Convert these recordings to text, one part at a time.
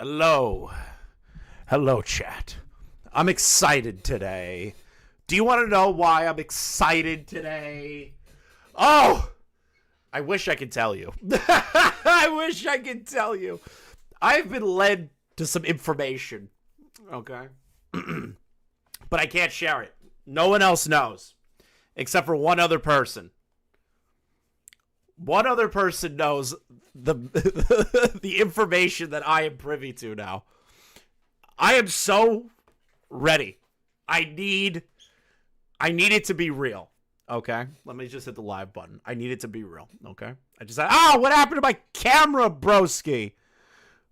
Hello. Hello, chat. I'm excited today. Do you want to know why I'm excited today? Oh! I wish I could tell you. I wish I could tell you. I've been led to some information. Okay? But I can't share it. No one else knows. Except for one other person. One other person knows the the information that I am privy to now. I am so ready. I need it to be real. Okay? Let me just hit the live button. I need it to be real. Okay? I just said, oh, what happened to my camera, broski?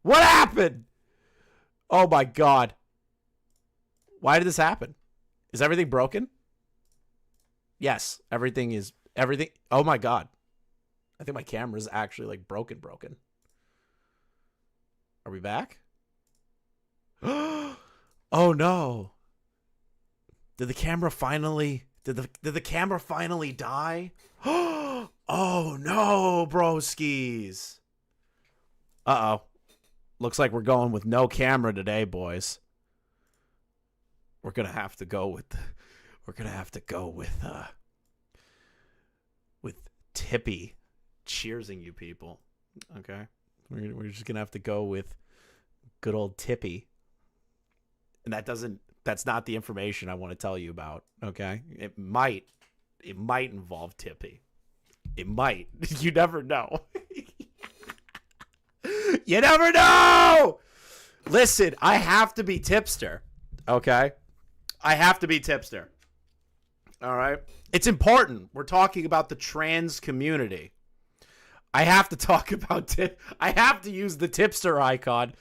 What happened? Oh my god. Why did this happen? Is everything broken? Yes, everything. Oh my god. I think my camera's actually like broken. Are we back? Oh no. Did the camera finally did the camera finally die? Oh no, broskies. Uh-oh. Looks like we're going with no camera today, boys. We're going to have to go with Tippy cheersing you people. Okay? We're just going to have to go with good old Tippy. And that's not the information I want to tell you about, okay? It might involve Tippy. It might. You never know. You never know. Listen, I have to be tipster, okay? I have to be tipster. All right? It's important. We're talking about the trans community. I have to talk about I have to use the tipster icon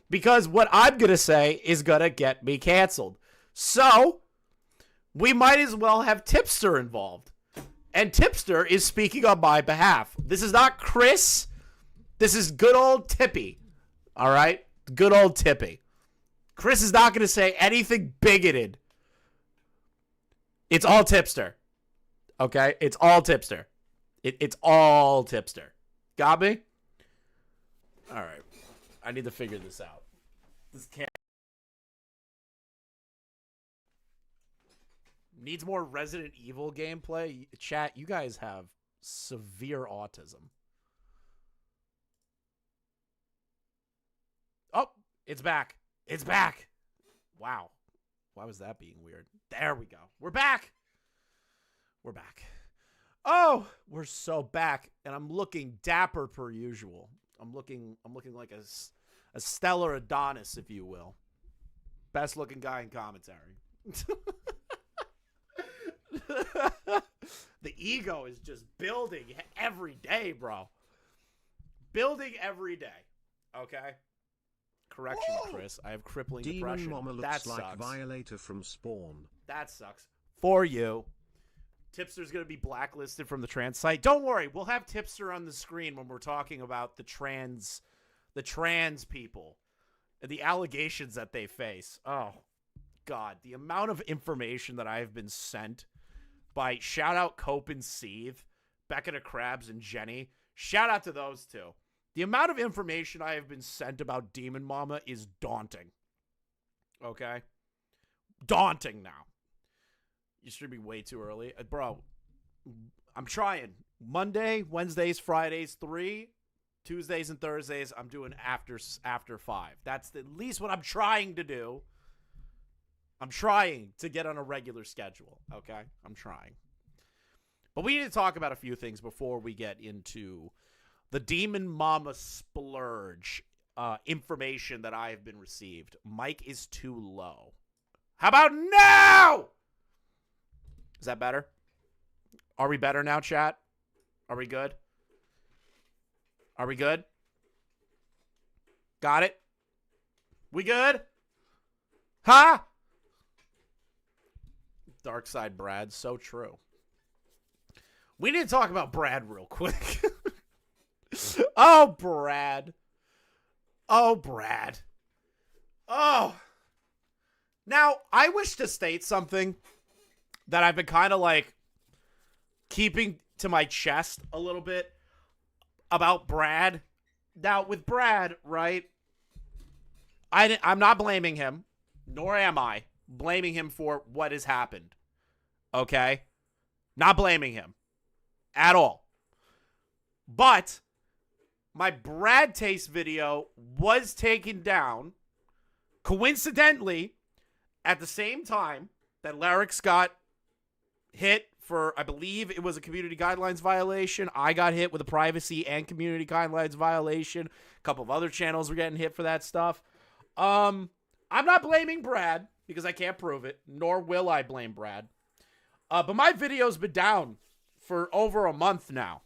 because what I'm going to say is going to get me canceled. So, we might as well have tipster involved. And tipster is speaking on my behalf. This is not Chris. This is good old Tippy. All right? Good old Tippy. Chris is not going to say anything bigoted. It's all tipster. Okay? It's all tipster. It's all tipster. Got me? All right. I need to figure this out. This can't. Needs more Resident Evil gameplay. Chat, you guys have severe autism. Oh, it's back. It's back. Wow. Why was that being weird? There we go. We're back. We're back. Oh, we're so back, and I'm looking dapper per usual. I'm looking like a stellar Adonis, if you will. Best looking guy in commentary. The ego is just building every day, bro. Building every day. Okay? Correction, Chris. I have crippling depression. Demonmama looks like Violator from Spawn. That sucks. For you. Tipster's going to be blacklisted from the trans site. Don't worry. We'll have Tipster on the screen when we're talking about the trans people and the allegations that they face. Oh, God. The amount of information that I have been sent by shout out Cope and Seethe, Becca to Krabs, and Jenny. Shout out to those two. The amount of information I have been sent about Demonmama is daunting. Okay? Daunting now. You should be way too early. Bro, I'm trying. Monday, Wednesdays, Fridays, 3. Tuesdays and Thursdays, I'm doing after 5. That's at least what I'm trying to do. I'm trying to get on a regular schedule, okay? I'm trying. But we need to talk about a few things before we get into the Demonmama splurge information that I have been received. Mic is too low. How about now? Is that better? Are we better now, chat? Are we good? Are we good? Got it? We good? Huh? Dark side Brad, so true. We need to talk about Brad real quick. Oh, Brad. Oh, Brad. Oh. Now, I wish to state something that I've been kind of like keeping to my chest a little bit about Brad. Now, with Brad, right? I'm not blaming him, nor am I blaming him for what has happened. Okay? Not blaming him at all. But my Bradtaste video was taken down, coincidentally, at the same time that Larryx got hit for, I believe it was a community guidelines violation. I got hit with a privacy and community guidelines violation. A couple of other channels were getting hit for that stuff. I'm not blaming Brad because I can't prove it, nor will I blame Brad. But my video's been down for over a month now.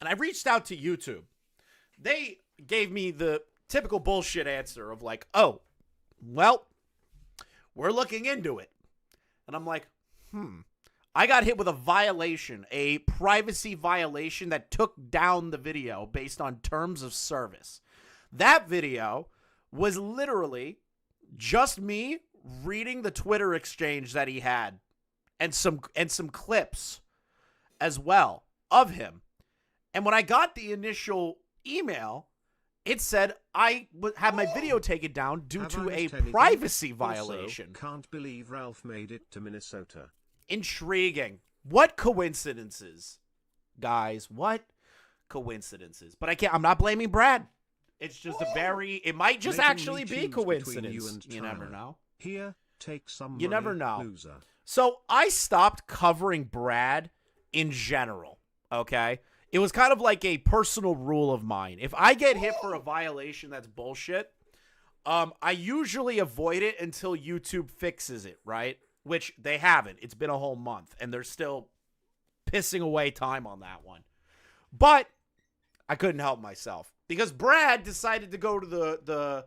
And I reached out to YouTube. They gave me the typical bullshit answer of like, oh, well, we're looking into it. And I'm like, I got hit with a violation, a privacy violation that took down the video based on terms of service. That video was literally just me reading the Twitter exchange that he had and some clips as well of him. And when I got the initial email, it said I had my video taken down due to a privacy violation. Also, can't believe Ralph made it to Minnesota. Intriguing. What coincidences, guys? What coincidences? But I'm not blaming Brad. It's just it might just actually be coincidence. You never know. Here, take some You money, never know. Loser. So I stopped covering Brad in general, okay? It was kind of like a personal rule of mine. If I get hit for a violation that's bullshit, I usually avoid it until YouTube fixes it, right? Which they haven't. It's been a whole month, and they're still pissing away time on that one. But I couldn't help myself because Brad decided to go to the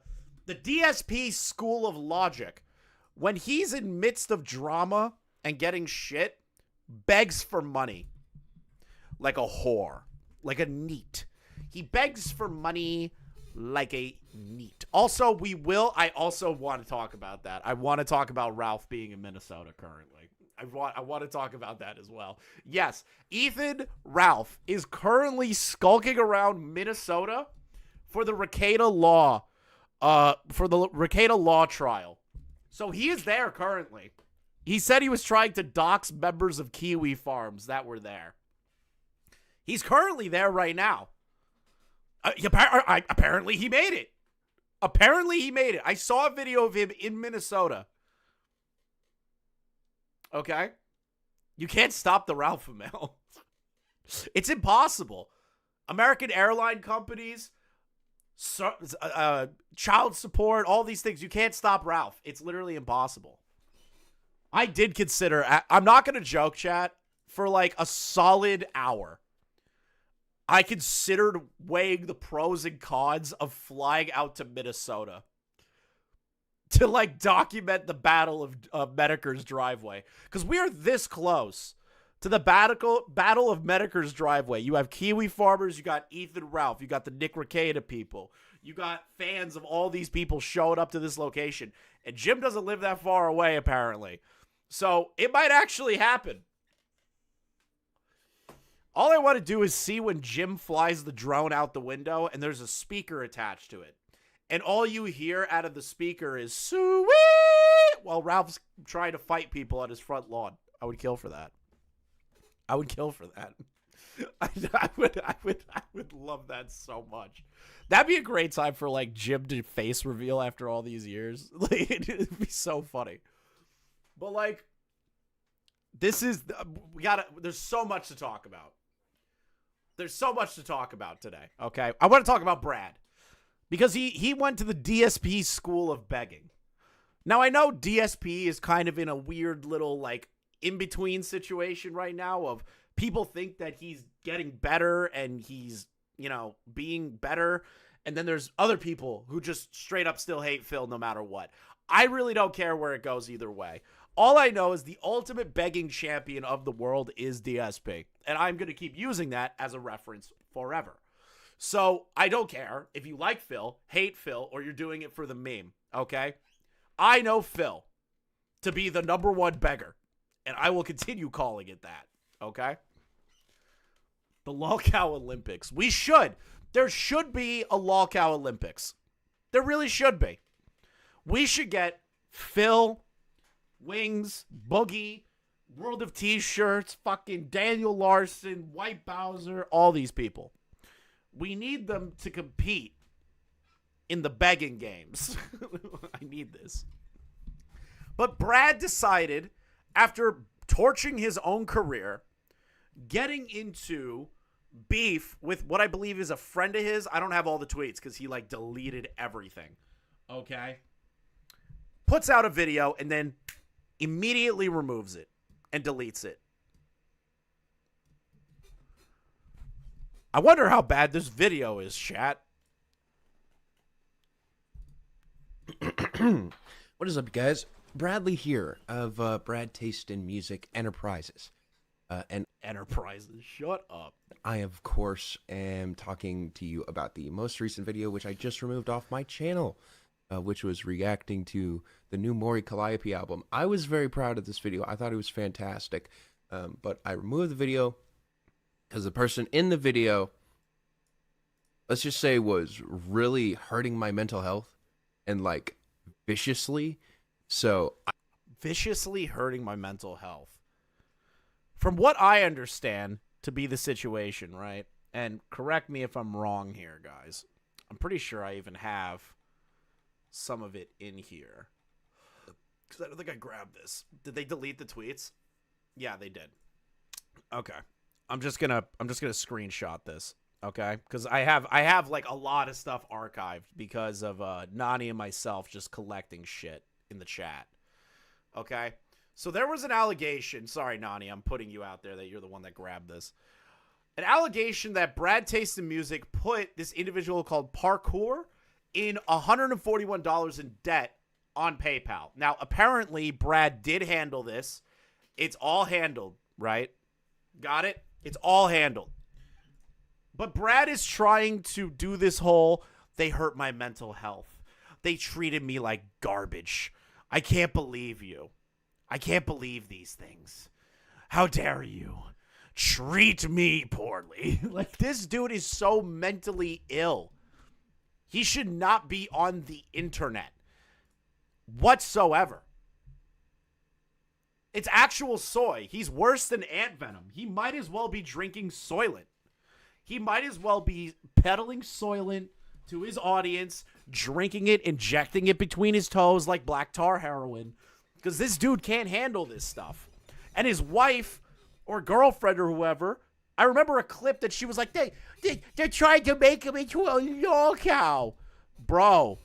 DSP School of Logic. When he's in midst of drama and getting shit, begs for money. Like a whore. Like a neat. He begs for money like a neat. Also, I also want to talk about that. I want to talk about Ralph being in Minnesota currently. I want to talk about that as well. Yes, Ethan Ralph is currently skulking around Minnesota for the Rekieta Law trial. So he is there currently. He said he was trying to dox members of Kiwi Farms that were there. He's currently there right now. Apparently he made it. Apparently he made it. I saw a video of him in Minnesota. Okay? You can't stop the Ralph email. It's impossible. American airline companies, child support, all these things. You can't stop Ralph. It's literally impossible. I did consider, I'm not going to joke, chat, for like a solid hour. I considered weighing the pros and cons of flying out to Minnesota to like document the battle of Medicker's driveway. Because we are this close to the battle of Medicker's driveway. You have Kiwi Farmers, you got Ethan Ralph, you got the Nick Rekieta people, you got fans of all these people showing up to this location. And Jim doesn't live that far away, apparently. So it might actually happen. All I want to do is see when Jim flies the drone out the window and there's a speaker attached to it. And all you hear out of the speaker is, sweet, while Ralph's trying to fight people on his front lawn. I would kill for that. I would kill for that. I would love that so much. That'd be a great time for like Jim to face reveal after all these years. Like, it'd be so funny. But like, there's so much to talk about. There's so much to talk about today, okay? I want to talk about Brad because he went to the DSP School of Begging. Now, I know DSP is kind of in a weird little, like, in-between situation right now of people think that he's getting better and he's, you know, being better, and then there's other people who just straight up still hate Phil no matter what. I really don't care where it goes either way. All I know is the ultimate begging champion of the world is DSP. And I'm going to keep using that as a reference forever. So I don't care if you like Phil, hate Phil, or you're doing it for the meme, okay? I know Phil to be the #1 beggar. And I will continue calling it that, okay? The Lolcow Olympics. There should be a Lolcow Olympics. There really should be. We should get Phil, Wings, Boogie, World of T-Shirts, fucking Daniel Larson, White Bowser, all these people. We need them to compete in the begging games. I need this. But Brad decided, after torching his own career, getting into beef with what I believe is a friend of his. I don't have all the tweets because he like deleted everything. Okay. Puts out a video and then immediately removes it and deletes it. I wonder how bad this video is, chat. What is up, guys? Bradley here of Bradtaste and Music Enterprises. And Enterprises, shut up. I, of course, am talking to you about the most recent video, which I just removed off my channel, which was reacting to the new Maury Calliope album. I was very proud of this video. I thought it was fantastic. But I removed the video because the person in the video, let's just say, was really hurting my mental health and, like, viciously. So, Viciously hurting my mental health. From what I understand to be the situation, right? And correct me if I'm wrong here, guys. I'm pretty sure I even have some of it in here. Because I don't think I grabbed this. Did they delete the tweets? Yeah, they did. Okay. I'm just gonna screenshot this. Okay? Because I have like a lot of stuff archived because of Nani and myself just collecting shit in the chat. Okay? So there was an allegation. Sorry, Nani, I'm putting you out there that you're the one that grabbed this. An allegation that Bradtaste and Music put this individual called Parkour in $141 in debt on PayPal. Now, apparently, Brad did handle this. It's all handled, right? Got it? It's all handled. But Brad is trying to do this whole, they hurt my mental health. They treated me like garbage. I can't believe you. I can't believe these things. How dare you treat me poorly? Like, this dude is so mentally ill. He should not be on the internet whatsoever. It's actual soy. He's worse than ant venom. He might as well be drinking Soylent. He might as well be peddling Soylent to his audience, drinking it, injecting it between his toes like black tar heroin. Because this dude can't handle this stuff. And his wife or girlfriend or whoever, I remember a clip that she was like, they're trying to make him into a lol cow. Bro,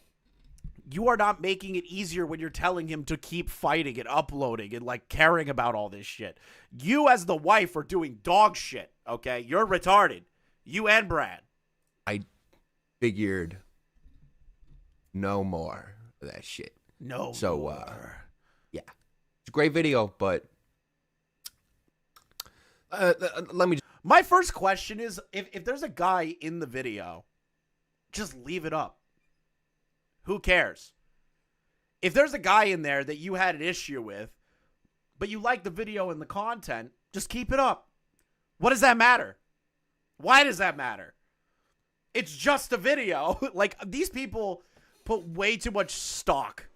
you are not making it easier when you're telling him to keep fighting and uploading and like caring about all this shit. You as the wife are doing dog shit, okay? You're retarded. You and Brad. I figured no more of that shit. No so, more. Yeah. It's a great video, but let me... My first question is, if there's a guy in the video, just leave it up. Who cares? If there's a guy in there that you had an issue with, but you like the video and the content, just keep it up. What does that matter? Why does that matter? It's just a video. Like, these people put way too much stock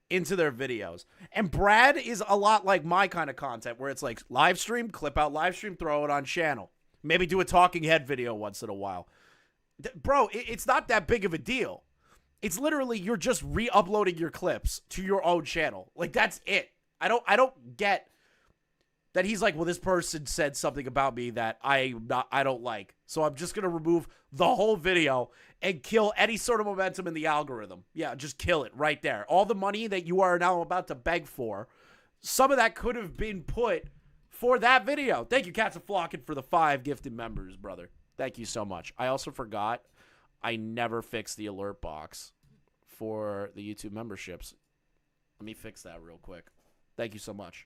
into their videos. And Brad is a lot like my kind of content, where it's like live stream, clip out live stream, throw it on channel. Maybe do a talking head video once in a while. Bro, it's not that big of a deal. It's literally you're just re-uploading your clips to your own channel. Like, that's it. I don't get that he's like, well, this person said something about me that I don't like. So I'm just going to remove the whole video and kill any sort of momentum in the algorithm. Yeah, just kill it right there. All the money that you are now about to beg for, some of that could have been put for that video. Thank you, Cats of Flocking, for the 5 gifted members, brother. Thank you so much. I also forgot I never fixed the alert box for the YouTube memberships. Let me fix that real quick. Thank you so much.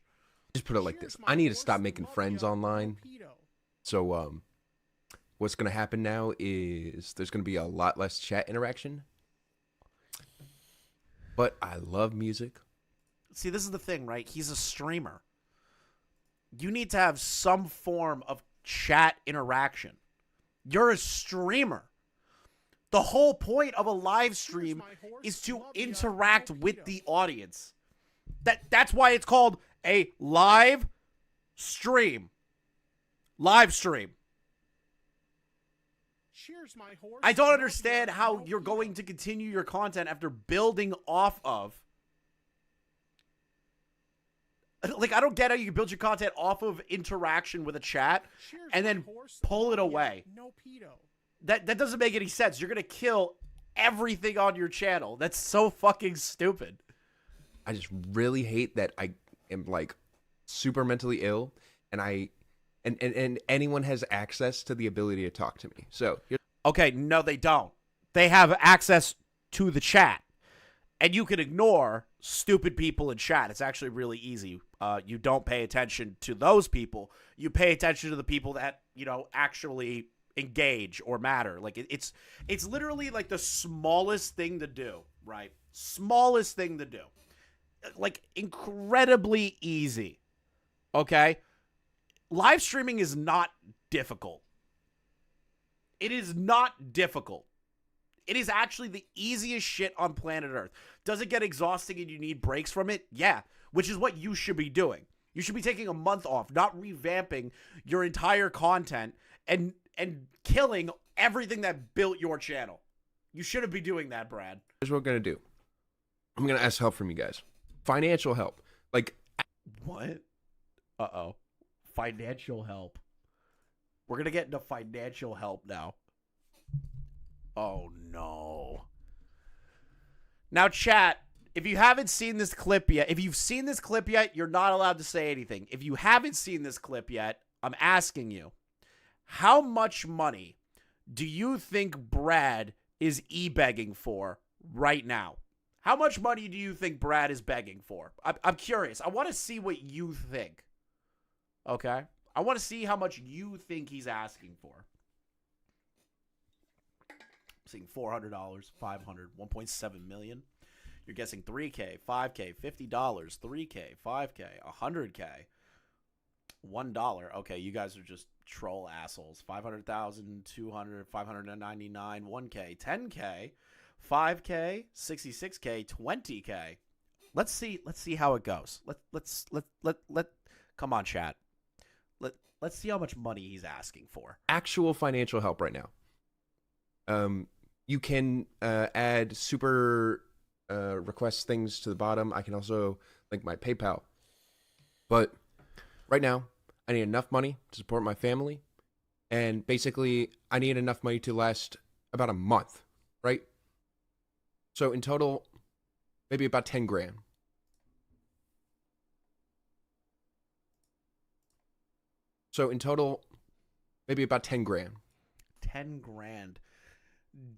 Just put it like this. I need to stop making friends online. So, what's going to happen now is there's going to be a lot less chat interaction. But I love music. See, this is the thing, right? He's a streamer. You need to have some form of chat interaction. You're a streamer. The whole point of a live stream is to interact with the audience. That's why it's called a live stream. Live stream. Cheers, my horse. I don't understand how you're going to continue your content after building off of. Like, I don't get how you can build your content off of interaction with a chat and then pull it away. No pedo. That doesn't make any sense. You're going to kill everything on your channel. That's so fucking stupid. I just really hate that I am like super mentally ill and anyone has access to the ability to talk to me. So okay, no, they don't. They have access to the chat, and you can ignore stupid people in chat. It's actually really easy. You don't pay attention to those people. You pay attention to the people that, you know, actually engage or matter. Like it's literally like the smallest thing to do, right? Smallest thing to do. Like incredibly easy. Okay? Live streaming is not difficult. It is not difficult. It is actually the easiest shit on planet Earth. Does it get exhausting and you need breaks from it? Yeah, which is what you should be doing. You should be taking a month off, not revamping your entire content and killing everything that built your channel. You shouldn't be doing that, Brad. Here's what we're going to do. I'm going to ask help from you guys. Financial help. Like, what? Uh-oh. Financial help. We're going to get into financial help now. Oh, no. Now, chat, if you haven't seen this clip yet, if you've seen this clip yet, you're not allowed to say anything. If you haven't seen this clip yet, I'm asking you, how much money do you think Brad is e-begging for right now? How much money do you think Brad is begging for? I'm curious. I want to see what you think. Okay? I want to see how much you think he's asking for. I'm seeing $400, $500, $1.7 million. You're guessing $3K, $5K, $50, $3K, $5K, $100K, $1. Okay, you guys are just troll assholes. 500,000, 200, 599, 1K, 10K, 5K, 66K, 20K. Let's see how it goes. Let come on, chat. Let's see how much money he's asking for. Actual financial help right now. You can add super request things to the bottom. I can also link my PayPal. But right now, I need enough money to support my family. And basically, I need enough money to last about a month, right? So in total, maybe about 10 grand. So in total, maybe about 10 grand. 10 grand.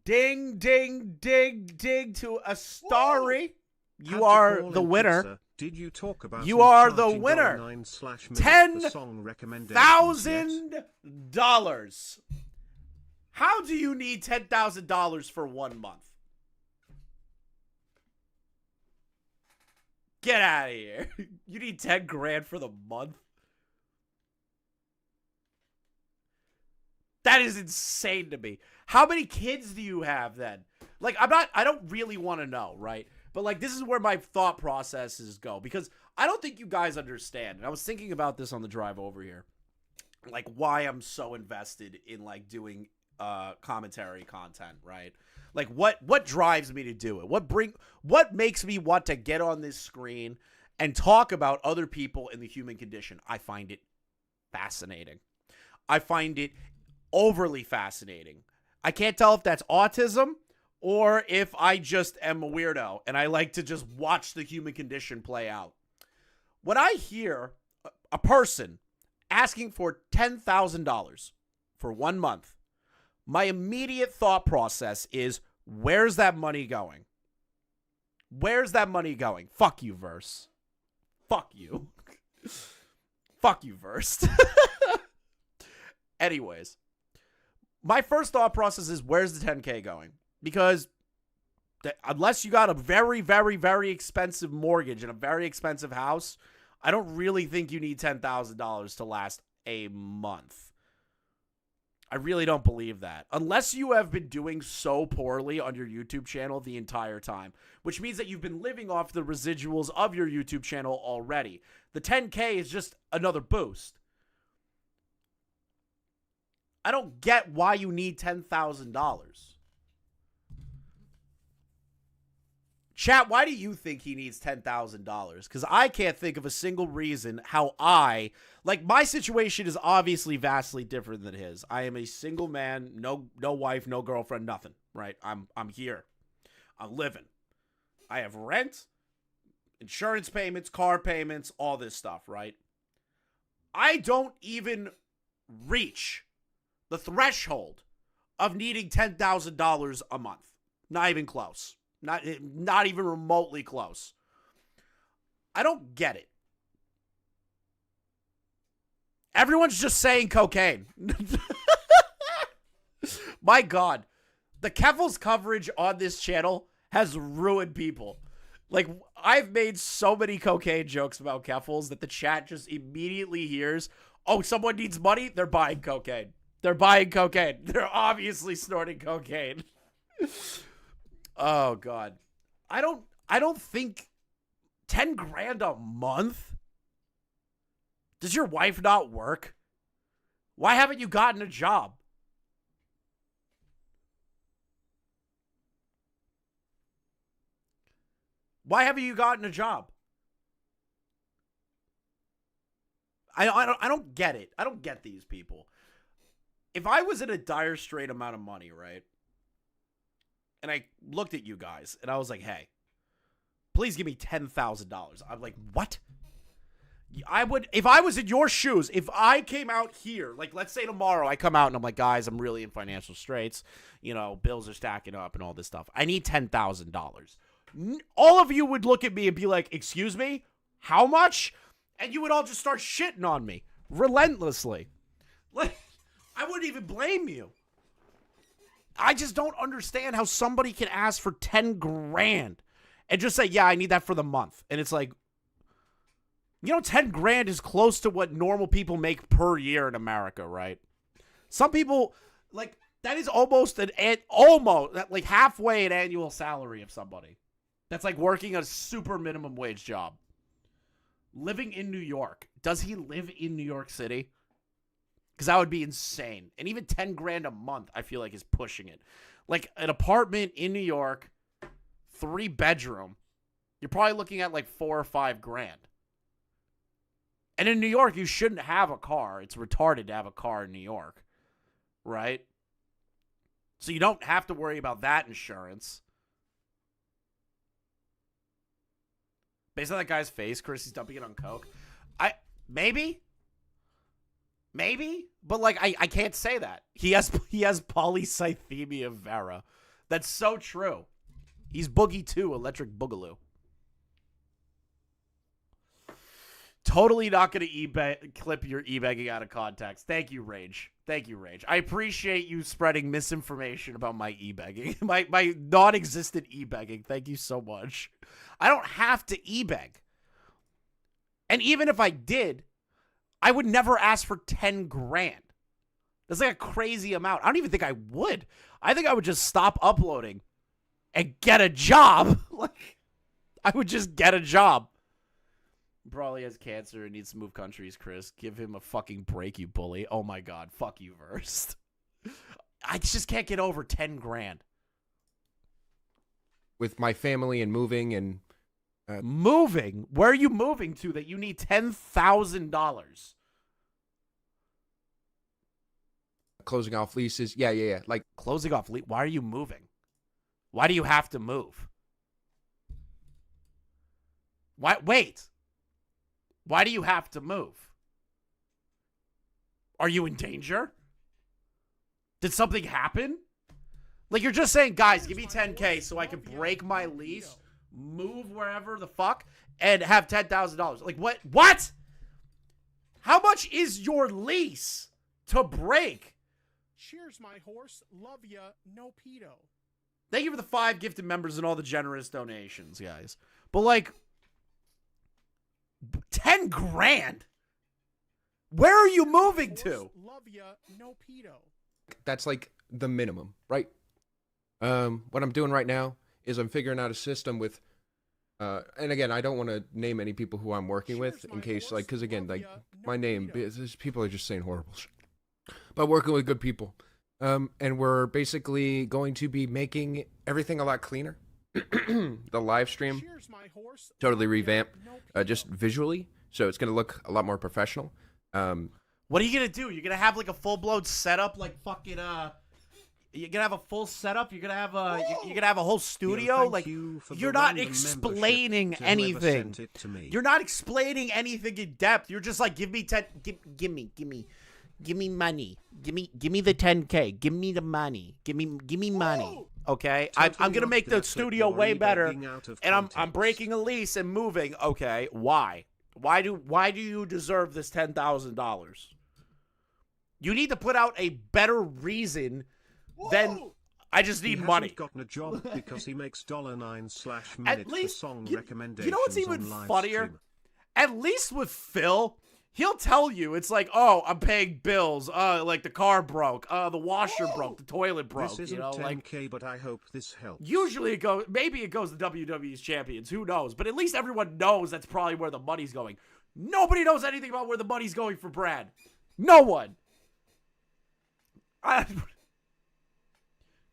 Ding, ding, ding, ding to a starry. You are the winner. Did you talk about you are the winner. $10,000. How do you need $10,000 for 1 month? Get out of here. You need 10 grand for the month? That is insane to me. How many kids do you have then? Like, I don't really want to know, right? But like, this is where my thought processes go, because I don't think you guys understand. And I was thinking about this on the drive over here. Like, why I'm so invested in like doing commentary content, right? Like what drives me to do it? What makes me want to get on this screen and talk about other people in the human condition? I find it fascinating. I find it overly fascinating. I can't tell if that's autism or if I just am a weirdo and I like to just watch the human condition play out. When I hear a person asking for $10,000 for 1 month, my immediate thought process is, where's that money going? Where's that money going? Fuck you, Verse. Fuck you. Fuck you, Verse. Anyways, my first thought process is, where's the 10K going? Because unless you got a very, very, very expensive mortgage and a very expensive house, I don't really think you need $10,000 to last a month. I really don't believe that. Unless you have been doing so poorly on your YouTube channel the entire time, which means that you've been living off the residuals of your YouTube channel already. The 10K is just another boost. I don't get why you need $10,000. Chat, why do you think he needs $10,000? Because I can't think of a single reason how my situation is obviously vastly different than his. I am a single man, no wife, no girlfriend, nothing, right? I'm here. I'm living. I have rent, insurance payments, car payments, all this stuff, right? I don't even reach the threshold of needing $10,000 a month. Not even close. Not even remotely close. I don't get it. Everyone's just saying cocaine. My God. The Keffels coverage on this channel has ruined people. Like, I've made so many cocaine jokes about Keffels that the chat just immediately hears, oh, someone needs money? They're buying cocaine. They're buying cocaine. They're obviously snorting cocaine. Oh, God. I don't think 10 grand a month? Does your wife not work? Why haven't you gotten a job? Why haven't you gotten a job? I don't get it. I don't get these people. If I was in a dire straight amount of money, right? And I looked at you guys, and I was like, hey, please give me $10,000. I'm like, what? I would, if I was in your shoes, if I came out here, like, let's say tomorrow I come out and I'm like, guys, I'm really in financial straits. You know, bills are stacking up and all this stuff. I need $10,000. All of you would look at me and be like, excuse me? How much? And you would all just start shitting on me relentlessly. Like, I wouldn't even blame you. I just don't understand how somebody can ask for 10 grand and just say, yeah, I need that for the month. And it's like, you know, 10 grand is close to what normal people make per year in America, right? Some people, like, that is almost like halfway an annual salary of somebody. That's like working a super minimum wage job. Living in New York. Does he live in New York City? Because that would be insane. And even 10 grand a month, I feel like, is pushing it. Like, an apartment in New York, 3-bedroom, you're probably looking at like 4 or 5 grand. And in New York, you shouldn't have a car. It's retarded to have a car in New York. Right? So you don't have to worry about that insurance. Based on that guy's face, Chris, he's dumping it on coke. Maybe, but like I can't say that. He has polycythemia vera. That's so true. He's Boogie 2, Electric Boogaloo. Totally not going to clip your e-begging out of context. Thank you, Rage. Thank you, Rage. I appreciate you spreading misinformation about my e-begging. my non-existent e-begging. Thank you so much. I don't have to e-beg. And even if I did, I would never ask for 10 grand. That's like a crazy amount. I don't even think I would. I think I would just stop uploading and get a job. Like, I would just get a job. Probably has cancer and needs to move countries, Chris. Give him a fucking break, you bully. Oh my God. Fuck you, Versed. I just can't get over 10 grand. With my family and moving and... Moving? Where are you moving to that you need $10,000? Closing off leases. Yeah. Like, closing off lease? Why are you moving? Why do you have to move? Why? Wait. Why do you have to move? Are you in danger? Did something happen? Like, you're just saying, guys, give me 10K so I can break my lease, move wherever the fuck, and have $10,000. Like, what? What? How much is your lease to break? Cheers, my horse. Love ya. No pedo. Thank you for the 5 gifted members and all the generous donations, guys. But, like, 10 grand? Where are you moving to? Love ya. No pedo. That's like the minimum, right? What I'm doing right now is I'm figuring out a system with, and again, I don't want to name any people who I'm working with in case, like, because again, like, my name, people are just saying horrible shit. But working with good people. And we're basically going to be making everything a lot cleaner. The live stream, totally revamped, just visually. So it's going to look a lot more professional. What are you going to do? You're going to have like a full-blown setup, like fucking, you're gonna have a full setup. You're gonna have you're gonna have a whole studio. Like you're not explaining anything. You're not explaining anything in depth. You're just like, give me money. Give me the 10K. Give me the money. Give me money. Okay, I'm gonna make the studio way better, and I'm breaking a lease and moving. Okay, why? Why do you deserve this $10,000? You need to put out a better reason. Then I just need money. He hasn't gotten a job because he makes $9/minute At least, for song you recommendations. know what's even on funnier? Livestream. At least with Phil, he'll tell you it's like, oh, I'm paying bills. Like the car broke. The washer broke. The toilet broke. This isn't you know, 10K, like, but I hope this helps. usually it goes. Maybe it goes to WWE's champions. Who knows? But at least everyone knows that's probably where the money's going. Nobody knows anything about where the money's going for Brad. No one.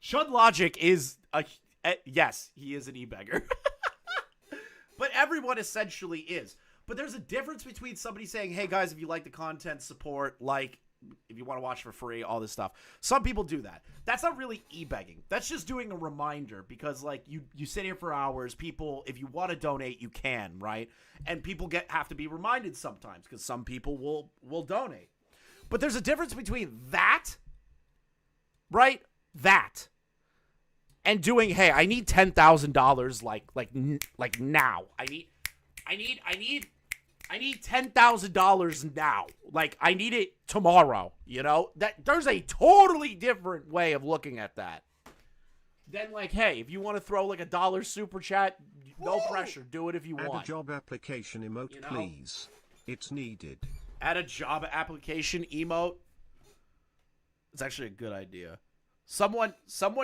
Shud Logic is yes, he is an e-beggar. But everyone essentially is. But there's a difference between somebody saying, hey guys, if you like the content, support, like, if you want to watch for free, all this stuff. Some people do that. That's not really e-begging. That's just doing a reminder because, like, you sit here for hours. People, if you want to donate, you can, right? And people have to be reminded sometimes because some people will donate. But there's a difference between that, right? That and doing, hey, I need $10,000 like now. I need $10,000 now. Like I need it tomorrow, you know? That there's a totally different way of looking at that. Then like, hey, if you want to throw like $1 super chat, no pressure, do it if you want. Add a job application emote, you know? please. It's needed. Add a job application emote. It's actually a good idea. Someone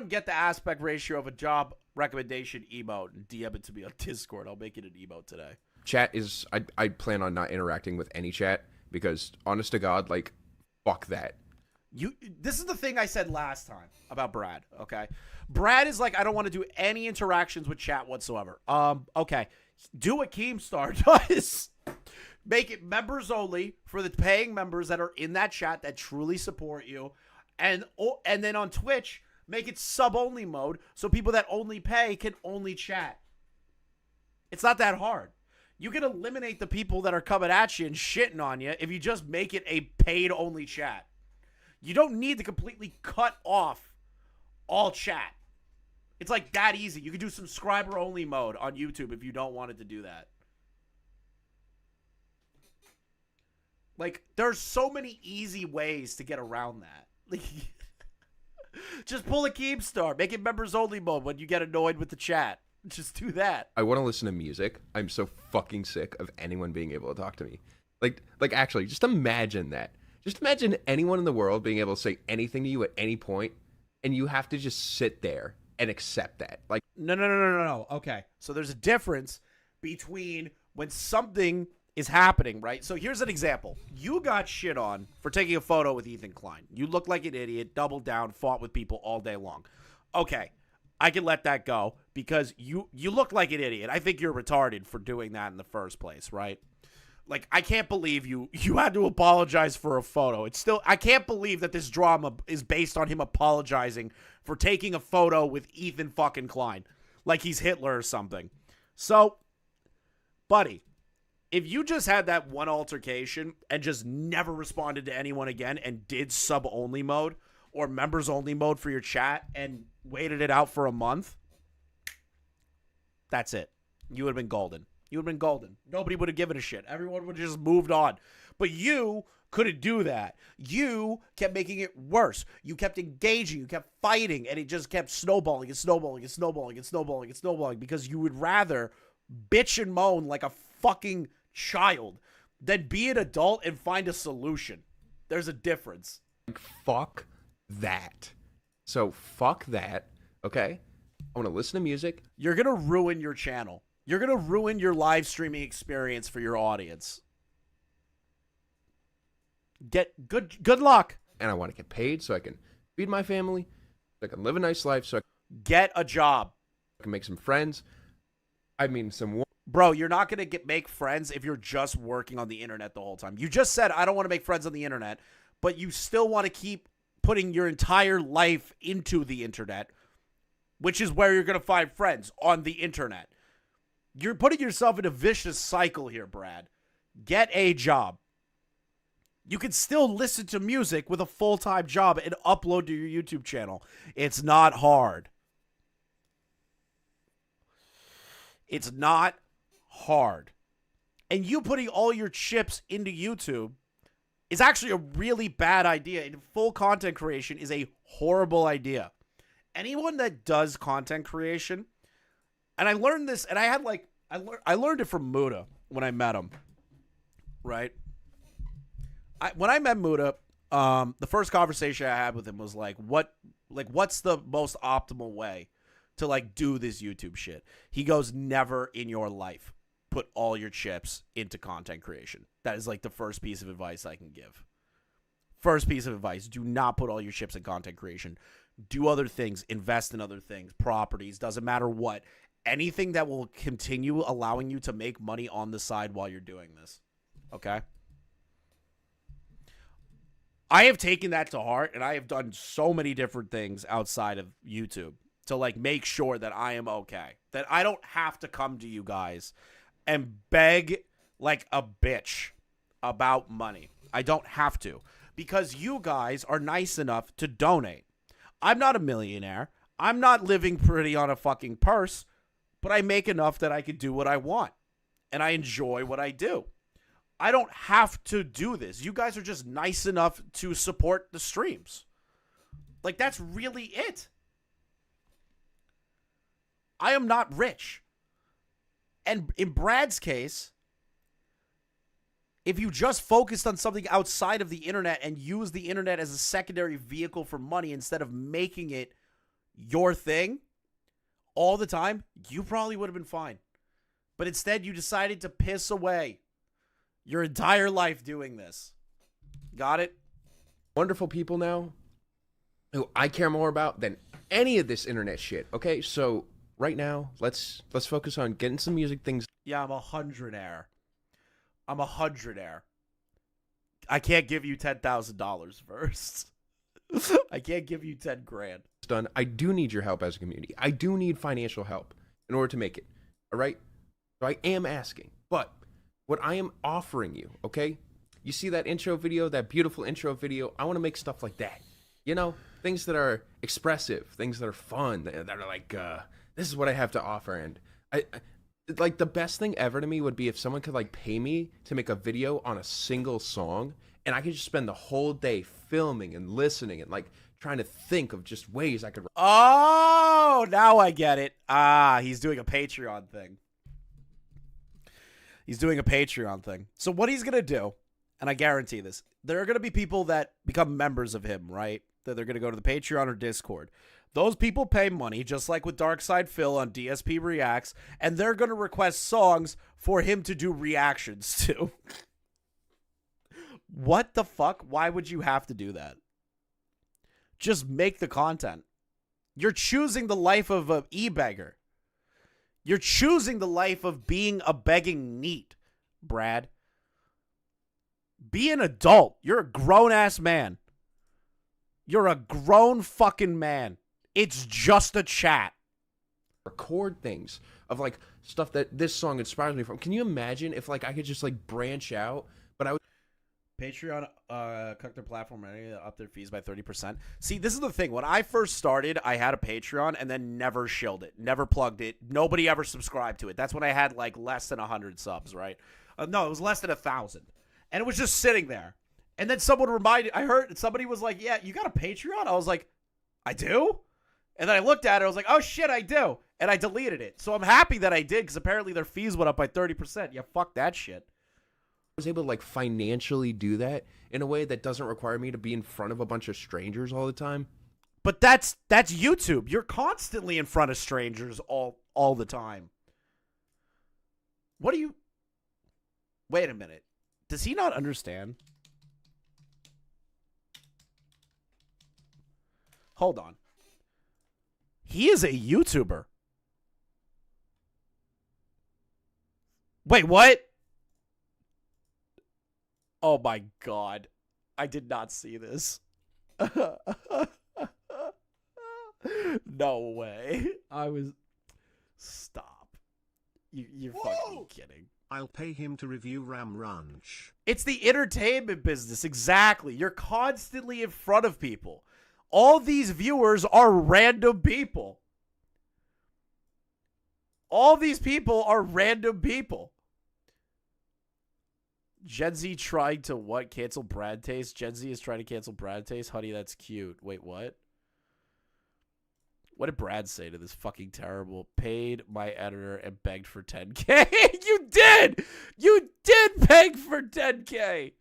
get the aspect ratio of a job recommendation emote and DM it to me on Discord. I'll make it an emote today. Chat is, I plan on not interacting with any chat because, honest to God, like, fuck that. This is the thing I said last time about Brad, okay? Brad is like, I don't want to do any interactions with chat whatsoever. Okay. Do what Keemstar does. Make it members only for the paying members that are in that chat that truly support you. And then on Twitch, make it sub-only mode so people that only pay can only chat. It's not that hard. You can eliminate the people that are coming at you and shitting on you if you just make it a paid-only chat. You don't need to completely cut off all chat. It's like that easy. You can do subscriber-only mode on YouTube if you don't want it to do that. Like, there's so many easy ways to get around that. Like, just pull a Keemstar. Make it members-only mode when you get annoyed with the chat. Just do that. I want to listen to music. I'm so fucking sick of anyone being able to talk to me. Like actually, just imagine that. Just imagine anyone in the world being able to say anything to you at any point, and you have to just sit there and accept that. Like, no. Okay, so there's a difference between when something is happening, right? So here's an example. You got shit on for taking a photo with Ethan Klein. You look like an idiot, doubled down, fought with people all day long. Okay, I can let that go because you look like an idiot. I think you're retarded for doing that in the first place, right? Like, I can't believe you had to apologize for a photo. It's still, I can't believe that this drama is based on him apologizing for taking a photo with Ethan fucking Klein. Like he's Hitler or something. So, buddy, if you just had that one altercation and just never responded to anyone again and did sub-only mode or members-only mode for your chat and waited it out for a month, that's it. You would have been golden. You would have been golden. Nobody would have given a shit. Everyone would have just moved on. But you couldn't do that. You kept making it worse. You kept engaging. You kept fighting. And it just kept snowballing and snowballing and snowballing and snowballing and snowballing because you would rather bitch and moan like a fucking child than be an adult and find a solution. There's a difference. fuck that. So fuck that, okay? I want to listen to music. You're going to ruin your channel. You're going to ruin your live streaming experience for your audience. Get good luck. And I want to get paid so I can feed my family, so I can live a nice life, so I Get a job. can make some friends. I mean, some Bro, you're not going to make friends if you're just working on the internet the whole time. You just said, I don't want to make friends on the internet, but you still want to keep putting your entire life into the internet, which is where you're going to find friends, on the internet. You're putting yourself in a vicious cycle here, Brad. Get a job. You can still listen to music with a full-time job and upload to your YouTube channel. It's not hard. It's not hard. And you putting all your chips into YouTube is actually a really bad idea. And full content creation is a horrible idea. Anyone that does content creation, and I learned this, and I learned it from Muda when I met him, right? When I met Muda, the first conversation I had with him was what's the most optimal way to do this YouTube shit? He goes, never in your life put all your chips into content creation. That is the first piece of advice I can give. First piece of advice, do not put all your chips in content creation. Do other things, invest in other things, properties, doesn't matter what. Anything that will continue allowing you to make money on the side while you're doing this. Okay? I have taken that to heart, and I have done so many different things outside of YouTube to make sure that I am okay. That I don't have to come to you guys and beg like a bitch about money. I don't have to, because you guys are nice enough to donate. I'm not a millionaire. I'm not living pretty on a fucking purse, but I make enough that I can do what I want, and I enjoy what I do. I don't have to do this. You guys are just nice enough to support the streams. That's really it. I am not rich. And in Brad's case, if you just focused on something outside of the internet and use the internet as a secondary vehicle for money instead of making it your thing all the time, you probably would have been fine. But instead, you decided to piss away your entire life doing this. Got it? wonderful people now who I care more about than any of this internet shit. Okay, so right now, let's focus on getting some music things. Yeah, I'm a hundredaire. I can't give you $10,000 first. I can't give you 10 grand. Done. I do need your help as a community. I do need financial help in order to make it. All right? So I am asking. But what I am offering you, okay? You see that intro video, that beautiful intro video? I want to make stuff like that. You know, things that are expressive, things that are fun, that are like, this is what I have to offer. And I like, the best thing ever to me would be if someone could like pay me to make a video on a single song, and I could just spend the whole day filming and listening and like trying to think of just ways I could. Oh, now I get it. He's doing a Patreon thing. So what he's going to do, and I guarantee this, there are going to be people that become members of him, right? That they're going to go to the Patreon or Discord. Those people pay money, just like with Darkside Phil on DSP Reacts, and they're going to request songs for him to do reactions to. What the fuck? Why would you have to do that? Just make the content. You're choosing the life of an e-beggar. You're choosing the life of being a begging neat, Brad. Be an adult. You're a grown-ass man. You're a grown fucking man. It's just a chat. Record things of like stuff that this song inspires me from. Can you imagine if like I could just like branch out, but I would. Patreon cut their platform and up their fees by 30%. See, this is the thing. When I first started, I had a Patreon and then never shilled it, never plugged it. Nobody ever subscribed to it. That's when I had like less than 100 subs, right? No, it was less than 1,000. And it was just sitting there. And then someone reminded, I heard somebody was like, yeah, you got a Patreon? I was like, I do? And then I looked at it, I was like, oh shit, I do. And I deleted it. So I'm happy that I did, because apparently their fees went up by 30%. Yeah, fuck that shit. was able to like financially do that in a way that doesn't require me to be in front of a bunch of strangers all the time. But that's YouTube. You're constantly in front of strangers all the time. What do you... Wait a minute. Does he not understand? Hold on. He is a YouTuber. Wait, what? Oh my God. I did not see this. No way. I was... Stop. You're fucking kidding. I'll pay him to review Ram Ranch. It's the entertainment business. Exactly. You're constantly in front of people. All these viewers are random people. All these people are random people. Gen Z trying to what? Cancel Bradtaste? Gen Z is trying to cancel Bradtaste? Honey, that's cute. Wait, what? What did Brad say to this fucking terrible? Paid my editor and begged for 10K. You did! You did beg for 10K!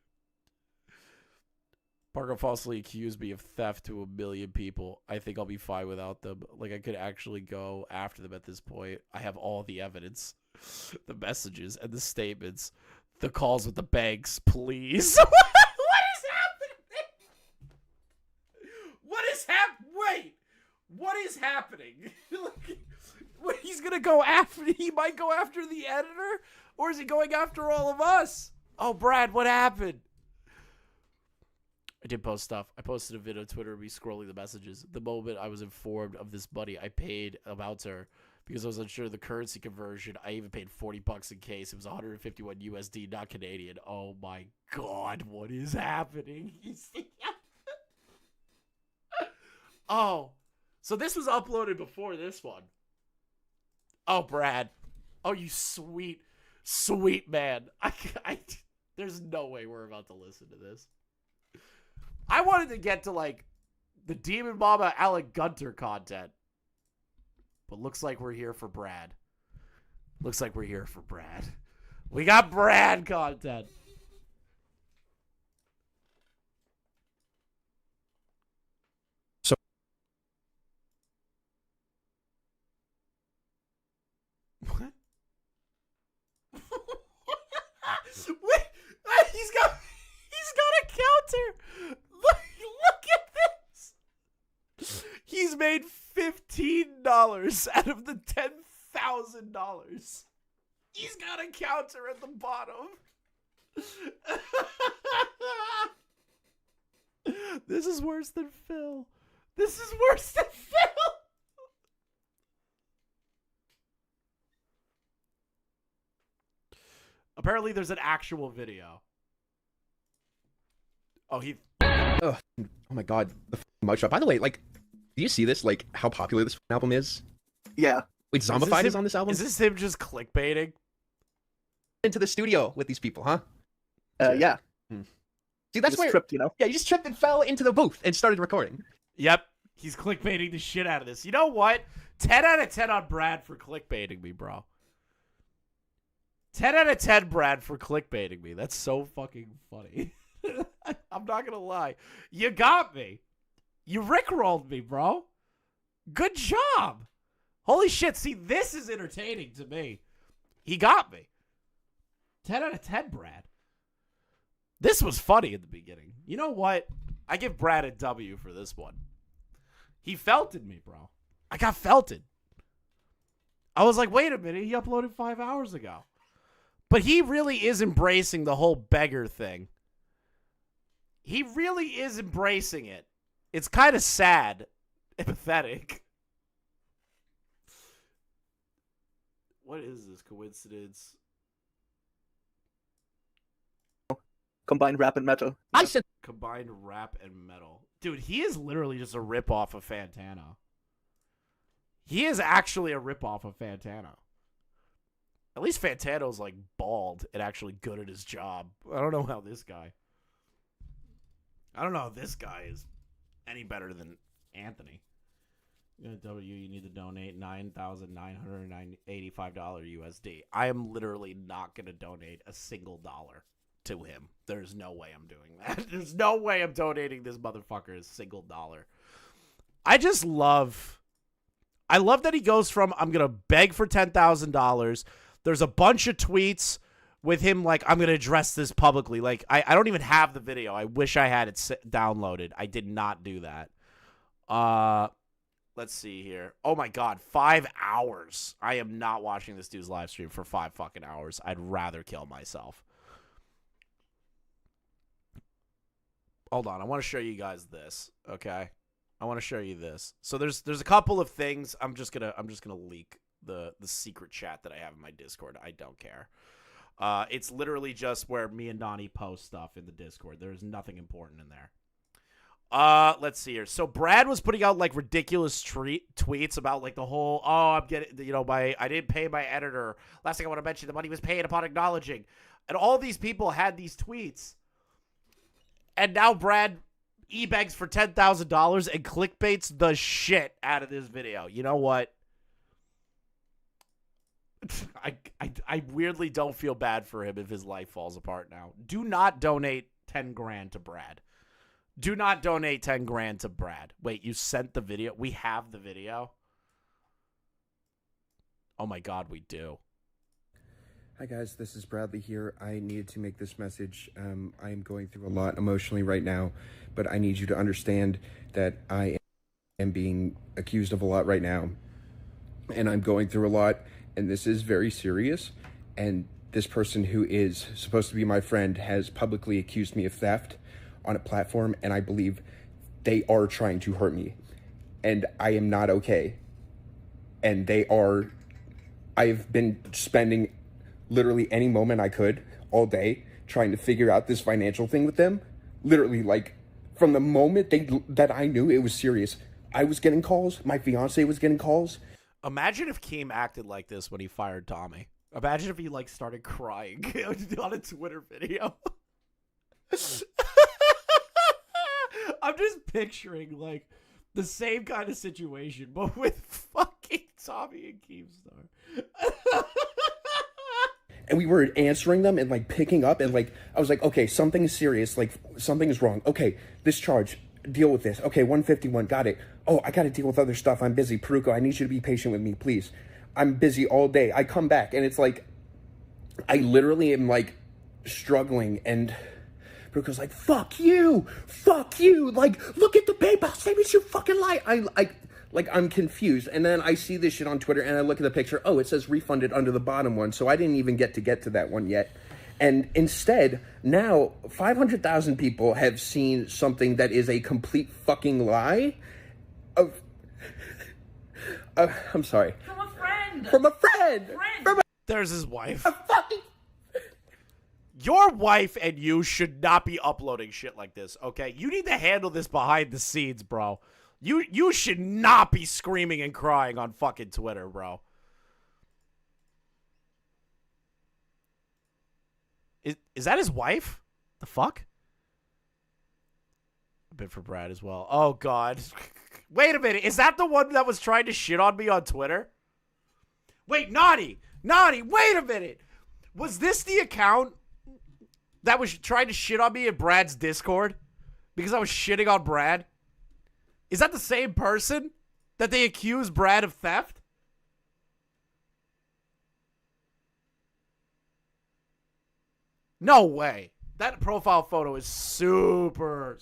Parker falsely accused me of theft to 1 million people. I think I'll be fine without them. Like, I could actually go after them at this point. I have all the evidence. The messages and the statements. The calls with the banks, please. What is happening? What is happening? Wait. What is happening? He's gonna go after... He might go after the editor? Or is he going after all of us? Oh, Brad, what happened? I did post stuff. I posted a video on Twitter of me scrolling the messages. The moment I was informed of this money, I paid a bouncer because I was unsure of the currency conversion. I even paid $40 in case. It was 151 USD, not Canadian. Oh my God, what is happening? Oh, so this was uploaded before this one. Oh, Brad. Oh, you sweet, sweet man. There's no way we're about to listen to this. I wanted to get to, like, the Demonmama Alec Gunter content. But looks like we're here for Brad. Looks like we're here for Brad. We got Brad content. So what? Wait, he's got a counter. Look at this. He's made $15 out of the $10,000. He's got a counter at the bottom. This is worse than Phil. This is worse than Phil. Apparently there's an actual video. Oh, oh my God, the mugshot. By the way, like, do you see this? Like, how popular this album is? Yeah. Wait, Zombified is on this album? Is this him just clickbaiting? Into the studio with these people, huh? Yeah. See, that's where... tripped, you know? Yeah, you just tripped and fell into the booth and started recording. Yep. He's clickbaiting the shit out of this. You know what? 10 out of 10 on Brad for clickbaiting me, bro. 10 out of 10, Brad, for clickbaiting me. That's so fucking funny. I'm not gonna lie. You got me. You rickrolled me, bro. Good job. Holy shit. See, this is entertaining to me. He got me. 10 out of 10, Brad. This was funny in the beginning. You know what? I give Brad a W for this one. He felted me, bro. I got felted. I was like, wait a minute. He uploaded 5 hours ago. But he really is embracing the whole beggar thing. He really is embracing it. It's kind of sad and pathetic. What is this coincidence? Combined rap and metal. I said Combined rap and metal. Dude, he is literally just a ripoff of Fantana. He is actually a ripoff of Fantana. At least Fantano's like bald and actually good at his job. I don't know how this guy is any better than Anthony. You need to donate $9,985 USD. I am literally not going to donate a single dollar. to him. There's no way I'm doing that. There's no way I'm donating this motherfucker a single dollar. I love that he goes from, I'm going to beg for $10,000. There's a bunch of tweets with him like, I'm going to address this publicly. Like, I don't even have the video. I wish I had it downloaded. I did not do that. Let's see here. Oh my God, 5 hours. I am not watching this dude's live stream for 5 fucking hours. I'd rather kill myself. Hold on, I want to show you guys this, okay? I want to show you this. So there's a couple of things. I'm just gonna leak the secret chat that I have in my Discord. I don't care. It's literally just where me and Donnie post stuff in the Discord. There's nothing important in there. Let's see here. So Brad was putting out like ridiculous tweets about like the whole, I'm getting, I didn't pay my editor. Last thing I want to mention, the money was paid upon acknowledging. And all these people had these tweets. And now Brad begs for $10,000 and clickbaits the shit out of this video. You know what? I weirdly don't feel bad for him if his life falls apart now. Do not donate 10 grand to Brad. Do not donate 10 grand to Brad. Wait, you sent the video? We have the video? Oh my God, we do. Hi guys, this is Bradley here. I needed to make this message. I am going through a lot emotionally right now, but I need you to understand that I am being accused of a lot right now, and I'm going through a lot, and this is very serious, and this person who is supposed to be my friend has publicly accused me of theft on a platform, and I believe they are trying to hurt me, and I am not okay, and I've been spending literally any moment I could all day trying to figure out this financial thing with them. Literally, like, from the moment that I knew it was serious, I was getting calls. My fiance was getting calls. Imagine if Keem acted like this when he fired Tommy. Imagine if he, like, started crying on a Twitter video. I'm just picturing, like, the same kind of situation, but with fucking Tommy and Keemstar. And we were answering them and like picking up and like, I was like, okay, something's serious. Like something is wrong. Okay, this charge, deal with this. Okay, 151, got it. Oh, I got to deal with other stuff. I'm busy. Peruko, I need you to be patient with me, please. I'm busy all day. I come back and it's like, I literally am like struggling, and Peruko's like, fuck you. Like, look at the PayPal statements, you fucking lie. I'm confused, and then I see this shit on Twitter, and I look at the picture. Oh, it says refunded under the bottom one, so I didn't even get to that one yet. And instead, now 500,000 people have seen something that is a complete fucking lie. I'm sorry. From a friend. There's his wife. Your wife and you should not be uploading shit like this, okay? You need to handle this behind the scenes, bro. You should not be screaming and crying on fucking Twitter, bro. Is that his wife? The fuck? A bit for Brad as well. Oh, God. Wait a minute. Is that the one that was trying to shit on me on Twitter? Wait, Naughty, wait a minute. Was this the account that was trying to shit on me in Brad's Discord? Because I was shitting on Brad? Is that the same person that they accuse Brad of theft? No way. That profile photo is super.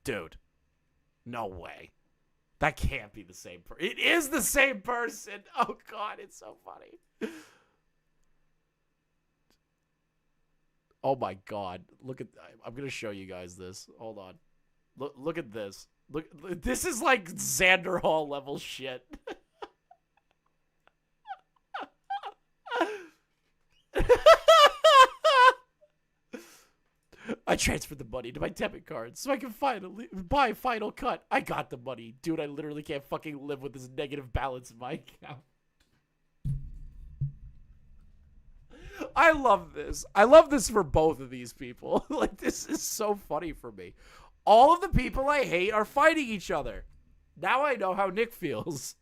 Dude. No way. That can't be the same person. It is the same person. Oh, God, it's so funny. Oh, my God. Look at... I'm going to show you guys this. Hold on. Look at this. Look, this is like Xander Hall level shit. I transferred the money to my debit card so I can finally buy Final Cut. I got the money. Dude, I literally can't fucking live with this negative balance in my account. I love this. I love this for both of these people. Like, this is so funny for me. All of the people I hate are fighting each other. Now I know how Nick feels.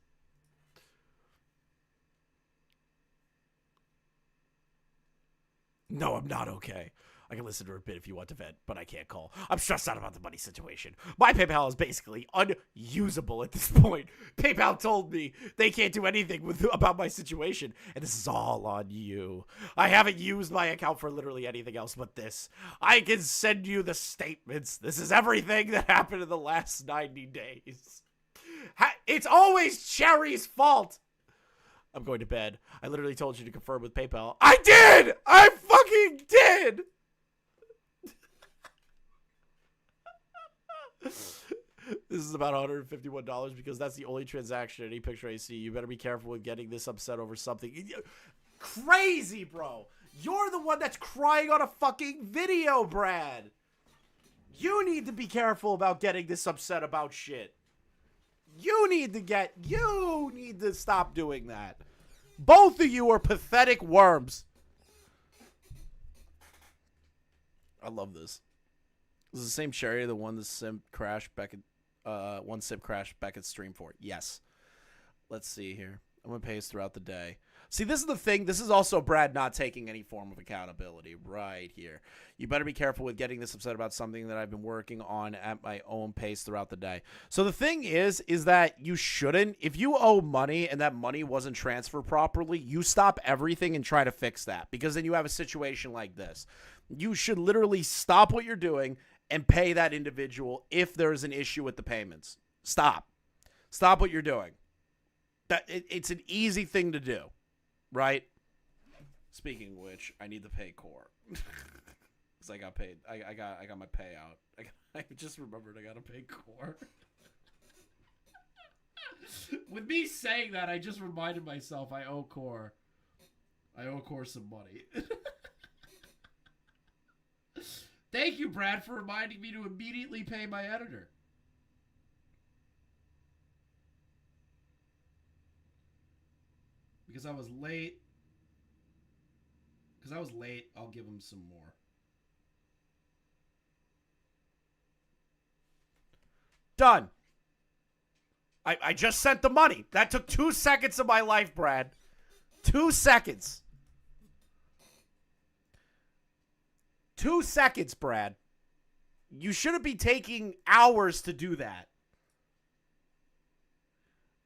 No, I'm not okay. I can listen to her bit if you want to vent, but I can't call. I'm stressed out about the money situation. My PayPal is basically unusable at this point. PayPal told me they can't do anything about my situation, and this is all on you. I haven't used my account for literally anything else but this. I can send you the statements. This is everything that happened in the last 90 days. It's always Cherry's fault. I'm going to bed. I literally told you to confirm with PayPal. I did! I fucking did! This is about $151 because that's the only transaction in any picture I see. You better be careful with getting this upset over something. Crazy, bro. You're the one that's crying on a fucking video, Brad. You need to be careful about getting this upset about shit. You need to stop doing that. Both of you are pathetic worms. I love this. This is the same Cherry that won the Simp Crash Beckett, Beckett's stream for. Yes. Let's see here. I'm gonna pace throughout the day. See, this is the thing. This is also Brad not taking any form of accountability right here. You better be careful with getting this upset about something that I've been working on at my own pace throughout the day. So the thing is that you shouldn't, if you owe money and that money wasn't transferred properly, you stop everything and try to fix that, because then you have a situation like this. You should literally stop what you're doing and pay that individual if there's an issue with the payments. Stop what you're doing. It's an easy thing to do, right? Speaking of which, I need to pay core because I got paid. I got my payout. I just remembered I gotta pay core. With me saying that, I just reminded myself I owe core some money. Thank you, Brad, for reminding me to immediately pay my editor. Because I was late. I'll give him some more. Done. I just sent the money. That took 2 seconds of my life, Brad. 2 seconds. 2 seconds, Brad. You shouldn't be taking hours to do that.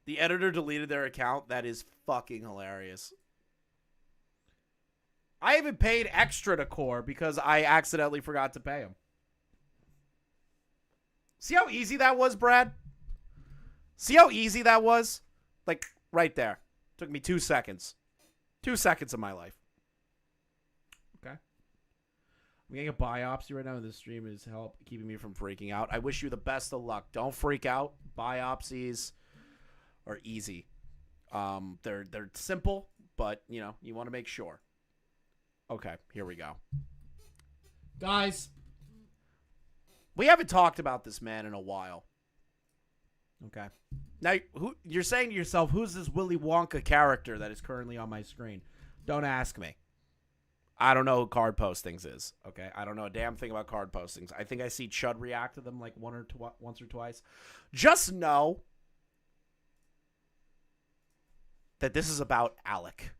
The editor deleted their account. That is fucking hilarious. I even paid extra to Core because I accidentally forgot to pay him. See how easy that was, Brad? See how easy that was? Like, right there. Took me 2 seconds. 2 seconds of my life. Okay. I'm getting a biopsy right now, and this stream is help keeping me from freaking out. I wish you the best of luck. Don't freak out. Biopsies are easy. They're simple, but, you know, you want to make sure. Okay, here we go. Guys, we haven't talked about this man in a while. Okay. Now, you're saying to yourself, who's this Willy Wonka character that is currently on my screen? Don't ask me. I don't know who card postings is, okay? I don't know a damn thing about card postings. I think I see Chud react to them like once or twice. Just know that this is about Alec.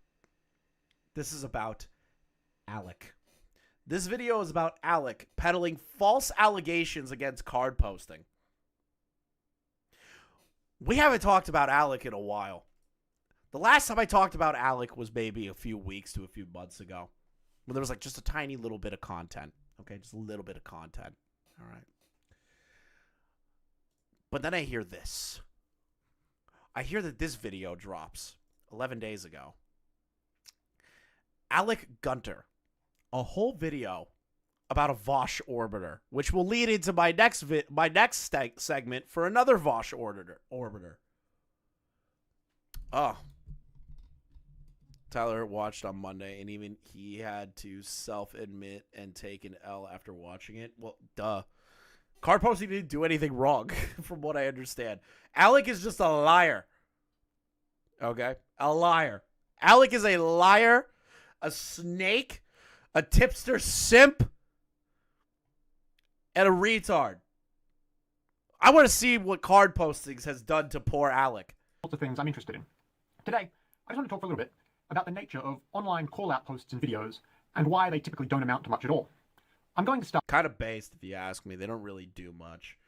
This is about Alec. This video is about Alec peddling false allegations against card posting. We haven't talked about Alec in a while. The last time I talked about Alec was maybe a few weeks to a few months ago, when there was like just a tiny little bit of content. Okay, just a little bit of content. All right. But then I hear this. I hear that this video drops 11 days ago. Alec Gunter. A whole video about a Vosh orbiter, which will lead into my next segment for another Vosh orbiter. Oh. Tyler watched on Monday, and even he had to self-admit and take an L after watching it. Well, duh. Card posting didn't do anything wrong, from what I understand. Alec is just a liar. Okay? A liar. Alec is a liar, a snake, a tipster simp, and a retard. I want to see what card postings has done to poor Alec. Lots of things I'm interested in. Today, I just want to talk for a little bit about the nature of online call-out posts and videos and why they typically don't amount to much at all. I'm going to start Kind of based, if you ask me. They don't really do much.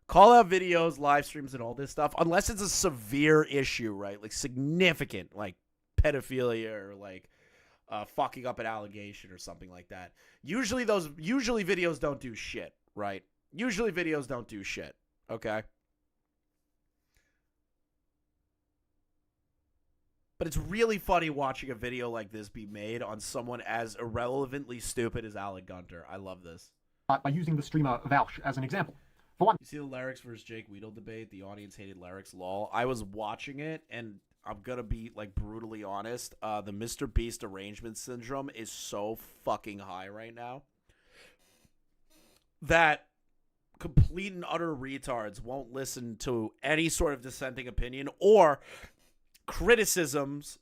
Call out videos, live streams, and all this stuff, unless it's a severe issue, right? Like significant, like pedophilia or like fucking up an allegation or something like that. Usually videos don't do shit, right? Usually videos don't do shit, okay? But it's really funny watching a video like this be made on someone as irrelevantly stupid as Alec Gunter. I love this. by using the streamer Vouch as an example. For one, You see the Larix versus Jake Weedle debate? The audience hated Larix, lol. I was watching it, and I'm gonna be, like, brutally honest. The Mr. Beast arrangement syndrome is so fucking high right now that complete and utter retards won't listen to any sort of dissenting opinion or criticisms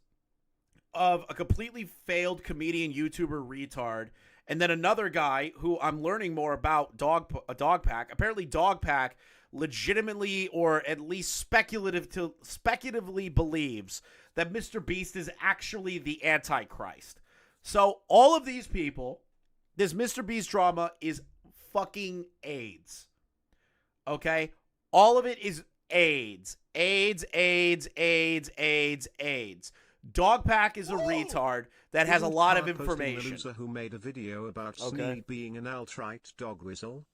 of a completely failed comedian, YouTuber retard, and then another guy who I'm learning more about, Dogpack. Apparently Dogpack legitimately, or at least speculatively believes that Mr. Beast is actually the Antichrist. So all of these people, this Mr. Beast drama is fucking AIDS. Okay? All of it is AIDS. AIDS. Dogpack is a retard that has a Isn't lot of Card posting information. The loser who made a video about Okay. Sneed being an alt-right dog whistle.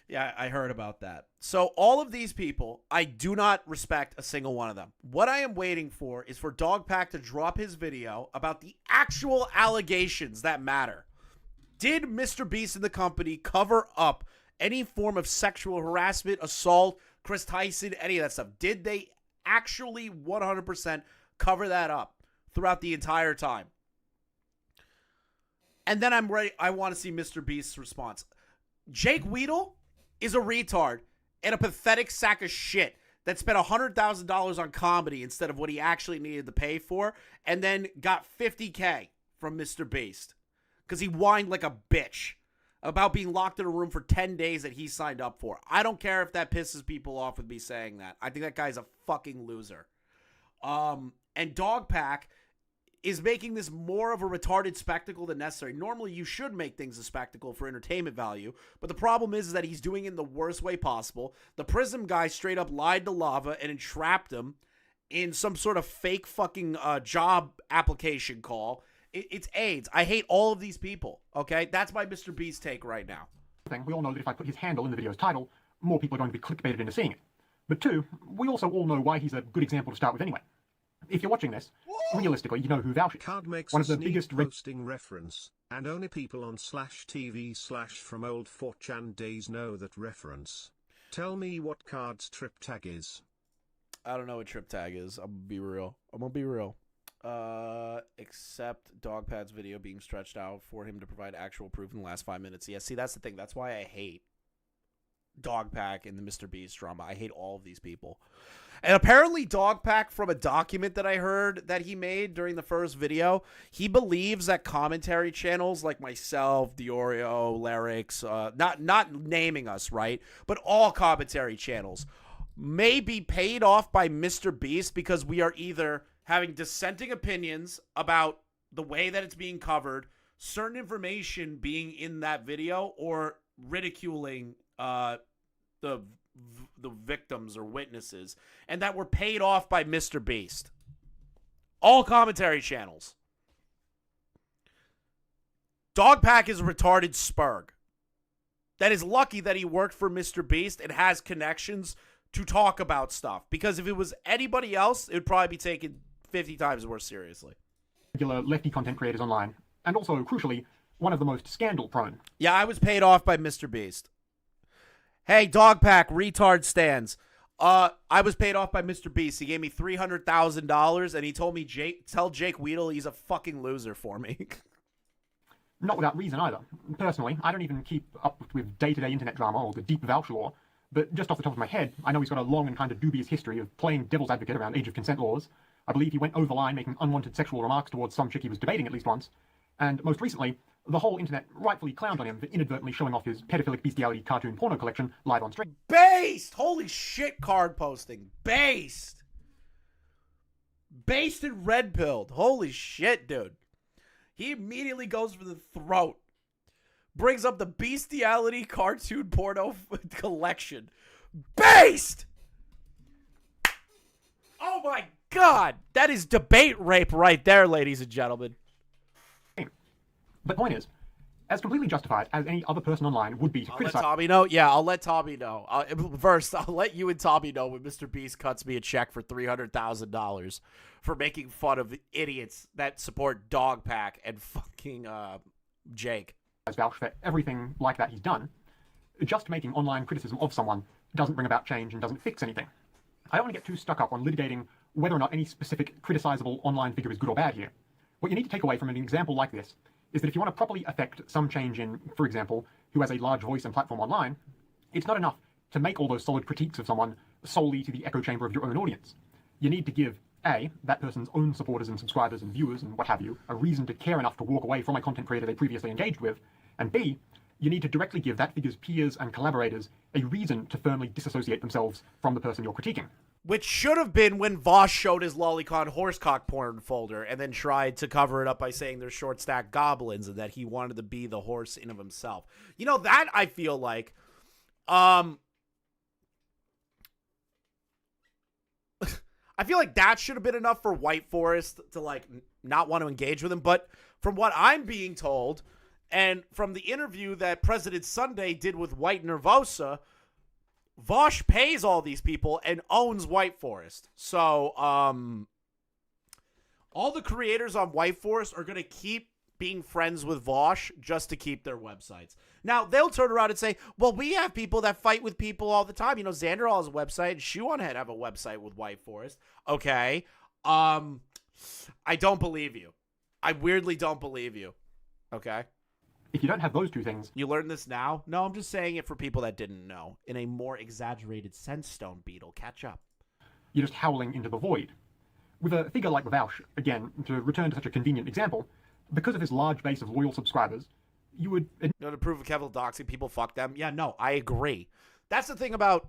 Yeah, I heard about that. So all of these people, I do not respect a single one of them. What I am waiting for is for Dogpack to drop his video about the actual allegations that matter. Did Mr. Beast and the company cover up any form of sexual harassment, assault, Chris Tyson, any of that stuff? Did they actually 100% cover that up throughout the entire time? And then I'm ready. I want to see Mr. Beast's response. Jake Weedle is a retard and a pathetic sack of shit that spent $100,000 on comedy instead of what he actually needed to pay for, and then got $50K from Mr. Beast because he whined like a bitch about being locked in a room for 10 days that he signed up for. I don't care if that pisses people off with me saying that. I think that guy's a fucking loser. And Dogpack is making this more of a retarded spectacle than necessary. Normally, you should make things a spectacle for entertainment value, but the problem is that he's doing it in the worst way possible. The Prism guy straight up lied to Lava and entrapped him in some sort of fake fucking job application call. It's AIDS. I hate all of these people, okay? That's my Mr. Beast take right now. we all know that if I put his handle in the video's title, more people are going to be clickbaited into seeing it. But two, we also all know why he's a good example to start with anyway. If you're watching this, realistically, you know who Vouch is. Card makes One a of the Sneed biggest posting reference, and only people on /TV/from old 4chan days know that reference. Tell me what Card's trip tag is. I don't know what trip tag is. I'm gonna be real. Except Dogpad's video being stretched out for him to provide actual proof in the last 5 minutes. Yeah, see, that's the thing. That's why I hate Dogpack and the Mr. Beast drama. I hate all of these people. And apparently Dogpack, from a document that I heard that he made during the first video, he believes that commentary channels like myself, Diorio, Larix, not naming us, right? But all commentary channels may be paid off by Mr. Beast because we are either having dissenting opinions about the way that it's being covered, certain information being in that video, or ridiculing the victims or witnesses, and that were paid off by Mr. Beast. All commentary channels. Dogpack is a retarded spurg that is lucky that he worked for Mr. Beast and has connections to talk about stuff, because if it was anybody else, it would probably be taken 50 times more seriously. Regular lefty content creators online, and also, crucially, one of the most scandal-prone. Yeah, I was paid off by Mr. Beast. Hey, Dogpack, retard stands. I was paid off by Mr. Beast. He gave me $300,000, and he told me, tell Jake Weedle he's a fucking loser for me. Not without reason either. Personally, I don't even keep up with day-to-day internet drama or the deep Vouch lore, but just off the top of my head, I know he's got a long and kind of dubious history of playing devil's advocate around age of consent laws. I believe he went over the line making unwanted sexual remarks towards some chick he was debating at least once. And most recently, the whole internet rightfully clowned on him for inadvertently showing off his pedophilic bestiality cartoon porno collection live on stream. Based! Holy shit, card posting. Based! Based and red-pilled. Holy shit, dude. He immediately goes for the throat. Brings up the bestiality cartoon porno collection. Based! Oh my God! That is debate rape right there, ladies and gentlemen. But the point is, as completely justified as any other person online would be to I'll criticize. let Tommy know. Yeah, I'll let Tommy know. First, I'll let you and Tommy know when Mr. Beast cuts me a check for $300,000 for making fun of idiots that support Dogpack and fucking Jake. Vouch for everything like that he's done. Just making online criticism of someone doesn't bring about change and doesn't fix anything. I don't want to get too stuck up on litigating whether or not any specific criticizable online figure is good or bad here. What you need to take away from an example like this is that if you want to properly affect some change in, for example, who has a large voice and platform online, it's not enough to make all those solid critiques of someone solely to the echo chamber of your own audience. You need to give, A, that person's own supporters and subscribers and viewers and what have you, a reason to care enough to walk away from a content creator they previously engaged with, and B, you need to directly give that figure's peers and collaborators a reason to firmly disassociate themselves from the person you're critiquing. Which should have been when Vosh showed his lolicon horsecock porn folder and then tried to cover it up by saying they're short-stacked goblins and that he wanted to be the horse in of himself. You know, that I feel like, I feel like that should have been enough for White Forest to, like, not want to engage with him. But from what I'm being told, and from the interview that President Sunday did with White Nervosa, Vosh pays all these people and owns White Forest. So, all the creators on White Forest are going to keep being friends with Vosh just to keep their websites. Now, they'll turn around and say, well, we have people that fight with people all the time. You know, Xanderall has a website, and Shoeonhead have a website with White Forest. Okay. I don't believe you. I weirdly don't believe you. Okay. If you don't have those two things... You learned this now? No, I'm just saying it for people that didn't know. In a more exaggerated sense, Stone Beetle. Catch up. You're just howling into the void. With a figure like Vouch, again, to return to such a convenient example, because of his large base of loyal subscribers, you would... You know, to prove a Kevil doxing people, fuck them. Yeah, no, I agree. That's the thing about...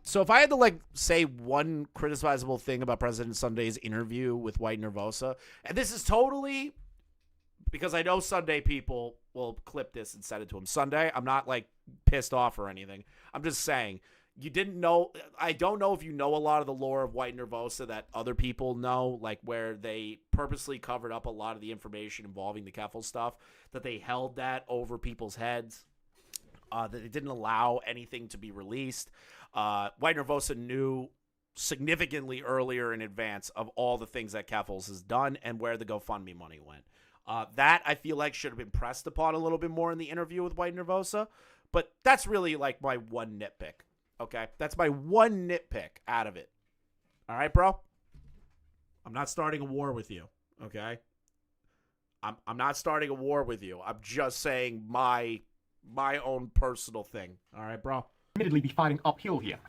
so if I had to, like, say one criticizable thing about President Sunday's interview with White Nervosa, and this is totally... Because I know Sunday people will clip this and send it to him. Sunday, I'm not, like, pissed off or anything. I'm just saying, you didn't know... I don't know if you know a lot of the lore of White Nervosa that other people know, like, where they purposely covered up a lot of the information involving the Keffel stuff, that they held that over people's heads, that they didn't allow anything to be released. White Nervosa knew significantly earlier in advance of all the things that Keffels has done and where the GoFundMe money went. That, I feel like, should have been pressed upon a little bit more in the interview with White Nervosa. But that's really, like, my one nitpick. Okay? That's my one nitpick out of it. All right, bro? I'm not starting a war with you. Okay? I'm not starting a war with you. I'm just saying my own personal thing. All right, bro? Admittedly be fighting uphill here.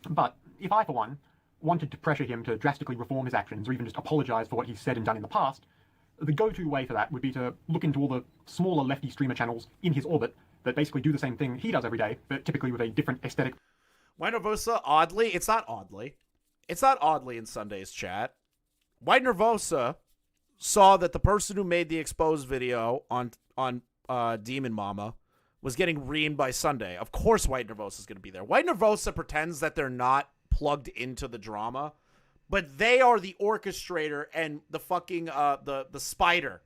But if I, for one, wanted to pressure him to drastically reform his actions or even just apologize for what he's said and done in the past, the go-to way for that would be to look into all the smaller lefty streamer channels in his orbit that basically do the same thing he does every day, but typically with a different aesthetic. White Nervosa, oddly, it's not oddly in Sunday's chat. White Nervosa saw that the person who made the exposed video on Demonmama was getting reamed by Sunday. Of course White Nervosa is going to be there. White Nervosa pretends that they're not plugged into the drama, but they are the orchestrator and the fucking the spider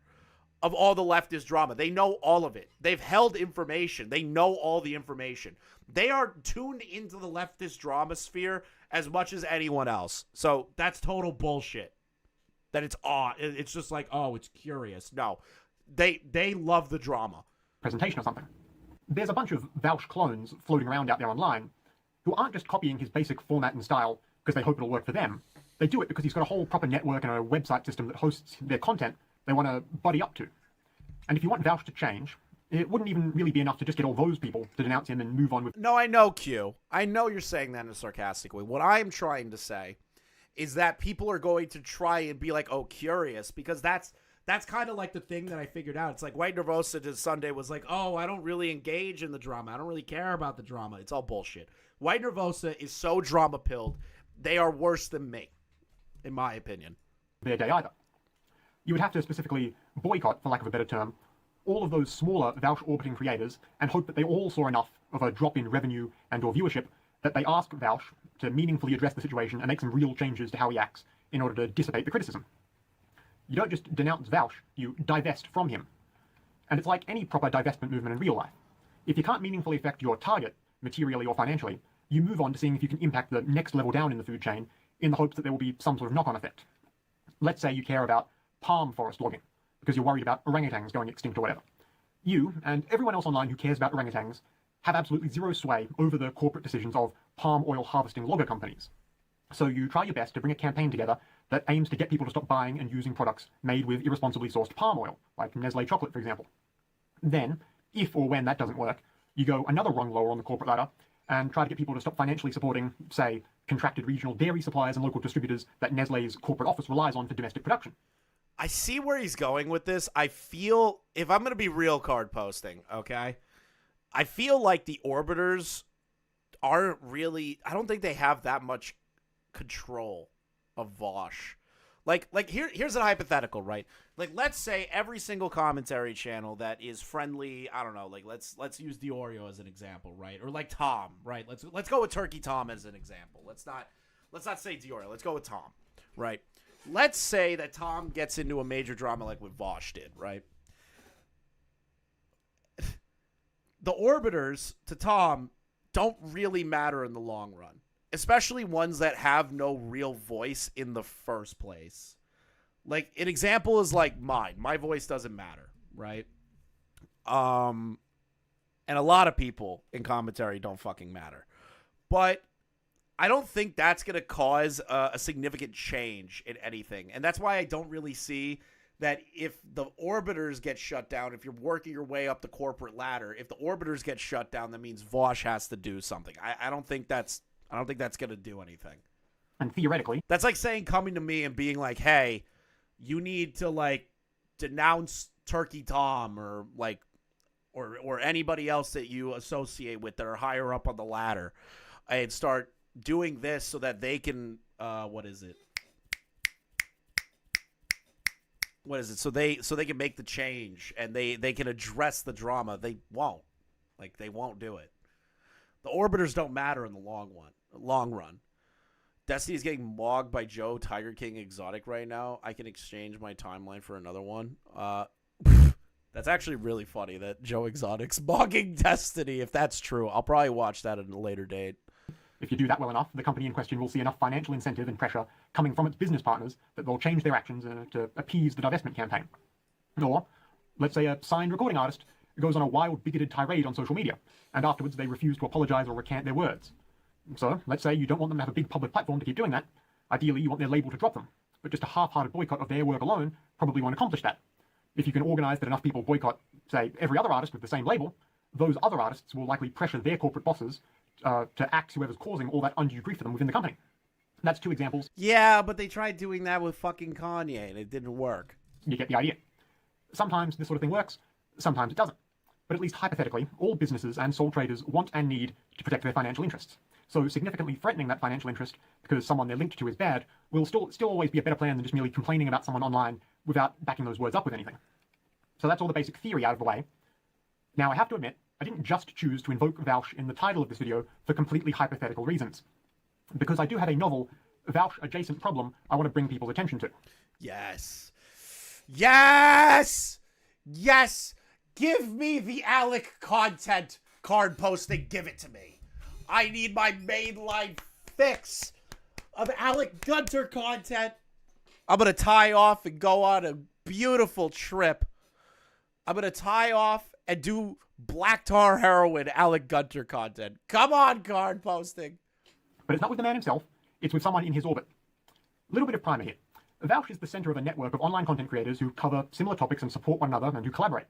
of all the leftist drama. They know all of it. They've held information. They know all the information. They are tuned into the leftist drama sphere as much as anyone else. So that's total bullshit. That it's odd. It's just like, oh, it's curious. No, they love the drama. Presentation or something. There's a bunch of Vouch clones floating around out there online who aren't just copying his basic format and style because they hope it'll work for them. They do it because he's got a whole proper network and a website system that hosts their content they want to buddy up to. And if you want Vouch to change, it wouldn't even really be enough to just get all those people to denounce him and move on with... No, I know, Q. I know you're saying that in a sarcastic way. What I'm trying to say is that people are going to try and be like, oh, curious, because that's kind of like the thing that I figured out. It's like White Nervosa to Sunday was like, oh, I don't really engage in the drama. I don't really care about the drama. It's all bullshit. White Nervosa is so drama-pilled, they are worse than me, in my opinion. Their day either. you would have to specifically boycott, for lack of a better term, all of those smaller Vouch orbiting creators and hope that they all saw enough of a drop in revenue and or viewership that they ask Vouch to meaningfully address the situation and make some real changes to how he acts in order to dissipate the criticism. You don't just denounce Vouch, you divest from him. And it's like any proper divestment movement in real life. If you can't meaningfully affect your target, materially or financially, you move on to seeing if you can impact the next level down in the food chain in the hopes that there will be some sort of knock-on effect. Let's say you care about palm forest logging, because you're worried about orangutans going extinct or whatever. You, and everyone else online who cares about orangutans, have absolutely zero sway over the corporate decisions of palm oil harvesting logger companies. So you try your best to bring a campaign together that aims to get people to stop buying and using products made with irresponsibly sourced palm oil, like Nestle chocolate, for example. Then, if or when that doesn't work, you go another rung lower on the corporate ladder and try to get people to stop financially supporting, say, contracted regional dairy suppliers and local distributors that Nestle's corporate office relies on for domestic production. I see where he's going with this. I feel, if I'm going to be real card posting, okay, I feel like the Orbiters aren't really, I don't think they have that much control of Vosh. Like here's a hypothetical, right? Like, let's say every single commentary channel that is friendly, I don't know, like let's use the Oreo as an example, right? Or like Tom, right? Let's go with Turkey Tom as an example. Let's not say Dioreo. Let's go with Tom, right? Let's say that Tom gets into a major drama like what Vosh did, right? The Orbiters to Tom don't really matter in the long run, especially ones that have no real voice in the first place. Like, an example is like mine. My voice doesn't matter, right? And a lot of people in commentary don't fucking matter. But I don't think that's going to cause a significant change in anything. And that's why I don't really see that if the Orbiters get shut down, if you're working your way up the corporate ladder, if the Orbiters get shut down, that means Vosh has to do something. I don't think that's going to do anything. And theoretically, that's like saying, coming to me and being like, hey, you need to like denounce Turkey Tom or like, or anybody else that you associate with that are higher up on the ladder, and start doing this so that they can, what is it? So they can make the change and they can address the drama. They won't. Like, they won't do it. The Orbiters don't matter in the long run. Destiny's getting mogged by Joe Tiger King Exotic right now. I can exchange my timeline for another one. That's actually really funny that Joe Exotic's mogging Destiny. If that's true, I'll probably watch that at a later date. If you do that well enough, the company in question will see enough financial incentive and pressure coming from its business partners that they'll change their actions to appease the divestment campaign. Or, let's say a signed recording artist goes on a wild, bigoted tirade on social media, and afterwards they refuse to apologize or recant their words. So, let's say you don't want them to have a big public platform to keep doing that. Ideally, you want their label to drop them. But just a half-hearted boycott of their work alone probably won't accomplish that. If you can organize that enough people boycott, say, every other artist with the same label, those other artists will likely pressure their corporate bosses to axe whoever's causing all that undue grief for them within the company. That's two examples. Yeah, but they tried doing that with fucking Kanye, and it didn't work. You get the idea. Sometimes this sort of thing works, sometimes it doesn't. But at least hypothetically, all businesses and sole traders want and need to protect their financial interests. So significantly threatening that financial interest because someone they're linked to is bad will still always be a better plan than just merely complaining about someone online without backing those words up with anything. So that's all the basic theory out of the way. Now, I have to admit, I didn't just choose to invoke Vouch in the title of this video for completely hypothetical reasons. Because I do have a novel, Vouch-adjacent problem I want to bring people's attention to. Yes! Yes! Yes! Give me the Alec content card posting. Give it to me. I need my mainline fix of Alec Gunter content. I'm going to tie off and go on a beautiful trip. I'm going to tie off and do Black Tar Heroin Alec Gunter content. Come on, card posting. But it's not with the man himself, it's with someone in his orbit. A little bit of primer here. Vouch is the center of a network of online content creators who cover similar topics and support one another and who collaborate.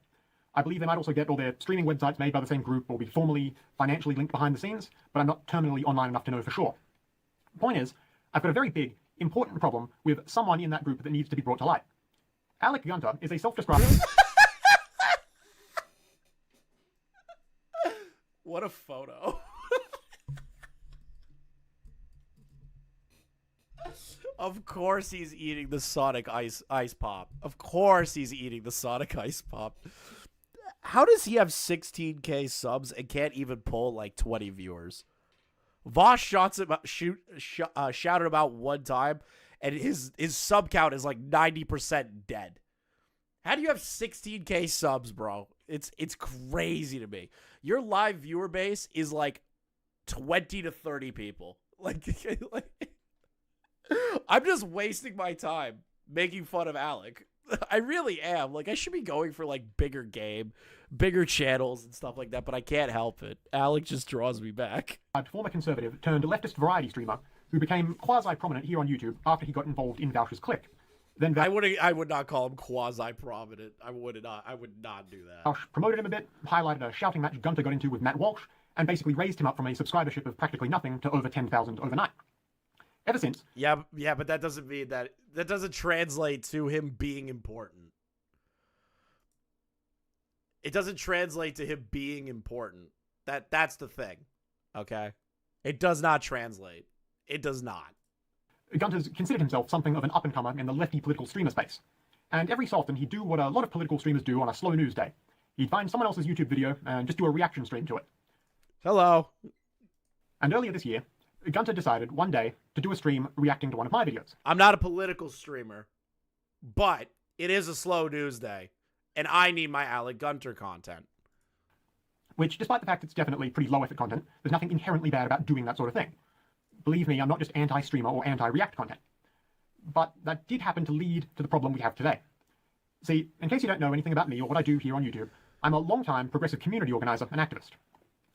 I believe they might also get all their streaming websites made by the same group or be formally financially linked behind the scenes, but I'm not terminally online enough to know for sure. The point is, I've got a very big, important problem with someone in that group that needs to be brought to light. Alec Gunter is a self-described... What a photo. Of course he's eating the Sonic ice pop. Of course he's eating the Sonic ice pop. How does he have 16K subs and can't even pull like 20 viewers? Voss shouted about one time, and his sub count is like 90% dead. How do you have 16K subs, bro? It's crazy to me. Your live viewer base is like 20 to 30 people. Like I'm just wasting my time making fun of Alec. I really am. Like, I should be going for like bigger game, bigger channels and stuff like that, but I can't help it. Alec just draws me back. A former conservative turned leftist variety streamer who became quasi-prominent here on YouTube after he got involved in Voucher's clique. Then I would not call him quasi-prominent. I would not do that. Vouch promoted him a bit, highlighted a shouting match Gunter got into with Matt Walsh, and basically raised him up from a subscribership of practically nothing to over 10,000 overnight. Ever since... Yeah, but that doesn't mean that doesn't translate to him being important. It doesn't translate to him being important. That's the thing. Okay? It does not translate. It does not. Gunter's considered himself something of an up-and-comer in the lefty political streamer space. And every so often he'd do what a lot of political streamers do on a slow news day. He'd find someone else's YouTube video and just do a reaction stream to it. Hello. And earlier this year, Gunter decided one day to do a stream reacting to one of my videos. I'm not a political streamer, but it is a slow news day, and I need my Alec Gunter content. Which, despite the fact it's definitely pretty low-effort content, there's nothing inherently bad about doing that sort of thing. Believe me, I'm not just anti-streamer or anti-react content. But that did happen to lead to the problem we have today. See, in case you don't know anything about me or what I do here on YouTube, I'm a long-time progressive community organizer and activist.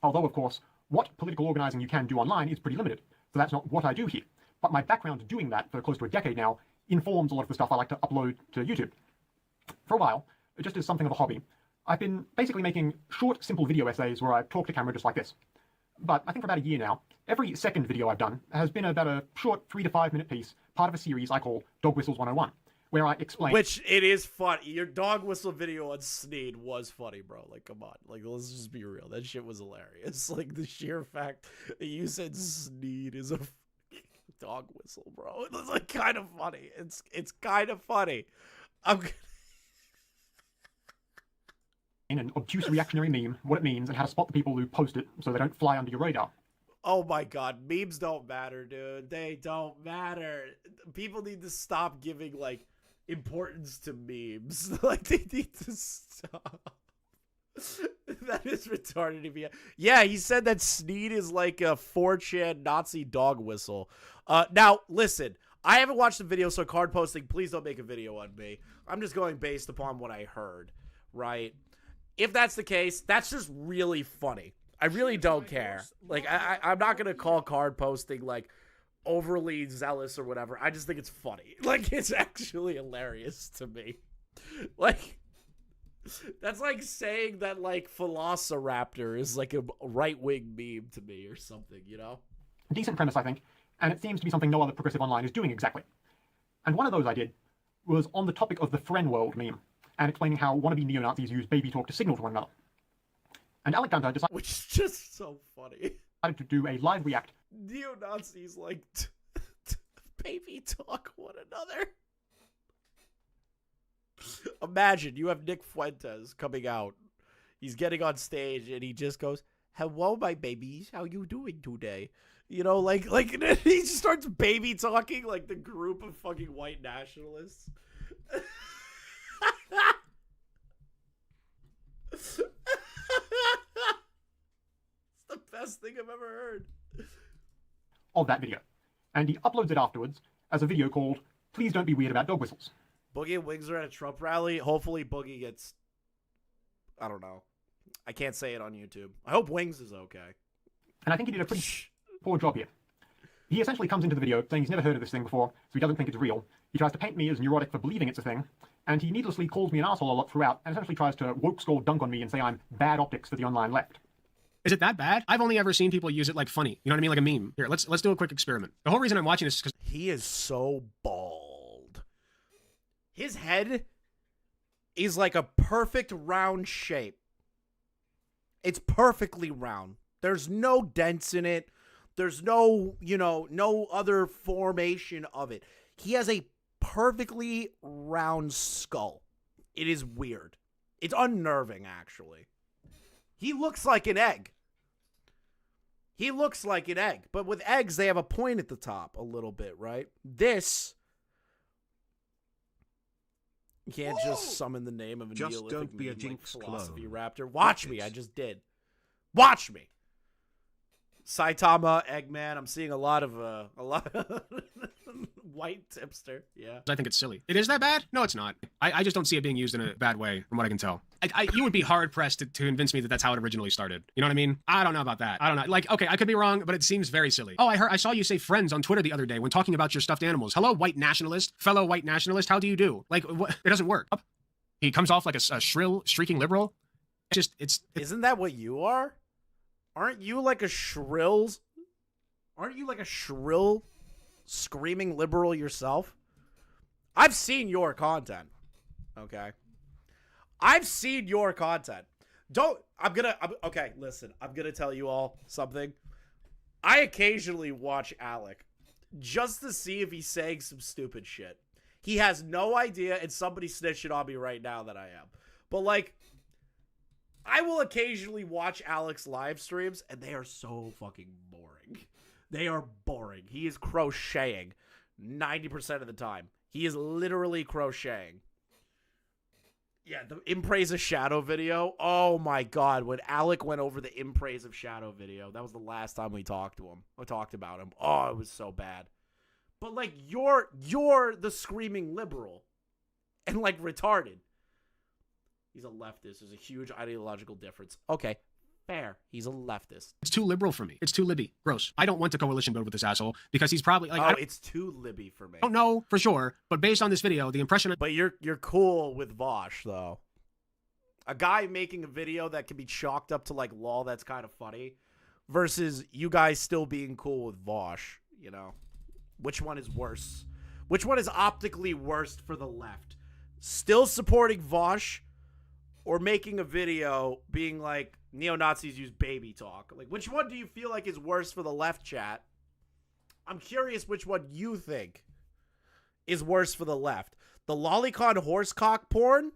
Although, of course, what political organizing you can do online is pretty limited, so that's not what I do here. But my background doing that for close to a decade now informs a lot of the stuff I like to upload to YouTube. For a while, just as something of a hobby, I've been basically making short, simple video essays where I talk to camera just like this. But I think for about a year now, every second video I've done has been about a short 3 to 5 minute piece, part of a series I call Dog Whistles 101, where I explain... Which, it is funny. Your dog whistle video on Sneed was funny, bro. Like, come on. Like, let's just be real. That shit was hilarious. Like, the sheer fact that you said Sneed is a dog whistle, bro. It was, like, kind of funny. It's kind of funny. an obtuse reactionary meme, what it means, and how to spot the people who post it so they don't fly under your radar. Oh my god, memes don't matter, dude. They don't matter. People need to stop giving, like, importance to memes. Like, they need to stop. That is retarded to me. Yeah, he said that Sneed is like a 4chan Nazi dog whistle. Now, listen, I haven't watched the video, so card posting, please don't make a video on me. I'm just going based upon what I heard, right? If that's the case, that's just really funny. I really don't care. Like, I'm not going to call card posting, like, overly zealous or whatever. I just think it's funny. Like, it's actually hilarious to me. Like, that's like saying that, like, Velociraptor is, like, a right-wing meme to me or something, you know? Decent premise, I think, and it seems to be something no other progressive online is doing exactly. And one of those I did was on the topic of the Friend World meme, and explaining how wannabe neo-Nazis use baby talk to signal to one another. And Alec Gunter decided... Which is just so funny. ...to do a live react. Neo-Nazis, like, baby talk one another. Imagine, you have Nick Fuentes coming out. He's getting on stage, and he just goes, "Hello, my babies. How you doing today?" You know, like he just starts baby talking like the group of fucking white nationalists. It's the best thing I've ever heard. Of that video. And he uploads it afterwards as a video called "Please Don't Be Weird About Dog Whistles." Boogie and Wings are at a Trump rally. Hopefully Boogie gets... I don't know. I can't say it on YouTube. I hope Wings is okay. And I think he did a pretty poor job here. He essentially comes into the video saying he's never heard of this thing before, so he doesn't think it's real. He tries to paint me as neurotic for believing it's a thing, and he needlessly calls me an asshole a lot throughout, and essentially tries to woke skull dunk on me and say I'm bad optics for the online left. Is it that bad? I've only ever seen people use it like funny. You know what I mean? Like a meme. Here, let's do a quick experiment. The whole reason I'm watching this is because he is so bald. His head is like a perfect round shape. It's perfectly round. There's no dents in it. There's no, no other formation of it. He has a perfectly round skull. It is weird. It's unnerving, actually. He looks like an egg. He looks like an egg. But with eggs, they have a point at the top a little bit, right? This... You can't just summon the name of a Just Neolithic don't be a meme Jinx like Philosophy clone. Raptor. Watch me. I just did. Watch me. Saitama, Eggman. I'm seeing a lot of white tipster. Yeah. I think it's silly. It is that bad? No, it's not. I just don't see it being used in a bad way, from what I can tell. You would be hard pressed to convince me that that's how it originally started. You know what I mean? I don't know about that. I don't know. Like, okay, I could be wrong, but it seems very silly. Oh, I saw you say friends on Twitter the other day when talking about your stuffed animals. Hello, white nationalist, fellow white nationalist. How do you do? Like, what? It doesn't work. He comes off like a shrill, streaking liberal. Isn't that what you are? Aren't you like a shrill, screaming liberal yourself? I've seen your content. Okay. I've seen your content. Okay, listen. I'm going to tell you all something. I occasionally watch Alec just to see if he's saying some stupid shit. He has no idea, and somebody's snitching on me right now that I am. But, like, I will occasionally watch Alec's live streams, and they are so fucking boring. They are boring. He is crocheting 90% of the time. He is literally crocheting. Yeah, the Impraise of Shadow video. Oh my god, when Alec went over the Impraise of Shadow video, that was the last time we talked to him. I talked about him. Oh, it was so bad. But like you're the screaming liberal and like retarded. He's a leftist. There's a huge ideological difference. Okay, fair. He's a leftist. It's too liberal for me. It's too libby. Gross. I don't want to coalition build with this asshole because he's probably like. It's too libby for me. I don't know for sure, but based on this video, the impression. But you're cool with Vosh though. A guy making a video that can be chalked up to like lol, that's kind of funny, versus you guys still being cool with Vosh. You know, which one is worse? Which one is optically worst for the left? Still supporting Vosh, or making a video being like neo-Nazis use baby talk? Like, which one do you feel like is worse for the left, chat? I'm curious which one you think is worse for the left. The lolicon horsecock porn,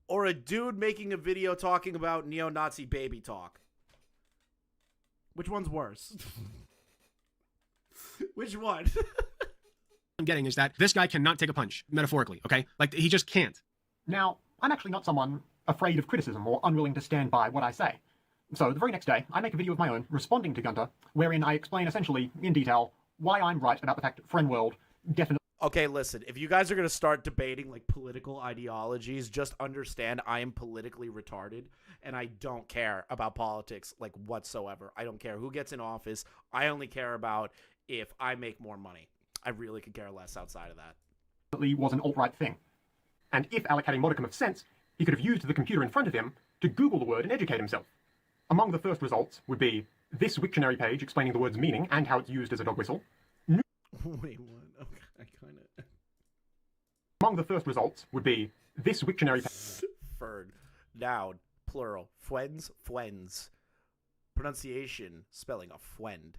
or a dude making a video talking about neo-Nazi baby talk? Which one's worse? Which one? I'm getting is that this guy cannot take a punch, metaphorically, okay? Like, he just can't. Now, I'm actually not someone afraid of criticism or unwilling to stand by what I say. So the very next day, I make a video of my own responding to Gunter, wherein I explain essentially, in detail, why I'm right about the fact that Friend World definitely... Okay, listen, if you guys are going to start debating like political ideologies, just understand I am politically retarded and I don't care about politics like whatsoever. I don't care who gets in office. I only care about if I make more money. I really could care less outside of that. ...was an alt-right thing. And if Alec had a modicum of sense, he could have used the computer in front of him to Google the word and educate himself. Among the first results would be this Wiktionary page explaining the word's meaning and how it's used as a dog whistle. Wait, what? Okay, I kind of... Among the first results would be this Wiktionary page... Fern. Noun. Plural. Fwens. Pronunciation. Spelling. A fwend.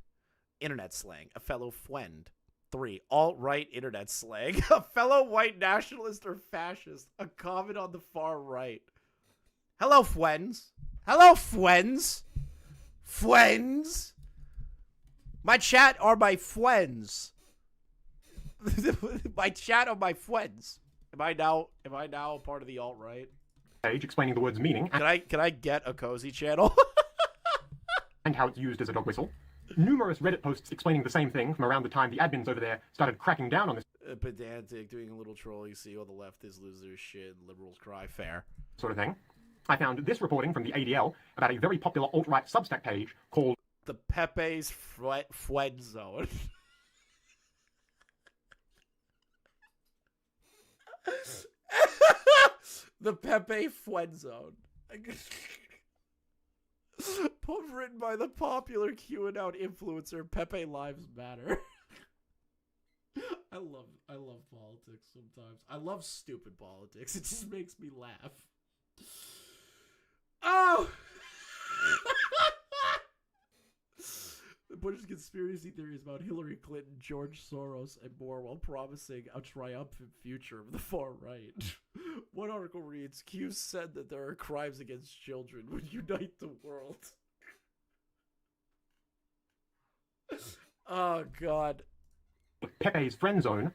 Internet slang. A fellow fwend. 3. Alt-right internet slang. A fellow white nationalist or fascist. A comment on the far right. Hello, Fwens. Hello, Fwens. Fwens. My chat are my Fwens. My chat are my Fwens. Am I now a part of the alt-right? Page explaining the word's meaning. Can I get a cozy channel? And how it's used as a dog whistle. Numerous Reddit posts explaining the same thing from around the time the admins over there started cracking down on this pedantic, doing a little trolling, see all the leftists lose their shit, liberals cry, fair. sort of thing. I found this reporting from the ADL about a very popular alt-right Substack page called The Pepe's Fwed Zone. The Pepe Fwed Zone. Written by the popular QAnon influencer Pepe Lives Matter. I love politics sometimes. I love stupid politics. It just makes me laugh. Oh! pushes conspiracy theories about Hillary Clinton, George Soros, and more while promising a triumphant future of the far right. One article reads, Q said that there are crimes against children would unite the world. Oh, God. Pepe's Friend Zone,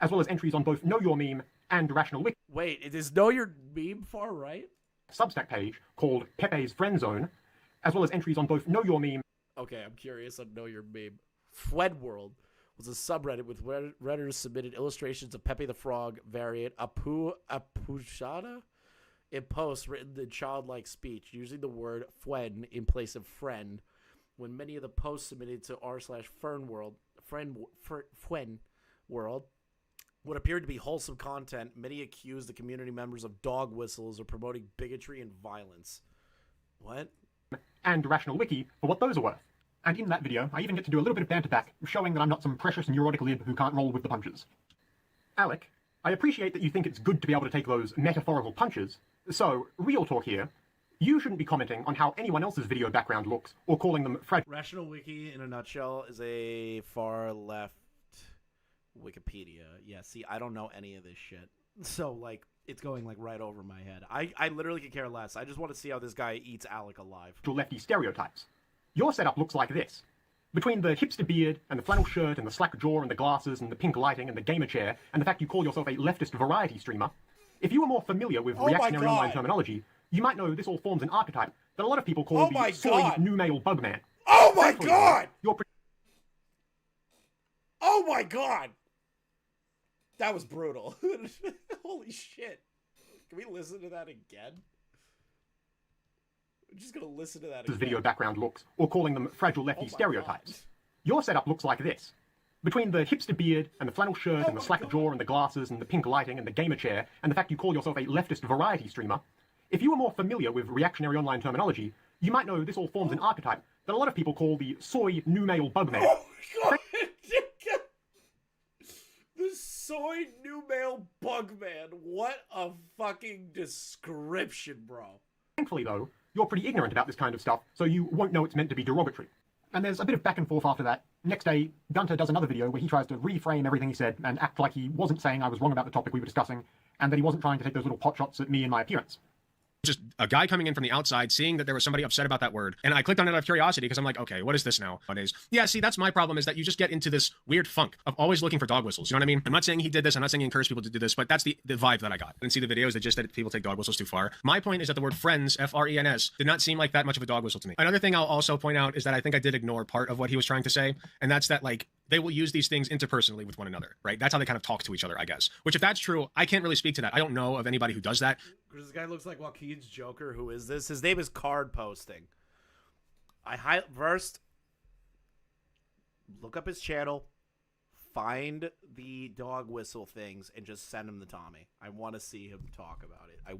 as well as entries on both Know Your Meme and Rational Wiki. Wait, is Know Your Meme far right? Substack page called Pepe's Friend Zone, as well as entries on both Know Your Meme. Okay, I'm curious on Know Your Meme. Fwed World was a subreddit with Redditors submitted illustrations of Pepe the Frog variant Apushada in posts written in childlike speech, using the word Fwen in place of friend. When many of the posts submitted to r/Fern World, Fwen World, what appeared to be wholesome content, many accused the community members of dog whistles or promoting bigotry and violence. What? And Rational Wiki for what those are worth. And in that video, I even get to do a little bit of banter back, showing that I'm not some precious neurotic lib who can't roll with the punches. Alec, I appreciate that you think it's good to be able to take those metaphorical punches, so, real talk here, you shouldn't be commenting on how anyone else's video background looks, or calling them fragile. Rational Wiki, in a nutshell, is a far-left Wikipedia. Yeah, see, I don't know any of this shit. So, like, it's going, like, right over my head. I literally could care less. I just want to see how this guy eats Alec alive. Lefty stereotypes. Your setup looks like this. Between the hipster beard, and the flannel shirt, and the slack jaw, and the glasses, and the pink lighting, and the gamer chair, and the fact you call yourself a leftist variety streamer, if you were more familiar with reactionary online terminology, you might know this all forms an archetype that a lot of people call the soy new male bugman. Oh my Thankfully, God! You're Oh my God! That was brutal. Holy shit. Can we listen to that again? I'm just gonna listen to that again. video background looks, or calling them fragile lefty stereotypes. God. Your setup looks like this. Between the hipster beard, and the flannel shirt, and the slack jaw, and the glasses, and the pink lighting, and the gamer chair, and the fact you call yourself a leftist variety streamer, if you were more familiar with reactionary online terminology, you might know this all forms an archetype that a lot of people call the soy new male bugman. Oh my God! The soy new male bugman. What a fucking description, bro. Thankfully, though, you're pretty ignorant about this kind of stuff, so you won't know it's meant to be derogatory. And there's a bit of back and forth after that. Next day, Gunter does another video where he tries to reframe everything he said and act like he wasn't saying I was wrong about the topic we were discussing, and that he wasn't trying to take those little pot shots at me and my appearance. Just a guy coming in from the outside, seeing that there was somebody upset about that word. And I clicked on it out of curiosity because I'm like, okay, what is this now nowadays? Yeah, see, that's my problem, is that you just get into this weird funk of always looking for dog whistles. You know what I mean? I'm not saying he did this. I'm not saying he encouraged people to do this, but that's the vibe that I got. I didn't see the videos that just that people take dog whistles too far. My point is that the word friends, F-R-E-N-S, did not seem like that much of a dog whistle to me. Another thing I'll also point out is that I think I did ignore part of what he was trying to say, and that's that, like, they will use these things interpersonally with one another, right? That's how they kind of talk to each other, I guess. Which, if that's true, I can't really speak to that. I don't know of anybody who does that. This guy looks like Joaquin's Joker. Who is this? His name is Card Posting. First, look up his channel, find the dog whistle things, and just send him to Tommy. I want to see him talk about it. I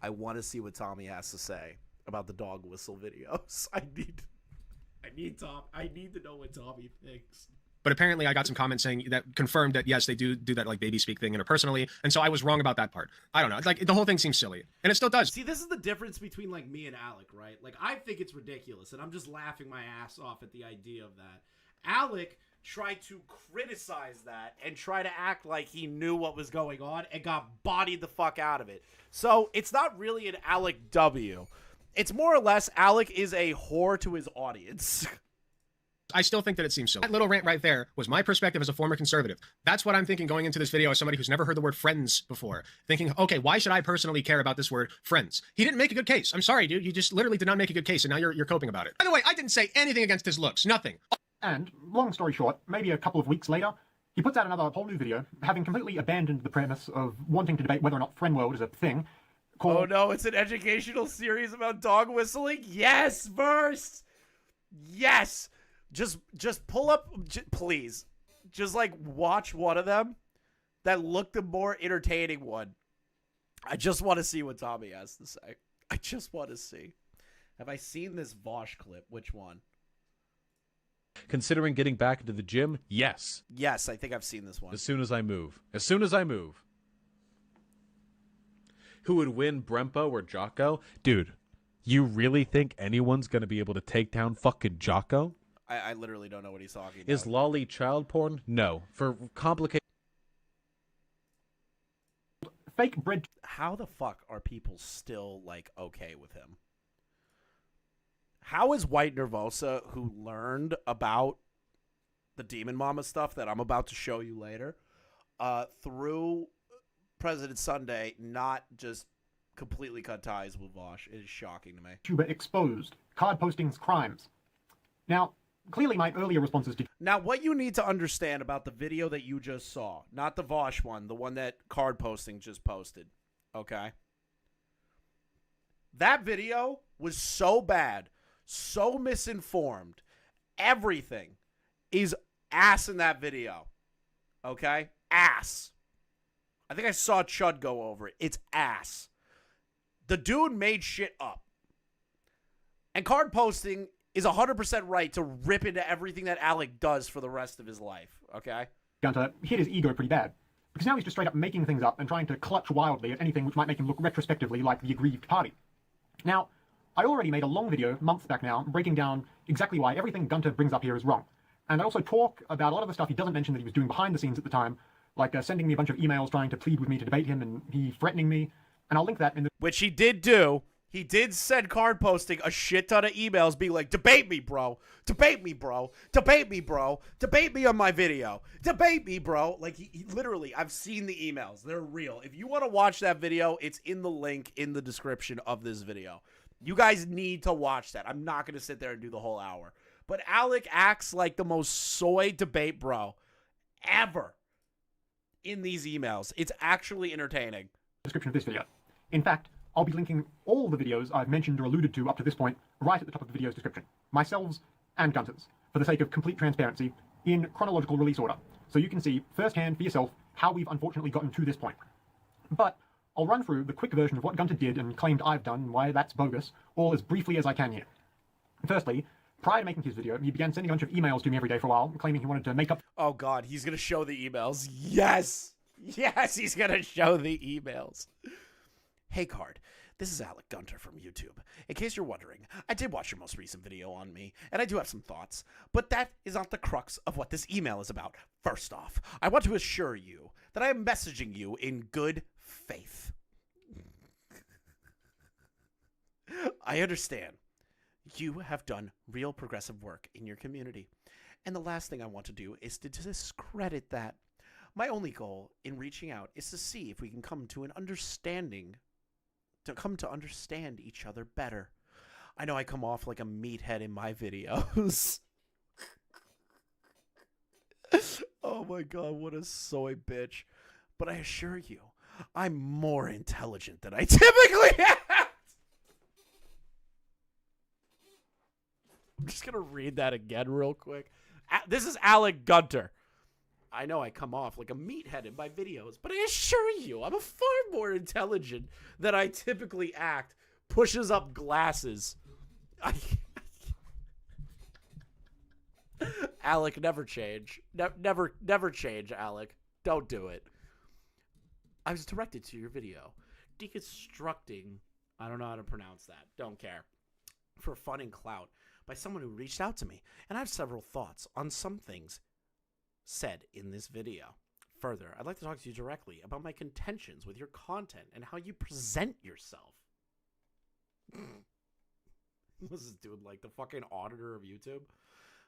want to see what Tommy has to say about the dog whistle videos. I need to know what Tommy thinks. But apparently I got some comments saying that confirmed that, yes, they do that, like, baby speak thing interpersonally. And so I was wrong about that part. I don't know. Like, the whole thing seems silly. And it still does. See, this is the difference between, like, me and Alec, right? Like, I think it's ridiculous, and I'm just laughing my ass off at the idea of that. Alec tried to criticize that and try to act like he knew what was going on and got bodied the fuck out of it. So it's not really an Alec W. It's more or less Alec is a whore to his audience. I still think that it seems silly. That little rant right there was my perspective as a former conservative. That's what I'm thinking going into this video as somebody who's never heard the word friends before. Thinking, okay, why should I personally care about this word friends? He didn't make a good case. I'm sorry, dude. You just literally did not make a good case, and now you're coping about it. By the way, I didn't say anything against his looks. Nothing. And, long story short, maybe a couple of weeks later, he puts out another whole new video, having completely abandoned the premise of wanting to debate whether or not friend world is a thing. Oh no, it's an educational series about dog whistling? Yes, Verse! Yes! Just pull up, please. Just, like, watch one of them. That looked the more entertaining one. I just want to see what Tommy has to say. I just want to see. Have I seen this Vosh clip? Which one? Considering getting back into the gym? Yes. Yes, I think I've seen this one. As soon as I move. As soon as I move. Who would win, Brempo or Jocko? Dude, you really think anyone's going to be able to take down fucking Jocko? I literally don't know what he's talking about. Is lolly child porn? No. For complicated. Fake bread How the fuck are people still, like, okay with him? How is White Nervosa, who learned about the Demonmama stuff that I'm about to show you later, through President Sunday, not just completely cut ties with Vosh? It is shocking to me. YouTuber exposed. Card postings crimes. Now, clearly my earlier responses to Now, what you need to understand about the video that you just saw, not the Vosh one, the one that Card Posting just posted, okay? That video was so bad, so misinformed. Everything is ass in that video, okay? Ass. I think I saw Chud go over it. It's ass. The dude made shit up. And Card Posting is 100% right to rip into everything that Alec does for the rest of his life, okay? Gunter hit his ego pretty bad. Because now he's just straight up making things up and trying to clutch wildly at anything which might make him look retrospectively like the aggrieved party. Now, I already made a long video, months back now, breaking down exactly why everything Gunter brings up here is wrong. And I also talk about a lot of the stuff he doesn't mention that he was doing behind the scenes at the time, like sending me a bunch of emails trying to plead with me to debate him and he threatening me. And I'll link that in the Which he did do. He did send Card Posting a shit ton of emails being like, debate me, bro. Debate me, bro. Debate me, bro. Debate me on my video. Debate me, bro. Like, he literally, I've seen the emails. They're real. If you want to watch that video, it's in the link in the description of this video. You guys need to watch that. I'm not going to sit there and do the whole hour. But Alec acts like the most soy debate bro ever in these emails. It's actually entertaining. description of this video. In fact, I'll be linking all the videos I've mentioned or alluded to up to this point right at the top of the video's description. Myself's and Gunter's, for the sake of complete transparency, in chronological release order. So you can see firsthand for yourself how we've unfortunately gotten to this point. But I'll run through the quick version of what Gunter did and claimed I've done and why that's bogus, all as briefly as I can here. Firstly, prior to making his video, he began sending a bunch of emails to me every day for a while, claiming he wanted to make up... Oh, God, he's going to show the emails. Yes! Yes, he's going to show the emails. Hey, Card. This is Alec Gunter from YouTube. In case you're wondering, I did watch your most recent video on me, and I do have some thoughts, but that is not the crux of what this email is about. First off, I want to assure you that I am messaging you in good faith. I understand. You have done real progressive work in your community, and the last thing I want to do is to discredit that. My only goal in reaching out is to see if we can come to an understanding, to come to understand each other better. I know I come off like a meathead in my videos. Oh my God, what a soy bitch. But I assure you, I'm more intelligent than I typically am. I'm just going to read that again real quick. This is Alec Gunter. I know I come off like a meathead in my videos, but I assure you, I'm a far more intelligent than I typically act. Pushes up glasses. Alec, never change. Never change, Alec. Don't do it. I was directed to your video. Deconstructing, I don't know how to pronounce that. Don't care. For fun and clout. By someone who reached out to me. And I have several thoughts on some things said in this video. Further, I'd like to talk to you directly about my contentions with your content and how you present yourself. This is dude like the fucking auditor of YouTube.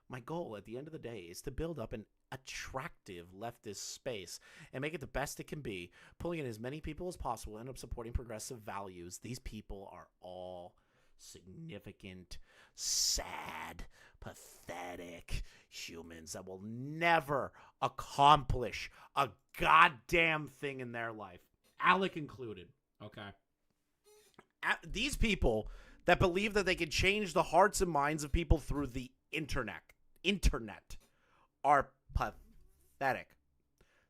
My goal at the end of the day is to build up an attractive leftist space and make it the best it can be, pulling in as many people as possible and end up supporting progressive values. These people are all significant, sad, pathetic humans that will never accomplish a goddamn thing in their life. Alec included, okay? These people that believe that they can change the hearts and minds of people through the internet are pathetic,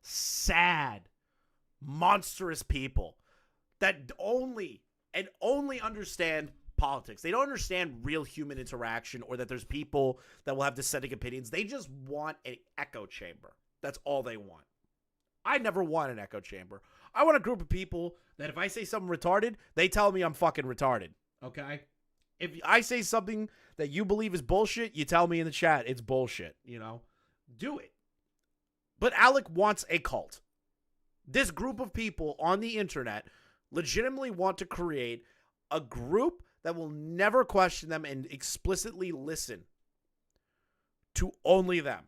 sad, monstrous people that only understand politics. They don't understand real human interaction or that there's people that will have dissenting opinions. They just want an echo chamber. That's all they want. I never want an echo chamber. I want a group of people that if I say something retarded, they tell me I'm fucking retarded. Okay? If I say something that you believe is bullshit, you tell me in the chat it's bullshit, you know? Do it. But Alec wants a cult. This group of people on the internet legitimately want to create a group that will never question them and explicitly listen to only them.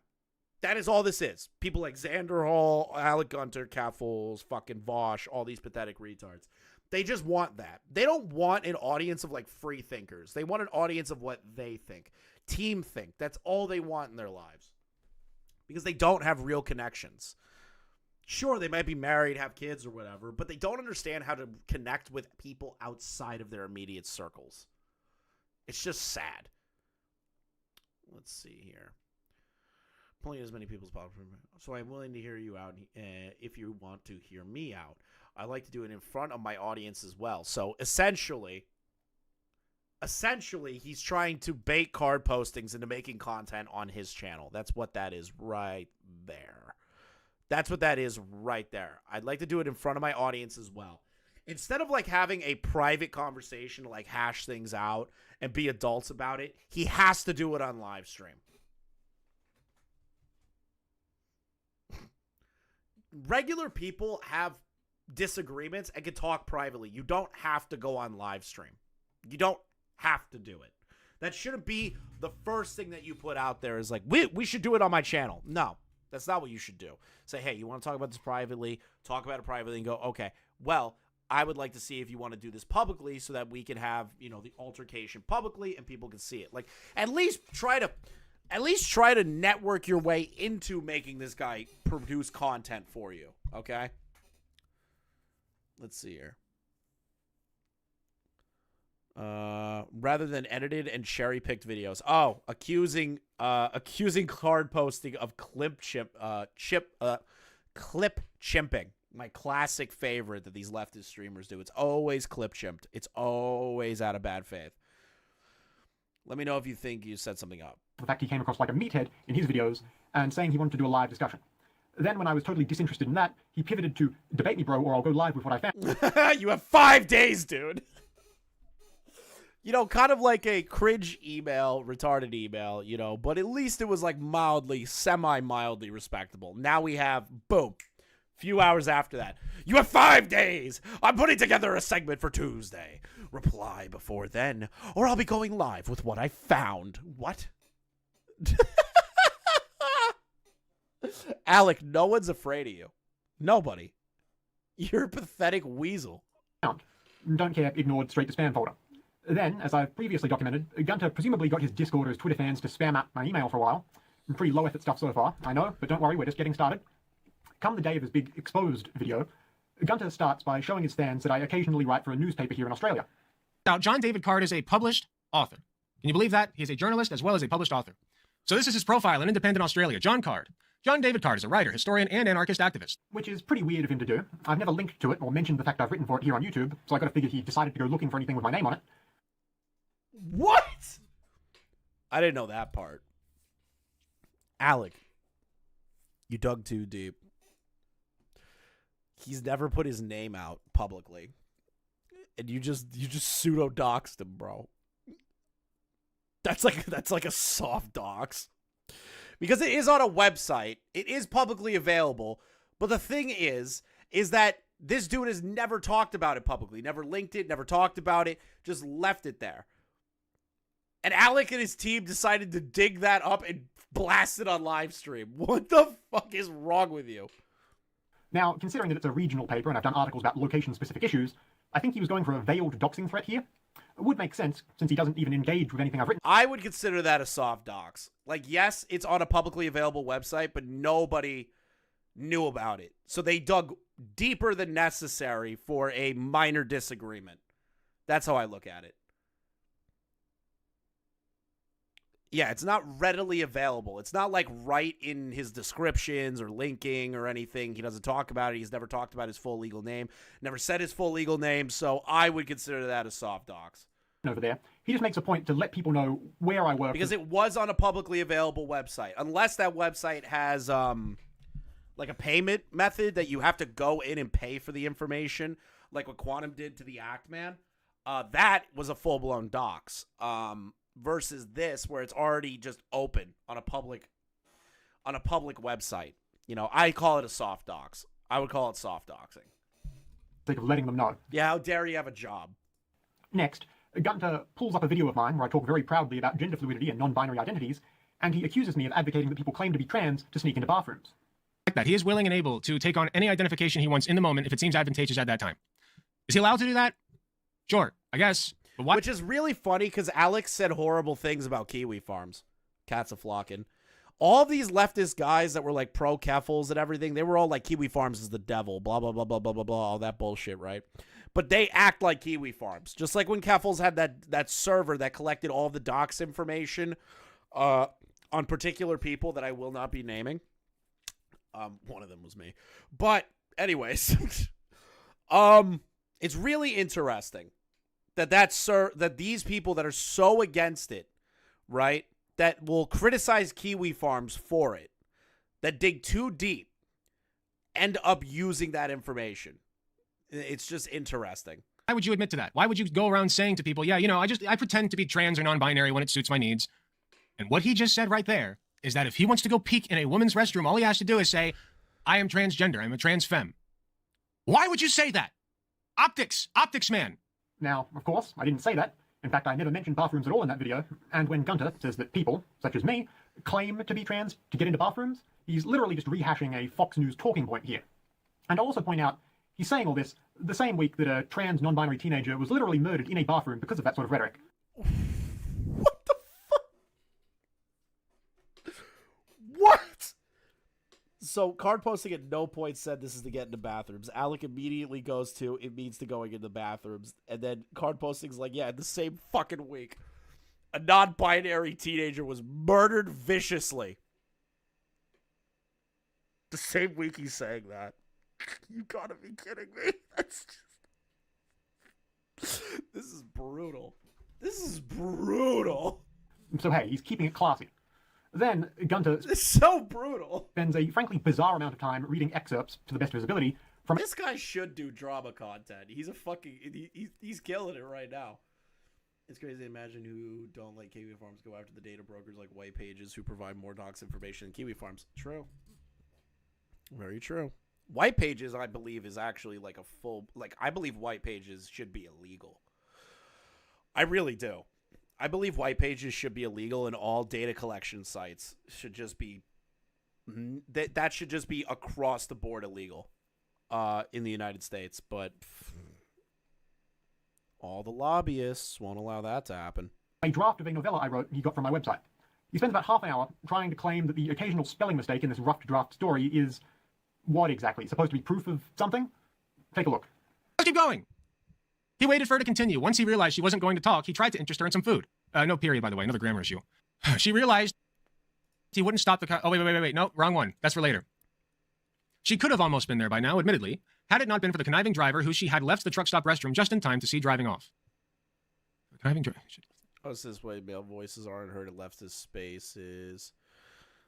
That is all this is. People like Xander Hall, Alec, Gunter, Caffles, fucking Vosh, all these pathetic retards. They just want that. They don't want an audience of like free thinkers. They want an audience of what they think. Team think. That's all they want in their lives. Because they don't have real connections. Sure, they might be married, have kids or whatever, but they don't understand how to connect with people outside of their immediate circles. It's just sad. Let's see here. Pulling as many people as possible. So I'm willing to hear you out if you want to hear me out. I like to do it in front of my audience as well. So essentially, he's trying to bait card postings into making content on his channel. That's what that is right there. That's what that is right there. I'd like to do it in front of my audience as well. Instead of like having a private conversation to like hash things out and be adults about it, he has to do it on live stream. Regular people have disagreements and can talk privately. You don't have to go on live stream. You don't have to do it. That shouldn't be the first thing that you put out there is like, we should do it on my channel. No, that's not what you should do. Say, hey, you want to talk about this privately? Talk about it privately and go, okay, well, I would like to see if you want to do this publicly so that we can have, you know, the altercation publicly and people can see it. Like, at least try to network your way into making this guy produce content for you, okay? Let's see here. Rather than edited and cherry-picked videos. Oh, accusing card posting of clip chimping. My classic favorite that these leftist streamers do. It's always clip chimped. It's always out of bad faith. Let me know if you think you set something up. The fact he came across like a meathead in his videos and saying he wanted to do a live discussion. Then when I was totally disinterested in that, he pivoted to debate me, bro, or I'll go live with what I found. You have 5 days, dude. You know, kind of like a cringe email, retarded email, you know, but at least it was like semi-mildly respectable. Now we have, boom, few hours after that. You have 5 days. I'm putting together a segment for Tuesday. Reply before then, or I'll be going live with what I found. What? Alec, no one's afraid of you. Nobody. You're a pathetic weasel. Don't care, ignored, straight to spam folder. Then, as I've previously documented, Gunter presumably got his Discord or his Twitter fans to spam up my email for a while. Pretty low effort stuff so far, I know, but don't worry, we're just getting started. Come the day of his big exposed video, Gunter starts by showing his fans that I occasionally write for a newspaper here in Australia. Now, John David Card is a published author. Can you believe that? He is a journalist as well as a published author. So this is his profile in independent Australia, John Card. John David Card is a writer, historian, and anarchist activist. Which is pretty weird of him to do. I've never linked to it or mentioned the fact I've written for it here on YouTube, so I gotta figure he decided to go looking for anything with my name on it. What? I didn't know that part. Alec, you dug too deep. He's never put his name out publicly. And you just pseudo doxed him, bro. That's like a soft dox. Because it is on a website. It is publicly available. But the thing is that this dude has never talked about it publicly. Never linked it, never talked about it, just left it there. And Alec and his team decided to dig that up and blast it on live stream. What the fuck is wrong with you? Now, considering that it's a regional paper and I've done articles about location-specific issues, I think he was going for a veiled doxing threat here. It would make sense, since he doesn't even engage with anything I've written. I would consider that a soft dox. Like, yes, it's on a publicly available website, but nobody knew about it. So they dug deeper than necessary for a minor disagreement. That's how I look at it. Yeah, it's not readily available. It's not like right in his descriptions or linking or anything. He doesn't talk about it. He's never talked about his full legal name. Never said his full legal name. So I would consider that a soft dox. Over there. He just makes a point to let people know where I work. Because it was on a publicly available website. Unless that website has like a payment method that you have to go in and pay for the information, like what Quantum did to the Act Man. That was a full-blown dox. Versus this, where it's already just open on a public website. You know, I call it a soft dox. I would call it soft doxing. Sake of letting them know. Yeah, how dare you have a job? Next, Gunter pulls up a video of mine where I talk very proudly about gender fluidity and non-binary identities, and he accuses me of advocating that people claim to be trans to sneak into bathrooms. Like that. He is willing and able to take on any identification he wants in the moment if it seems advantageous at that time. Is he allowed to do that? Sure, I guess. But why? Which is really funny because Alec said horrible things about kiwi farms. Cats a-flocking. All these leftist guys that were like pro-Keffels and everything, they were all like kiwi farms is the devil, blah, blah, blah, blah, blah, blah, blah, all that bullshit, right? But they act like kiwi farms. Just like when Keffels had that server that collected all the docs information on particular people that I will not be naming. One of them was me. But anyways, it's really interesting that these people that are so against it, right, that will criticize kiwi farms for it, that dig too deep, end up using that information. It's just interesting. Why would you admit to that? Why would you go around saying to people, yeah, you know, I pretend to be trans or non-binary when it suits my needs? And what he just said right there is that if he wants to go peek in a woman's restroom, all he has to do is say, I am transgender, I'm a trans femme. Why would you say that? Optics man. Now, of course, I didn't say that. In fact, I never mentioned bathrooms at all in that video, and when Gunter says that people, such as me, claim to be trans to get into bathrooms, he's literally just rehashing a Fox News talking point here. And I'll also point out, he's saying all this the same week that a trans non-binary teenager was literally murdered in a bathroom because of that sort of rhetoric. What the fuck? What? So, card posting at no point said this is to get into bathrooms. Alec immediately goes to, it means to going into bathrooms. And then card posting's like, yeah, in the same fucking week, a non-binary teenager was murdered viciously. The same week he's saying that. You gotta be kidding me. That's just... This is brutal. This is brutal. So hey, he's keeping it classy. Then Gunter It's so brutal. spends a frankly bizarre amount of time reading excerpts to the best of his ability from This guy should do drama content. He's a fucking... He's killing it right now. It's crazy to imagine who don't like kiwi farms go after the data brokers like White Pages who provide more docs information than kiwi farms. True. Very true. White Pages, I believe, is actually like a full... Like, I believe White Pages should be illegal. I really do. I believe White Pages should be illegal and all data collection sites should just be... That should just be across the board illegal in the United States. But all the lobbyists won't allow that to happen. a draft of a novella I wrote he got from my website. He spends about half an hour trying to claim that the occasional spelling mistake in this rough draft story is... What exactly? Supposed to be proof of something? Take a look. Let's keep going. He waited for her to continue. Once he realized she wasn't going to talk, he tried to interest her in some food. No period, by the way. Another grammar issue. She realized he wouldn't stop the... Oh, wait. No, wrong one. That's for later. She could have almost been there by now, admittedly, had it not been for the conniving driver who she had left the truck stop restroom just in time to see driving off. Conniving driver... Oh, this is why male voices aren't heard at leftist spaces.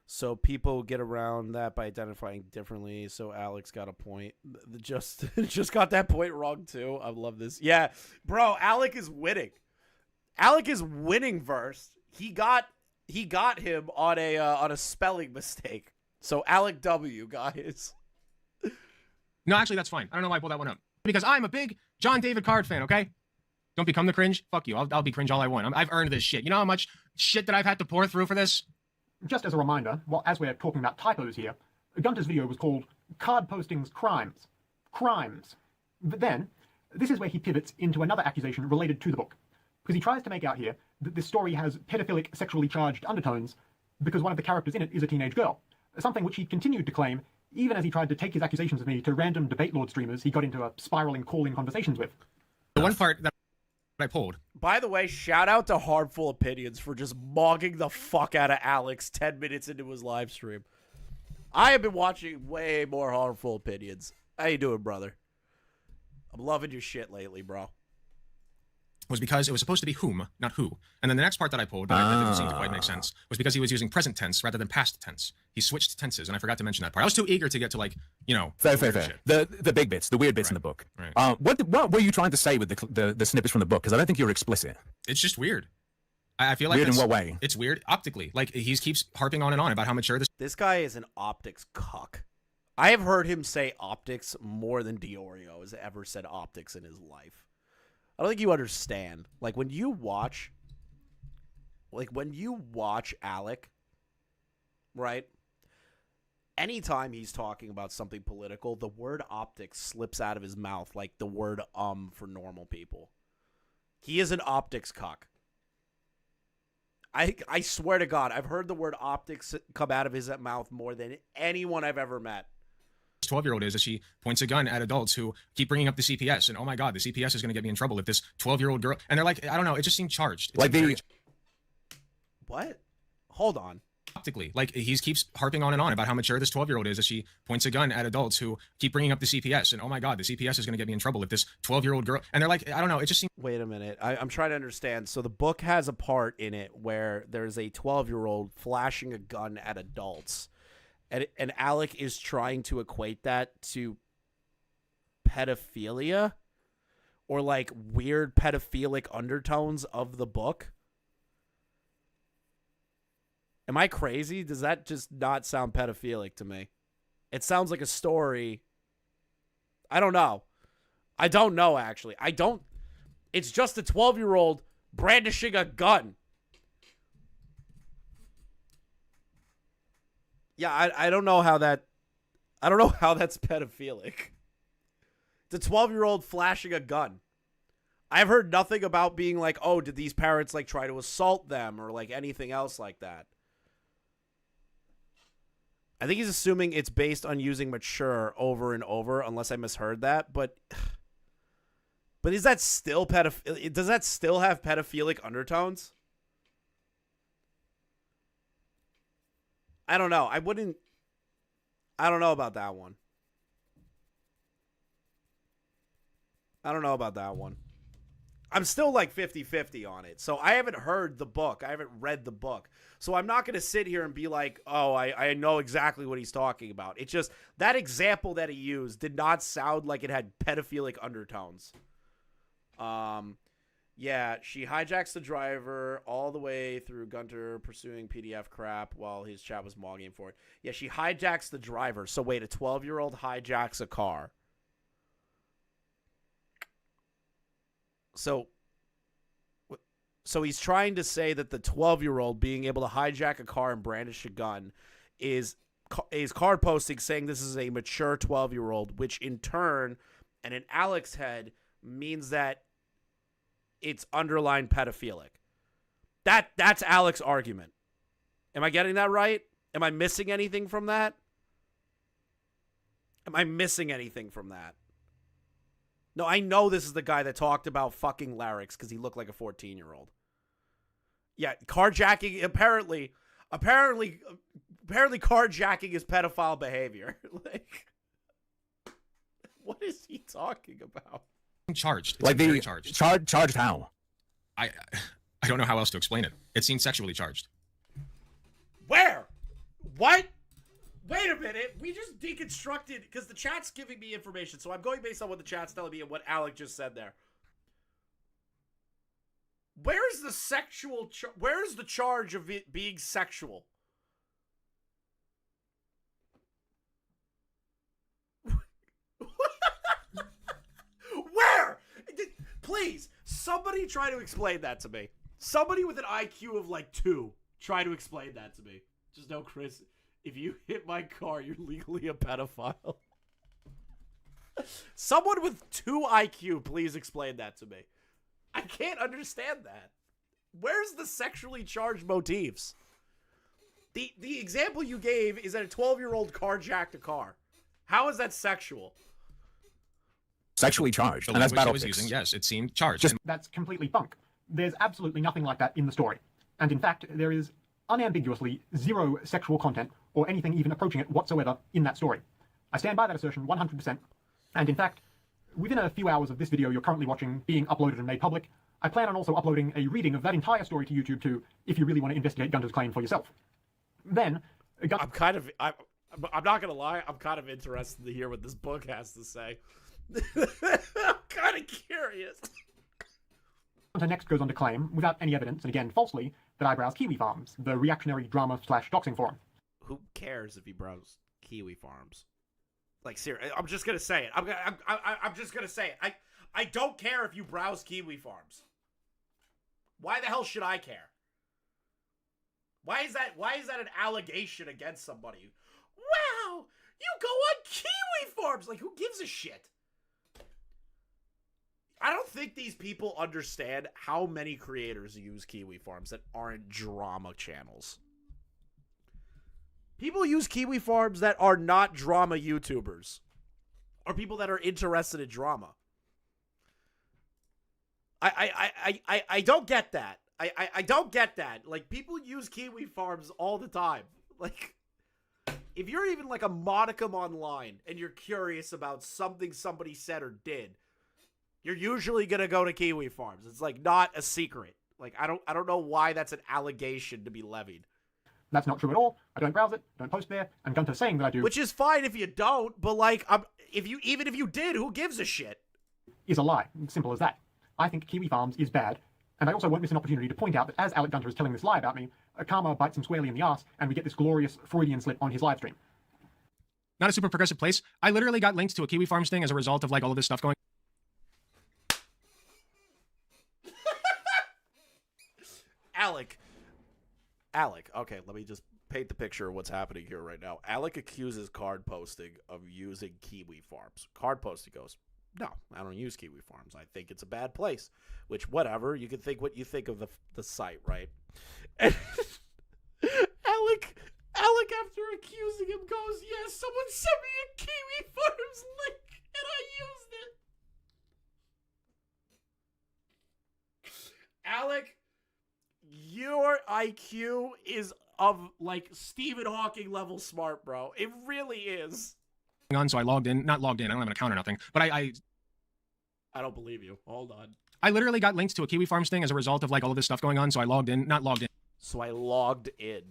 So people get around that by identifying differently. So Alex got a point. Just got that point wrong too. I love this. Yeah, bro, Alec is winning. Alec is winning verse. He got him on a spelling mistake. So Alec W got his. No, actually, that's fine. I don't know why I pulled that one up. Because I'm a big John David Card fan, okay? Don't become the cringe. Fuck you. I'll be cringe all I want. I've earned this shit. You know how much shit that I've had to pour through for this? Just as a reminder, as we're talking about typos here, Gunter's video was called Card Posting's Crimes. Crimes. But then, this is where he pivots into another accusation related to the book. Because he tries to make out here that this story has pedophilic, sexually charged undertones because one of the characters in it is a teenage girl. Something which he continued to claim even as he tried to take his accusations of me to random debate lord streamers he got into a spiraling call-in conversations with. The one part that I pulled. By the way, shout out to Harmful Opinions for just mogging the fuck out of Alex 10 minutes into his live stream. I have been watching way more Harmful Opinions. How you doing, brother? I'm loving your shit lately, bro. was because it was supposed to be whom, not who. And then the next part that I pulled that didn't seem to quite make sense was because he was using present tense rather than past tense. He switched tenses, and I forgot to mention that part. I was too eager to get to, like, you know, Fair. shit. The big bits, the weird bits in the book. Right. What were you trying to say with the snippets from the book? Because I don't think you were explicit. It's just weird. I feel like Weird in what way? It's weird optically. Like, he keeps harping on and on about how mature This guy is an optics cuck. I have heard him say optics more than Diorio has ever said optics in his life. I don't think you understand. Like, when you watch Alec, right? Anytime he's talking about something political, the word optics slips out of his mouth like the word for normal people. He is an optics cuck. I swear to God, I've heard the word optics come out of his mouth more than anyone I've ever met. 12-year-old is that she points a gun at adults who keep bringing up the CPS, and oh my God, the CPS is going to get me in trouble if this 12-year-old girl, and they're like, I don't know, it just seemed charged. It Like seemed very What? Hold on. optically. Like, he keeps harping on and on about how mature this 12-year-old is as she points a gun at adults who keep bringing up the CPS, and oh my God, the CPS is going to get me in trouble if this 12-year-old girl, and they're like, I don't know, it just seemed. Wait a minute. I'm trying to understand. So the book has a part in it where there's a 12-year-old flashing a gun at adults. And Alec is trying to equate that to pedophilia or like weird pedophilic undertones of the book. Am I crazy? Does that just not sound pedophilic to me? It sounds like a story. I don't know. I don't know, actually. It's just a 12-year-old brandishing a gun. Yeah, I don't know how that's pedophilic. It's a 12-year-old flashing a gun. I've heard nothing about being like, oh, did these parents like try to assault them or like anything else like that. I think he's assuming it's based on using mature over and over, unless I misheard that. But is that still does that still have pedophilic undertones? I don't know. I don't know about that one. I'm still like 50-50 on it. So I haven't heard the book. I haven't read the book. So I'm not going to sit here and be like, oh, I know exactly what he's talking about. It's just that example that he used did not sound like it had pedophilic undertones. Yeah, she hijacks the driver all the way through Gunter pursuing PDF crap while his chat was mogging for it. Yeah, she hijacks the driver. So wait, a 12-year-old hijacks a car. So he's trying to say that the 12-year-old being able to hijack a car and brandish a gun is card posting saying this is a mature 12-year-old, which in turn, and in Alec's head, means that it's underlined pedophilic. That's Alec's argument. Am I getting that right? Am I missing anything from that? No, I know this is the guy that talked about fucking larynx because he looked like a 14-year-old. Yeah, carjacking, apparently carjacking is pedophile behavior. Like, what is he talking about? Charged. It's Like very the charged. charged how? I don't know how else to explain it. It seems sexually charged. Where? What? Wait a minute. We just deconstructed because the chat's giving me information, so I'm going based on what the chat's telling me and what Alec just said there. Where's the sexual? Where's the charge of it being sexual? Where? Please, somebody try to explain that to me. Somebody with an IQ of like 2, try to explain that to me. Just know, Chris, if you hit my car, you're legally a pedophile. Someone with 2 IQ, please explain that to me. I can't understand that. Where's the sexually charged motifs? The example you gave is that a 12-year-old carjacked a car. How is that sexual? Sexually charged. The And that's language he battle was picks. using, yes, it seemed charged. Just- That's completely bunk. There's absolutely nothing like that in the story. And in fact, there is unambiguously zero sexual content or anything even approaching it whatsoever in that story. I stand by that assertion 100%. And in fact, within a few hours of this video you're currently watching being uploaded and made public, I plan on also uploading a reading of that entire story to YouTube too, if you really want to investigate Gunter's claim for yourself. Then, I'm not gonna lie, I'm kind of interested to hear what this book has to say. I'm kind of curious. Gunter next goes on to claim, without any evidence, and again falsely, that I browse Kiwi Farms, the reactionary drama/doxing forum. Who cares if he browses Kiwi Farms? Like, seriously, I'm just gonna say it. I'm just gonna say it. I don't care if you browse Kiwi Farms. Why the hell should I care? Why is that an allegation against somebody? Wow, you go on Kiwi Farms. Like, who gives a shit? I don't think these people understand how many creators use Kiwi Farms that aren't drama channels. People use Kiwi Farms that are not drama YouTubers, or people that are interested in drama. I don't get that. I don't get that. Like, people use Kiwi Farms all the time. Like, if you're even like a modicum online and you're curious about something somebody said or did, you're usually gonna go to Kiwi Farms. It's like not a secret. Like, I don't know why that's an allegation to be levied. That's not true at all. I don't browse it, don't post there, and Gunter's saying that I do. Which is fine if you don't, but like, even if you did, who gives a shit? Is a lie. Simple as that. I think Kiwi Farms is bad, and I also won't miss an opportunity to point out that as Alec Gunter is telling this lie about me, karma bites him squarely in the ass, and we get this glorious Freudian slip on his live stream. Not a super progressive place. I literally got linked to a Kiwi Farms thing as a result of like all of this stuff going. Alec, okay, let me just paint the picture of what's happening here right now. Alec accuses card posting of using Kiwi Farms. Card posting goes, no, I don't use Kiwi Farms. I think it's a bad place. Which, whatever, you can think what you think of the site, right? And Alec, after accusing him, goes, yes, someone sent me a Kiwi Farms link, and I used it. Alec, your IQ is of, like, Stephen Hawking level smart, bro. It really is. On, so I logged in. Not logged in. I don't have an account or nothing. But I don't believe you. Hold on. I literally got linked to a Kiwi Farms thing as a result of like all of this stuff going on. So I logged in. Not logged in. So I logged in.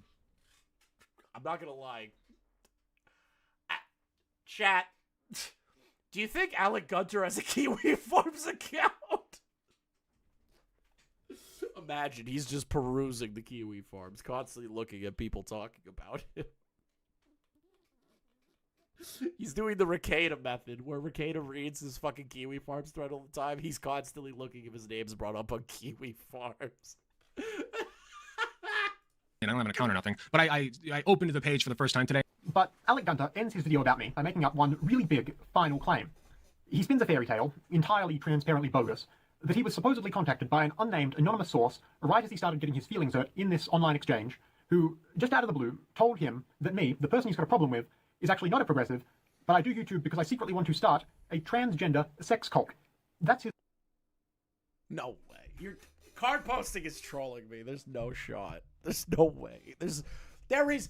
I'm not gonna lie. Chat. Do you think Alec Gunter has a Kiwi Farms account? Imagine he's just perusing the Kiwi Farms, constantly looking at people talking about him. He's doing the Ricada method, where Ricada reads his fucking Kiwi Farms thread all the time. He's constantly looking if his name's brought up on Kiwi Farms. I don't have an account or nothing, but I opened the page for the first time today. But Alec Gunter ends his video about me by making up one really big final claim. He spins a fairy tale, entirely transparently bogus, that he was supposedly contacted by an unnamed anonymous source right as he started getting his feelings hurt in this online exchange, who, just out of the blue, told him that me, the person he's got a problem with, is actually not a progressive, but I do YouTube because I secretly want to start a transgender sex cult. That's his... No way. Card posting is trolling me. There's no shot. There's no way. There is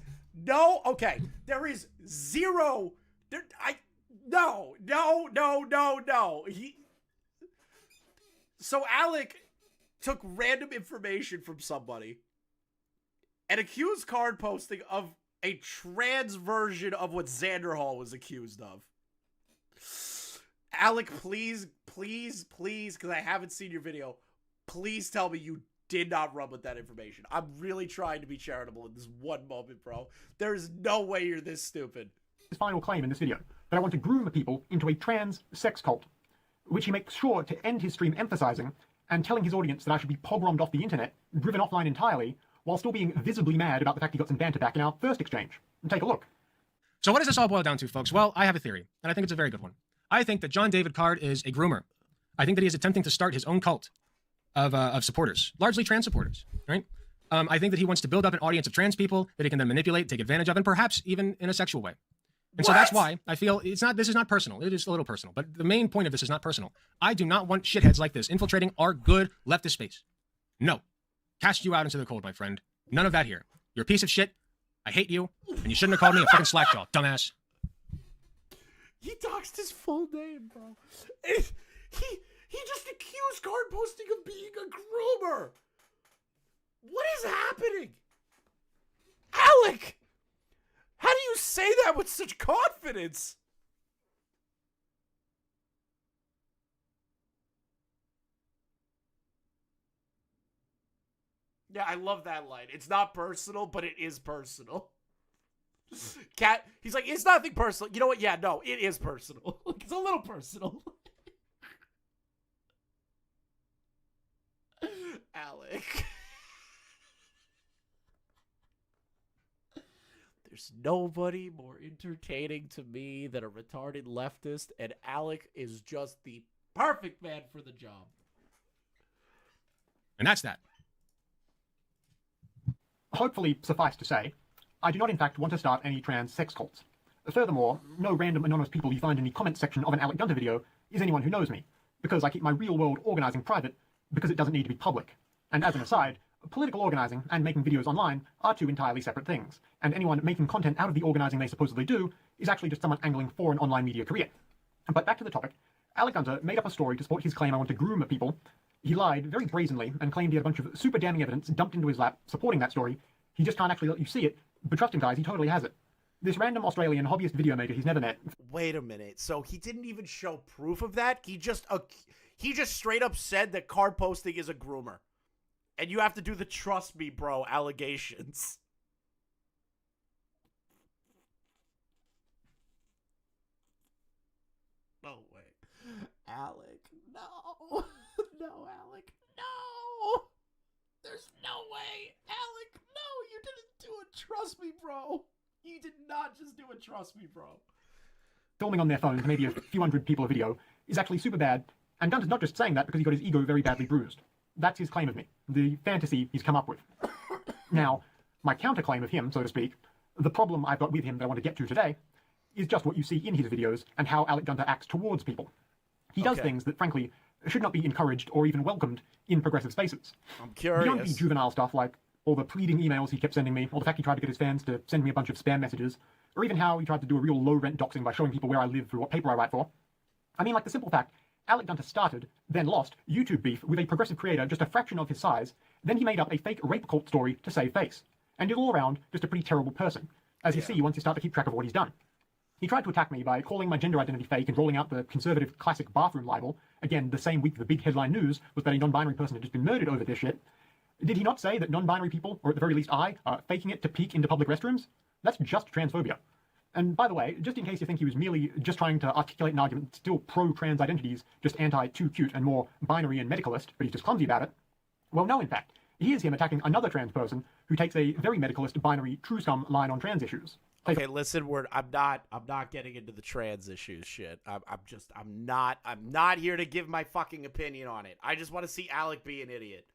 zero. No. So Alec took random information from somebody and accused card posting of a trans version of what Xander Hall was accused of. Alec, please, because I haven't seen your video, please tell me you did not run with that information. I'm really trying to be charitable in this one moment, bro. There's no way you're this stupid. His final claim in this video, that I want to groom people into a trans sex cult, which he makes sure to end his stream emphasizing and telling his audience that I should be pogromed off the internet, driven offline entirely, while still being visibly mad about the fact he got some banter back in our first exchange. Take a look. So what does this all boil down to, folks? Well, I have a theory, and I think it's a very good one. I think that John David Card is a groomer. I think that he is attempting to start his own cult of supporters, largely trans supporters, right? I think that he wants to build up an audience of trans people that he can then manipulate, take advantage of, and perhaps even in a sexual way. And so that's why I feel this is not personal. It is a little personal, but the main point of this is not personal. I do not want shitheads like this infiltrating our good leftist space. No. Cast you out into the cold, my friend. None of that here. You're a piece of shit. I hate you, and you shouldn't have called me a fucking slackjaw, dumbass. He doxed his full name, bro. And he just accused card posting of being a groomer. What is happening? Alec! How do you say that with such confidence? Yeah, I love that line. It's not personal, but it is personal. Cat, he's like, it's nothing personal. You know what? Yeah, no, it is personal. It's a little personal. Alec. There's nobody more entertaining to me than a retarded leftist, and Alec is just the perfect man for the job. And that's that. Hopefully, suffice to say, I do not in fact want to start any trans sex cults. Furthermore, no random anonymous people you find in the comments section of an Alec Gunter video is anyone who knows me, because I keep my real-world organizing private, because it doesn't need to be public. And as an aside, political organizing and making videos online are two entirely separate things, and anyone making content out of the organizing they supposedly do is actually just someone angling for an online media career. But back to the topic, Alec Gunter made up a story to support his claim I want to groom people. He lied very brazenly and claimed he had a bunch of super damning evidence dumped into his lap supporting that story. He just can't actually let you see it, but trust him guys, he totally has it. This random Australian hobbyist video maker he's never met. Wait a minute. So he didn't even show proof of that? He just straight up said that card posting is a groomer. And you have to do the trust me, bro, allegations. No way. Alec, no. No, Alec, no. There's no way. Alec, no, you didn't do it. Trust me, bro. You did not just do it. Trust me, bro. Filming on their phone to maybe a few hundred people a video is actually super bad, and Gunter's not just saying that because he got his ego very badly bruised. That's his claim of me, the fantasy he's come up with. Now, my counterclaim of him, so to speak, the problem I've got with him that I want to get to today, is just what you see in his videos and how Alec Gunter acts towards people. He does things that, frankly, should not be encouraged or even welcomed in progressive spaces. I'm curious. Beyond the juvenile stuff, like all the pleading emails he kept sending me, or the fact he tried to get his fans to send me a bunch of spam messages, or even how he tried to do a real low-rent doxing by showing people where I live through what paper I write for. I mean, like the simple fact, Alec Gunter started, then lost, YouTube beef with a progressive creator just a fraction of his size, then he made up a fake rape cult story to save face. And is all around just a pretty terrible person, as you see once you start to keep track of what he's done. He tried to attack me by calling my gender identity fake and rolling out the conservative classic bathroom libel. Again, the same week the big headline news was that a non-binary person had just been murdered over this shit. Did he not say that non-binary people, or at the very least I, are faking it to peek into public restrooms? That's just transphobia. And by the way, just in case you think he was merely just trying to articulate an argument still pro-trans identities, just anti-too cute and more binary and medicalist, but he's just clumsy about it, well, no, in fact. Here's him attacking another trans person who takes a very medicalist, binary, true scum line on trans issues. Okay, listen, I'm not getting into the trans issues shit. I'm not here to give my fucking opinion on it. I just want to see Alec be an idiot.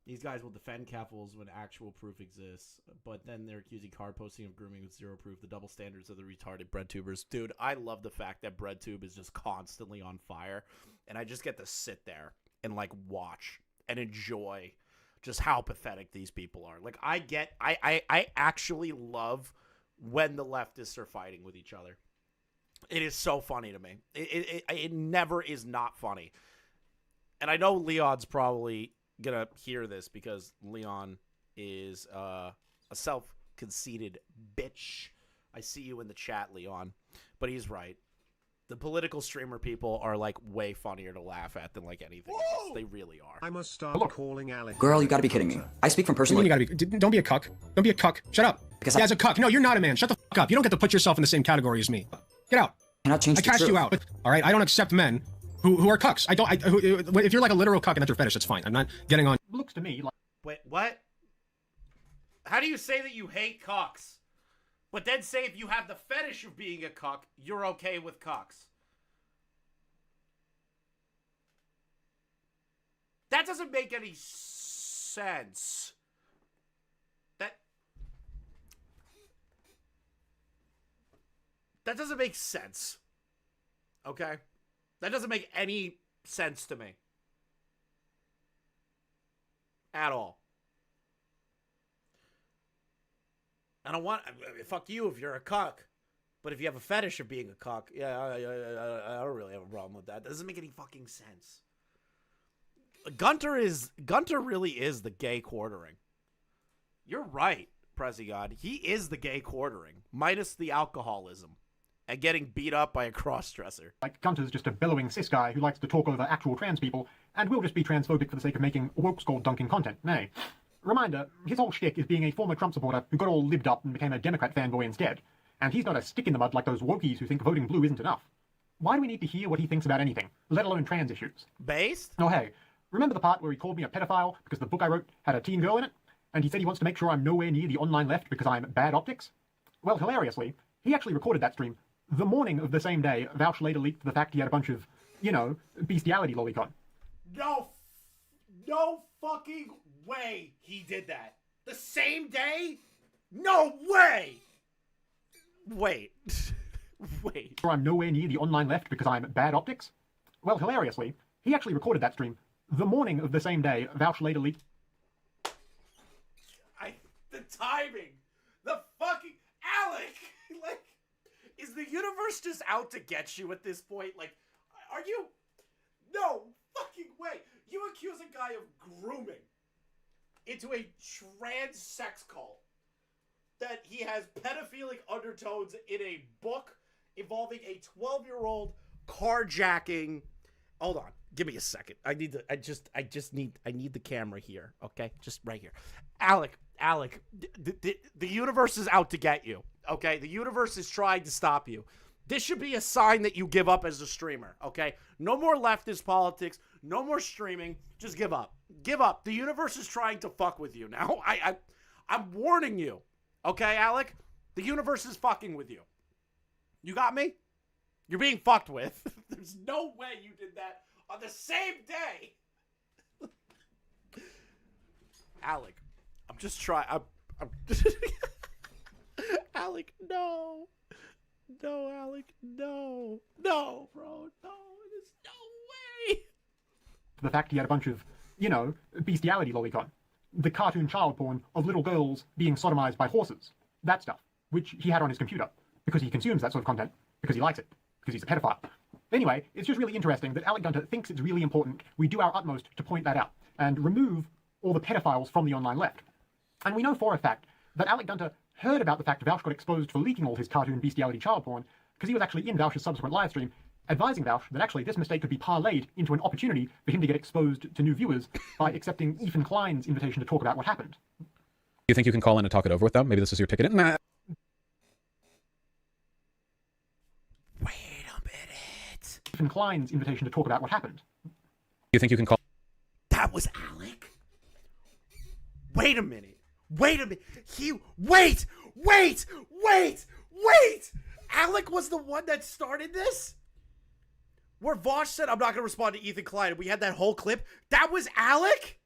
These guys will defend CAFLs when actual proof exists, but then they're accusing card posting of grooming with zero proof. The double standards of the retarded breadtubers. Dude, I love the fact that BreadTube is just constantly on fire, and I just get to sit there and like watch and enjoy just how pathetic these people are. Like I actually love when the leftists are fighting with each other. It is so funny to me. It never is not funny. And I know Leon's probably gonna hear this because Leon is a self-conceited bitch. I see you in the chat, Leon. But he's right. The political streamer people are like way funnier to laugh at than like anything else. They really are. I must start calling Alec. Girl, you gotta be kidding me. I speak from personal. You gotta be. Don't be a cuck. Don't be a cuck. Shut up. Because yeah, as a cuck. No, you're not a man. Shut the fuck up. You don't get to put yourself in the same category as me. Get out. Cannot change I the cast truth. you out. All right. I don't accept men who are cucks. If you're like a literal cuck and that's your fetish, that's fine. I'm not getting on. Looks to me like. Wait, what? How do you say that you hate cocks, but then say if you have the fetish of being a cuck, you're okay with cocks? That doesn't make any sense. That doesn't make sense. Okay? That doesn't make any sense to me. At all. I don't want... Fuck you if you're a cuck. But if you have a fetish of being a cock, yeah, I don't really have a problem with that. That doesn't make any fucking sense. Gunter really is the gay quartering. You're right, Prezi God. He is the gay quartering, minus the alcoholism and getting beat up by a cross-dresser. Like, Gunter's just a bellowing cis guy who likes to talk over actual trans people and will just be transphobic for the sake of making woke skull dunking content, nay. Reminder, his whole shtick is being a former Trump supporter who got all libbed up and became a Democrat fanboy instead. And he's not a stick in the mud like those wokies who think voting blue isn't enough. Why do we need to hear what he thinks about anything, let alone trans issues? Based? Oh hey, remember the part where he called me a pedophile because the book I wrote had a teen girl in it? And he said he wants to make sure I'm nowhere near the online left because I'm bad optics? Well, hilariously, he actually recorded that stream the morning of the same day Vouch later leaked the fact he had a bunch of, you know, bestiality lolicon. No fucking way he did that. The same day? No way! Wait. Wait. Sure I'm nowhere near the online left because I'm bad optics? Well, hilariously, he actually recorded that stream the morning of the same day Vouch later leaked. The timing! The fucking... Alec! Like, is the universe just out to get you at this point? Like, are you... No fucking way! You accuse a guy of grooming into a trans sex cult that he has pedophilic undertones in a book involving a 12-year-old carjacking... Hold on. Give me a second. I need the camera here, okay? Just right here. Alec, the universe is out to get you, okay? The universe is trying to stop you. This should be a sign that you give up as a streamer, okay? No more leftist politics, no more streaming. Just give up. Give up. The universe is trying to fuck with you now. I'm warning you, okay, Alec? The universe is fucking with you. You got me? You're being fucked with. There's no way you did that on the same day. Alec, I'm just trying. I'm Alec, no. No, Alec, no. No, bro, no. There's no way. The fact he had a bunch of, you know, bestiality lolicon. The cartoon child porn of little girls being sodomized by horses. That stuff, which he had on his computer, because he consumes that sort of content, because he likes it, because he's a pedophile. Anyway, it's just really interesting that Alec Gunter thinks it's really important we do our utmost to point that out, and remove all the pedophiles from the online left. And we know for a fact that Alec Gunter heard about the fact Vouch got exposed for leaking all his cartoon bestiality child porn, because he was actually in Vouch's subsequent livestream, advising Vouch that actually this mistake could be parlayed into an opportunity for him to get exposed to new viewers by accepting Ethan Klein's invitation to talk about what happened. You think you can call in and talk it over with them? Maybe this is your ticket in? Nah. Wait a minute. Ethan Klein's invitation to talk about what happened. You think you can call... That was Alec? Wait a minute. Wait a minute. Wait! Alec was the one that started this? Where Vosh said, I'm not going to respond to Ethan Klein, and we had that whole clip. That was Alec?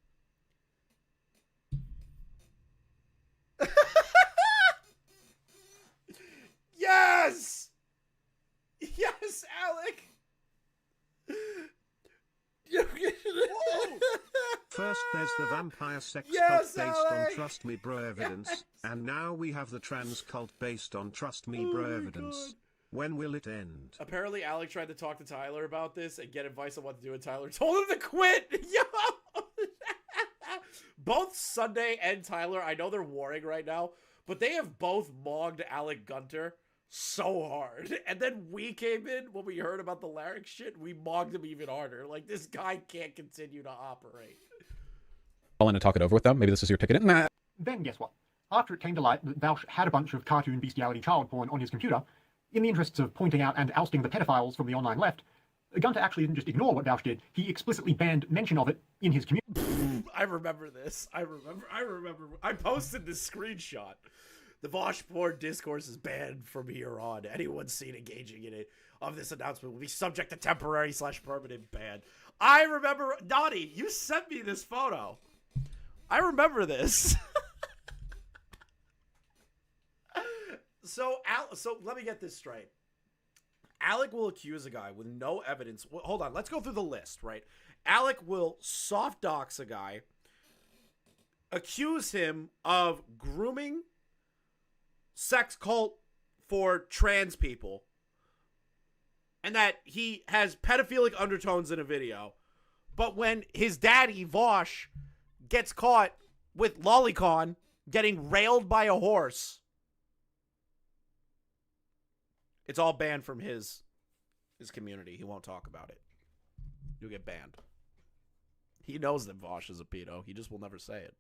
Yes! Yes, Alec! First there's the vampire sex Yes, cult based Alec! on Trust Me Bro evidence, Yes! and now we have the trans cult based on Trust Me Bro evidence. God. When will it end? Apparently, Alec tried to talk to Tyler about this and get advice on what to do, and Tyler told him to quit. Yo! Both Sunday and Tyler, I know they're warring right now, but they have both mogged Alec Gunter so hard. And then we came in when we heard about the larynx shit, we mogged him even harder. Like, this guy can't continue to operate. Call in and talk it over with them? Maybe this is your ticket in? Nah. Then guess what? After it came to light that Vouch had a bunch of cartoon bestiality child porn on his computer, in the interests of pointing out and ousting the pedophiles from the online left, Gunter actually didn't just ignore what Vouch did, he explicitly banned mention of it in his community. I remember this. I remember. I posted this screenshot. The Vosh porn discourse is banned from here on. Anyone seen engaging in it of this announcement will be subject to temporary/permanent ban. I remember, Naughty, you sent me this photo. I remember this. So let me get this straight. Alec will accuse a guy with no evidence. Well, hold on, let's go through the list, right? Alec will soft dox a guy, accuse him of grooming, sex cult for trans people and that he has pedophilic undertones in a video, but when his daddy, Vosh, gets caught with Lolicon getting railed by a horse, it's all banned from his community. He won't talk about it. You'll get banned. He knows that Vosh is a pedo. He just will never say it.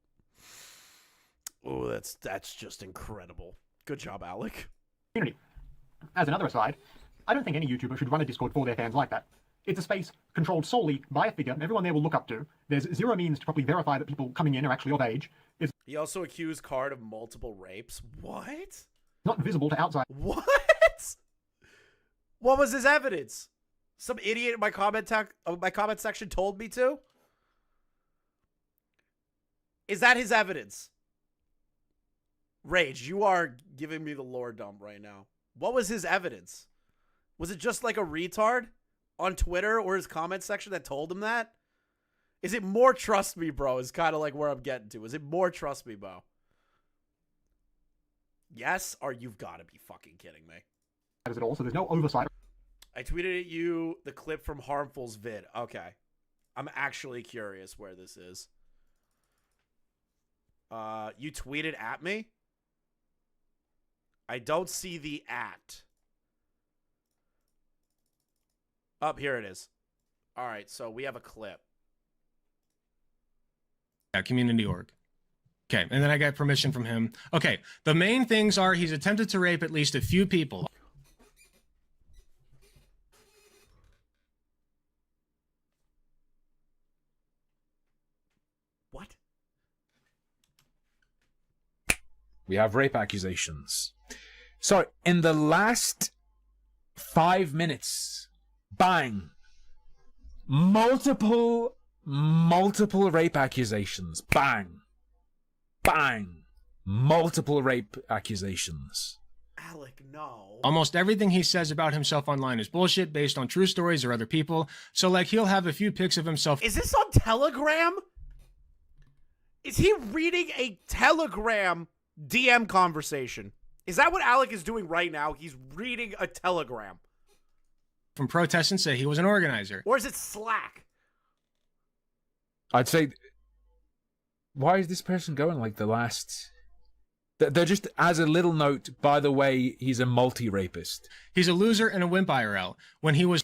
Oh, that's just incredible. Good job, Alec. Community. As another aside, I don't think any YouTuber should run a Discord for their fans like that. It's a space controlled solely by a figure everyone there will look up to. There's zero means to properly verify that people coming in are actually of age. It's He also accused Card of multiple rapes. What? not visible to outside. What? What was his evidence? Some idiot in my comment section told me to? Is that his evidence? Rage, you are giving me the lore dump right now. What was his evidence? Was it just like a retard on Twitter or his comment section that told him that? Is it more trust me, bro? Is kind of like where I'm getting to. Is it more trust me, bro? Yes, or you've got to be fucking kidding me. At all, so there's no oversight. I tweeted at you the clip from Harmful's vid. Okay. I'm actually curious where this is. You tweeted at me? I don't see the at. Up here it is. All right, so we have a clip. Yeah, community org. Okay, and then I got permission from him. Okay, the main things are he's attempted to rape at least a few people. What? We have rape accusations. So, in the last 5 minutes, bang, multiple rape accusations. Bang, bang, multiple rape accusations. Alec, no. Almost everything he says about himself online is bullshit based on true stories or other people. So, like, he'll have a few pics of himself. Is this on Telegram? Is he reading a Telegram DM conversation? Is that what Alec is doing right now? He's reading a Telegram. From protests and say he was an organizer. Or is it Slack? I'd say, why is this person going like the last... They're just, as a little note, by the way, he's a multi-rapist. He's a loser and a wimp IRL. When he was...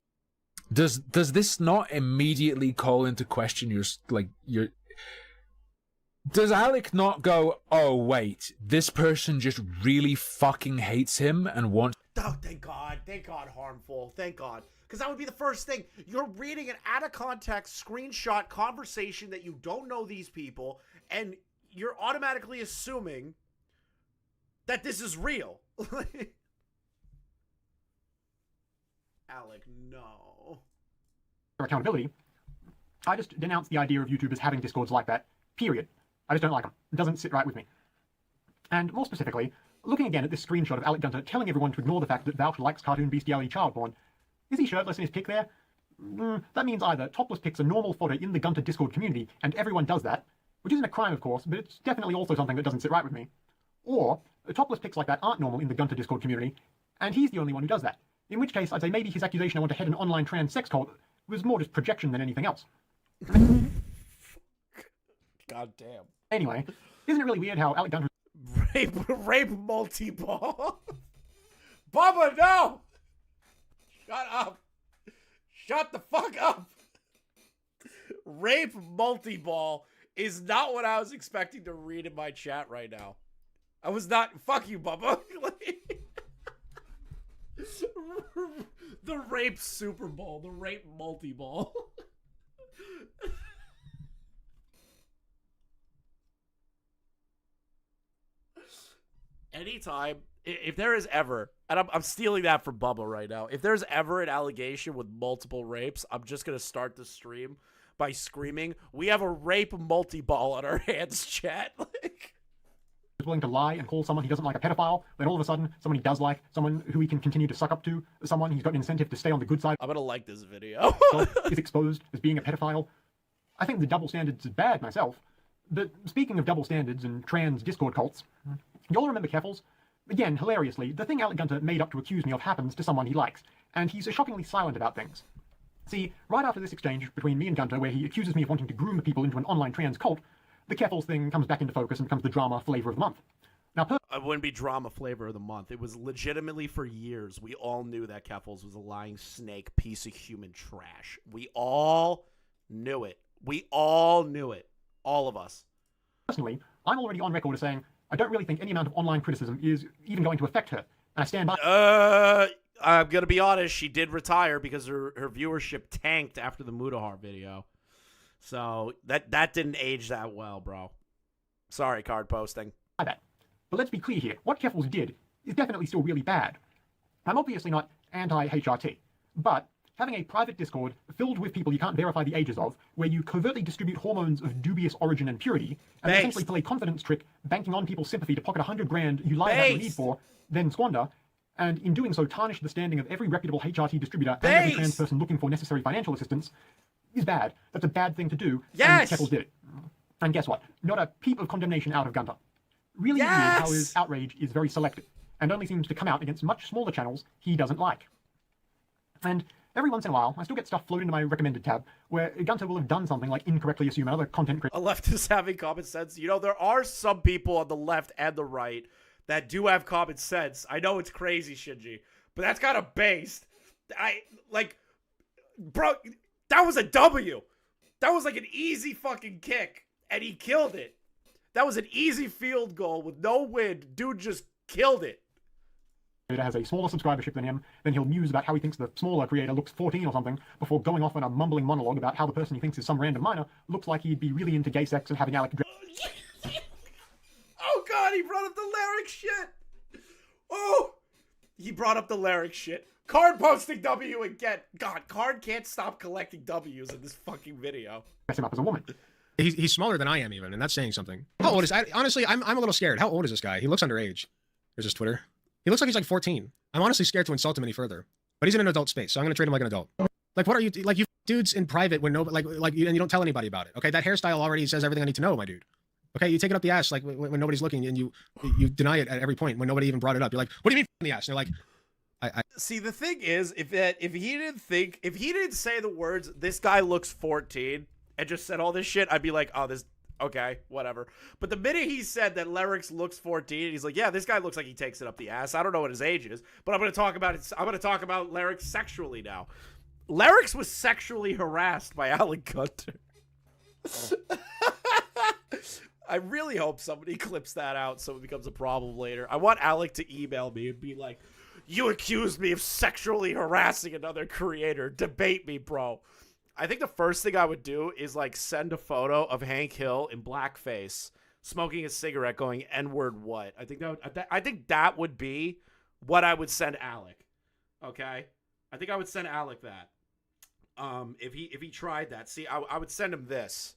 Does this not immediately call into question your... Does Alec not go, oh, wait, this person just really fucking hates him and wants... Oh, thank God, Harmful, thank God. Because that would be the first thing. You're reading an out-of-context screenshot conversation that you don't know these people, and you're automatically assuming that this is real. Alec, no. For accountability, I just denounce the idea of YouTubers having Discords like that, period. I just don't like them. It doesn't sit right with me. And more specifically, looking again at this screenshot of Alec Gunter telling everyone to ignore the fact that Vouch likes cartoon bestiality child porn, is he shirtless in his pic there? That means either topless pics are normal fodder in the Gunter Discord community, and everyone does that, which isn't a crime of course, but it's definitely also something that doesn't sit right with me. Or, topless pics like that aren't normal in the Gunter Discord community, and he's the only one who does that. In which case, I'd say maybe his accusation I want to head an online trans sex cult was more just projection than anything else. God damn. Anyway, isn't it really weird how Alec Gunter... Rape multi-ball. Bubba, no! Shut up. Shut the fuck up. Rape multi-ball is not what I was expecting to read in my chat right now. I was not... Fuck you, Bubba. The rape Super Bowl. The rape multi-ball. Anytime, if there is ever, and I'm stealing that from Bubba right now, if there's ever an allegation with multiple rapes, I'm just going to start the stream by screaming, we have a rape multi-ball on our hands, chat. is willing to lie and call someone he doesn't like a pedophile, then all of a sudden, someone he does like, someone who he can continue to suck up to, someone he's got an incentive to stay on the good side I'm going to like this video. is exposed as being a pedophile. I think the double standards is bad myself. But speaking of double standards and trans Discord cults, y'all remember Keffels? Again, hilariously, the thing Alec Gunter made up to accuse me of happens to someone he likes, and he's shockingly silent about things. See, right after this exchange between me and Gunter, where he accuses me of wanting to groom people into an online trans cult, the Keffels thing comes back into focus and becomes the drama flavor of the month. Now, it wouldn't be drama flavor of the month. It was legitimately for years. We all knew that Keffels was a lying snake, piece of human trash. We all knew it. We all knew it. All of us. Personally, I'm already on record as saying I don't really think any amount of online criticism is even going to affect her, and I stand by. I'm gonna be honest. She did retire because her viewership tanked after the Mudahar video. So that didn't age that well, bro. Sorry, card posting. I bet. But let's be clear here. What Keffels did is definitely still really bad. I'm obviously not anti-HRT, but having a private Discord filled with people you can't verify the ages of, where you covertly distribute hormones of dubious origin and purity, and essentially play confidence trick, banking on people's sympathy to pocket 100 grand you lie about your need for, then squander, and in doing so tarnish the standing of every reputable HRT distributor and every trans person looking for necessary financial assistance, is bad. That's a bad thing to do, and Keffels did it. And guess what? Not a peep of condemnation out of Gunter. Really weird how his outrage is very selective, and only seems to come out against much smaller channels he doesn't like. And every once in a while, I still get stuff floated into my recommended tab, where Gunter will have done something like incorrectly assume another content creator. A leftist having common sense. You know, there are some people on the left and the right that do have common sense. I know it's crazy, Shinji, but that's kind of based. Bro, that was a W. That was like an easy fucking kick, and he killed it. That was an easy field goal with no wind. Dude just killed it. Has a smaller subscribership than him, then he'll muse about how he thinks the smaller creator looks 14 or something, before going off on a mumbling monologue about how the person he thinks is some random minor looks like he'd be really into gay sex and having Alec. Oh god, he brought up the lyric shit. Oh, he brought up the lyric shit. Card posting W again. God, Card can't stop collecting W's in this fucking video. Mess him up as a woman. He's smaller than I am even, and that's saying something. How old is honestly, I'm a little scared. How old is this guy? He looks underage. There's his Twitter. He looks like he's like 14. I'm honestly scared to insult him any further. But he's in an adult space, so I'm gonna treat him like an adult. Like, what are you like? You dudes in private when nobody and you don't tell anybody about it. Okay, that hairstyle already says everything I need to know, my dude. Okay, you take it up the ass like when nobody's looking, and you deny it at every point when nobody even brought it up. You're like, what do you mean in the ass? And they're like, I see. The thing is, if he didn't say the words, this guy looks 14, and just said all this shit, I'd be like, oh, this. Okay, whatever. But the minute he said that Lyrics looks 14, he's like, yeah, this guy looks like he takes it up the ass. I don't know what his age is, but I'm going to talk about it. I'm going to talk about Lyrics sexually now. Lyrics was sexually harassed by Alec Gunter. I really hope somebody clips that out so it becomes a problem later. I want Alec to email me and be like, you accused me of sexually harassing another creator. Debate me, bro. I think the first thing I would do is like send a photo of Hank Hill in blackface smoking a cigarette going N-word what? I think that would be what I would send Alec. Okay? I think I would send Alec that. If he tried that. See, I would send him this.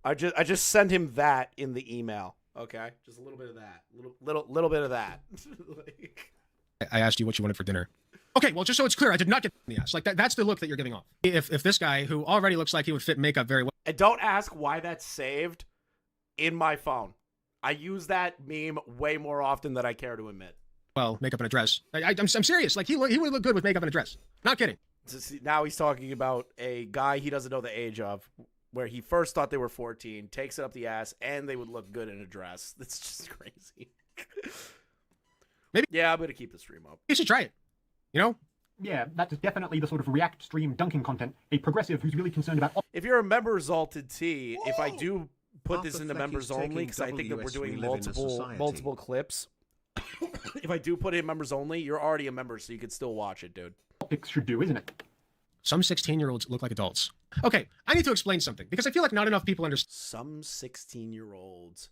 I just send him that in the email. Okay? Just a little bit of that. Little bit of that. I asked you what you wanted for dinner. Okay, well, just so it's clear, I did not get in the ass. Like, that's the look that you're giving off. If this guy, who already looks like he would fit makeup very well... And don't ask why that's saved in my phone. I use that meme way more often than I care to admit. Well, makeup and a dress. I'm serious. Like, he would look good with makeup and a dress. Not kidding. Now he's talking about a guy he doesn't know the age of, where he first thought they were 14, takes it up the ass, and they would look good in a dress. That's just crazy. Maybe. Yeah, I'm going to keep the stream up. You should try it. You know? Yeah, that's definitely the sort of React stream dunking content. A progressive who's really concerned about... If you're a members Salted T, if I do put this into members only, because I think that we're doing multiple clips. If I do put it in members only, you're already a member, so you can still watch it, dude. Topics should do, isn't it? Some 16-year-olds look like adults. Okay, I need to explain something, because I feel like not enough people understand. Some 16-year-olds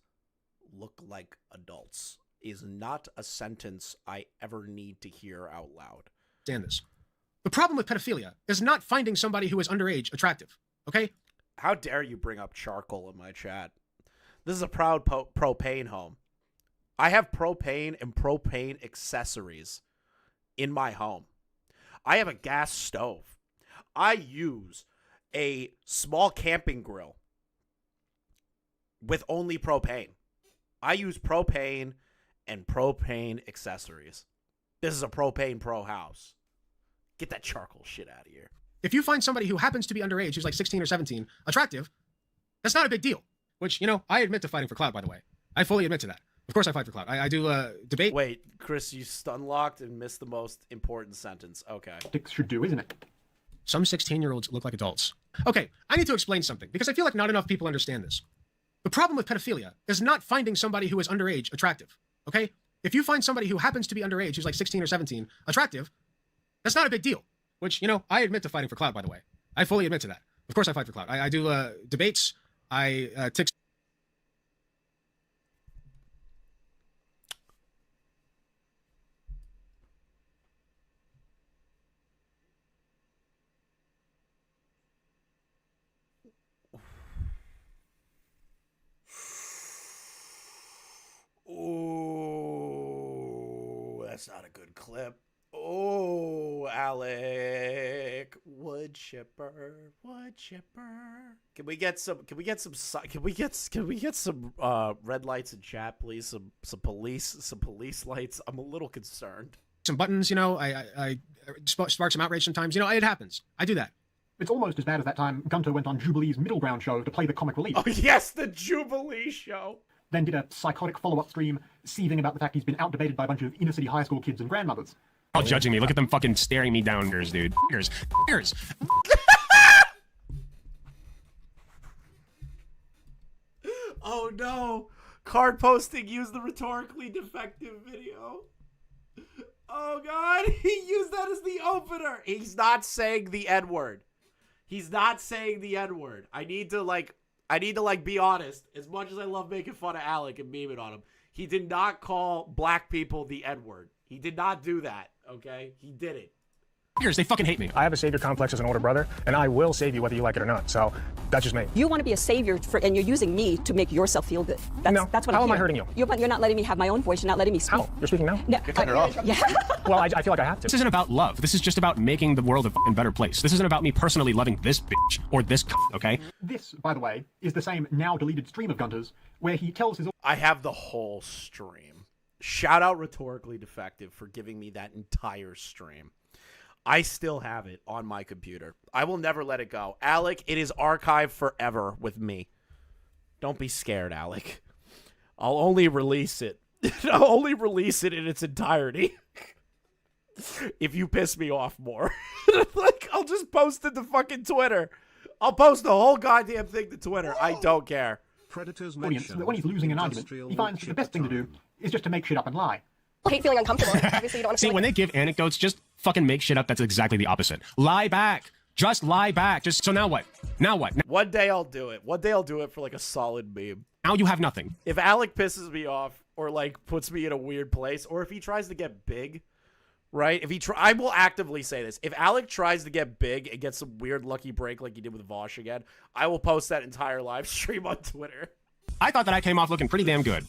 look like adults is not a sentence I ever need to hear out loud. Understand this. The problem with pedophilia is not finding somebody who is underage attractive, okay? How dare you bring up charcoal in my chat? This is a proud propane home. I have propane and propane accessories in my home. I have a gas stove. I use a small camping grill with only propane. I use propane and propane accessories. This is a propane pro house. Get that charcoal shit out of here. If you find somebody who happens to be underage, who's like 16 or 17, attractive, that's not a big deal. Which, you know, I admit to fighting for clout, by the way. I fully admit to that. Of course I fight for clout. I do debate. Wait, Chris, you stun locked and missed the most important sentence. Okay. Should do, isn't it? Some 16-year-olds look like adults. Okay, I need to explain something, because I feel like not enough people understand this. The problem with pedophilia is not finding somebody who is underage attractive, okay? If you find somebody who happens to be underage, who's like 16 or 17, attractive, that's not a big deal. Which, you know, I admit to fighting for clout, by the way. I fully admit to that. Of course I fight for clout. I do debates. I tick. Oh, that's not a good clip. Oh, Alec, wood chipper. Can we get some red lights in chat, please? Some police lights. I'm a little concerned. Some buttons, you know, I spark some outrage sometimes. You know, it happens. I do that. It's almost as bad as that time Gunter went on Jubilee's Middle Ground show to play the comic relief. Oh, yes, the Jubilee show. Then did a psychotic follow-up stream seething about the fact he's been out-debated by a bunch of inner-city high school kids and grandmothers. All judging me. Look at them fucking staring me down, dude. Fuckers. Oh no! Card posting used the rhetorically defective video. Oh god, he used that as the opener. He's not saying the N-word. He's not saying the N-word. I need to be honest. As much as I love making fun of Alec and memeing on him, he did not call black people the N-word. He did not do that, okay? He did it. They fucking hate me. I have a savior complex as an older brother, and I will save you whether you like it or not. So that's just me. You want to be a savior, and you're using me to make yourself feel good. That's what How I'm am I hearing. hurting you? You're not letting me have my own voice. You're not letting me speak. How? You're speaking now? No, Cut her off. Yeah. Well, I feel like I have to. This isn't about love. This is just about making the world a fucking better place. This isn't about me personally loving this bitch or this okay? This, by the way, is the same now-deleted stream of Gunter's, where he tells his... I have the whole stream. Shout out Rhetorically Defective for giving me that entire stream. I still have it on my computer. I will never let it go. Alec, it is archived forever with me. Don't be scared, Alec. I'll only release it. I'll only release it in its entirety. If you piss me off more. Like, I'll just post it to fucking Twitter. I'll post the whole goddamn thing to Twitter. I don't care. Predators audience that when he's losing an argument, he finds the best thing to do is just to make shit up and lie. I hate feeling uncomfortable. Obviously, you don't want to See, when they give anecdotes, just fucking make shit up. That's exactly the opposite. Lie back. Just lie back. Just so now what? Now what? One day I'll do it. One day I'll do it for like a solid meme. Now you have nothing. If Alec pisses me off or like puts me in a weird place, or if he tries to get big, right? I will actively say this. If Alec tries to get big and get some weird lucky break like he did with Vosh again, I will post that entire live stream on Twitter. I thought that I came off looking pretty damn good.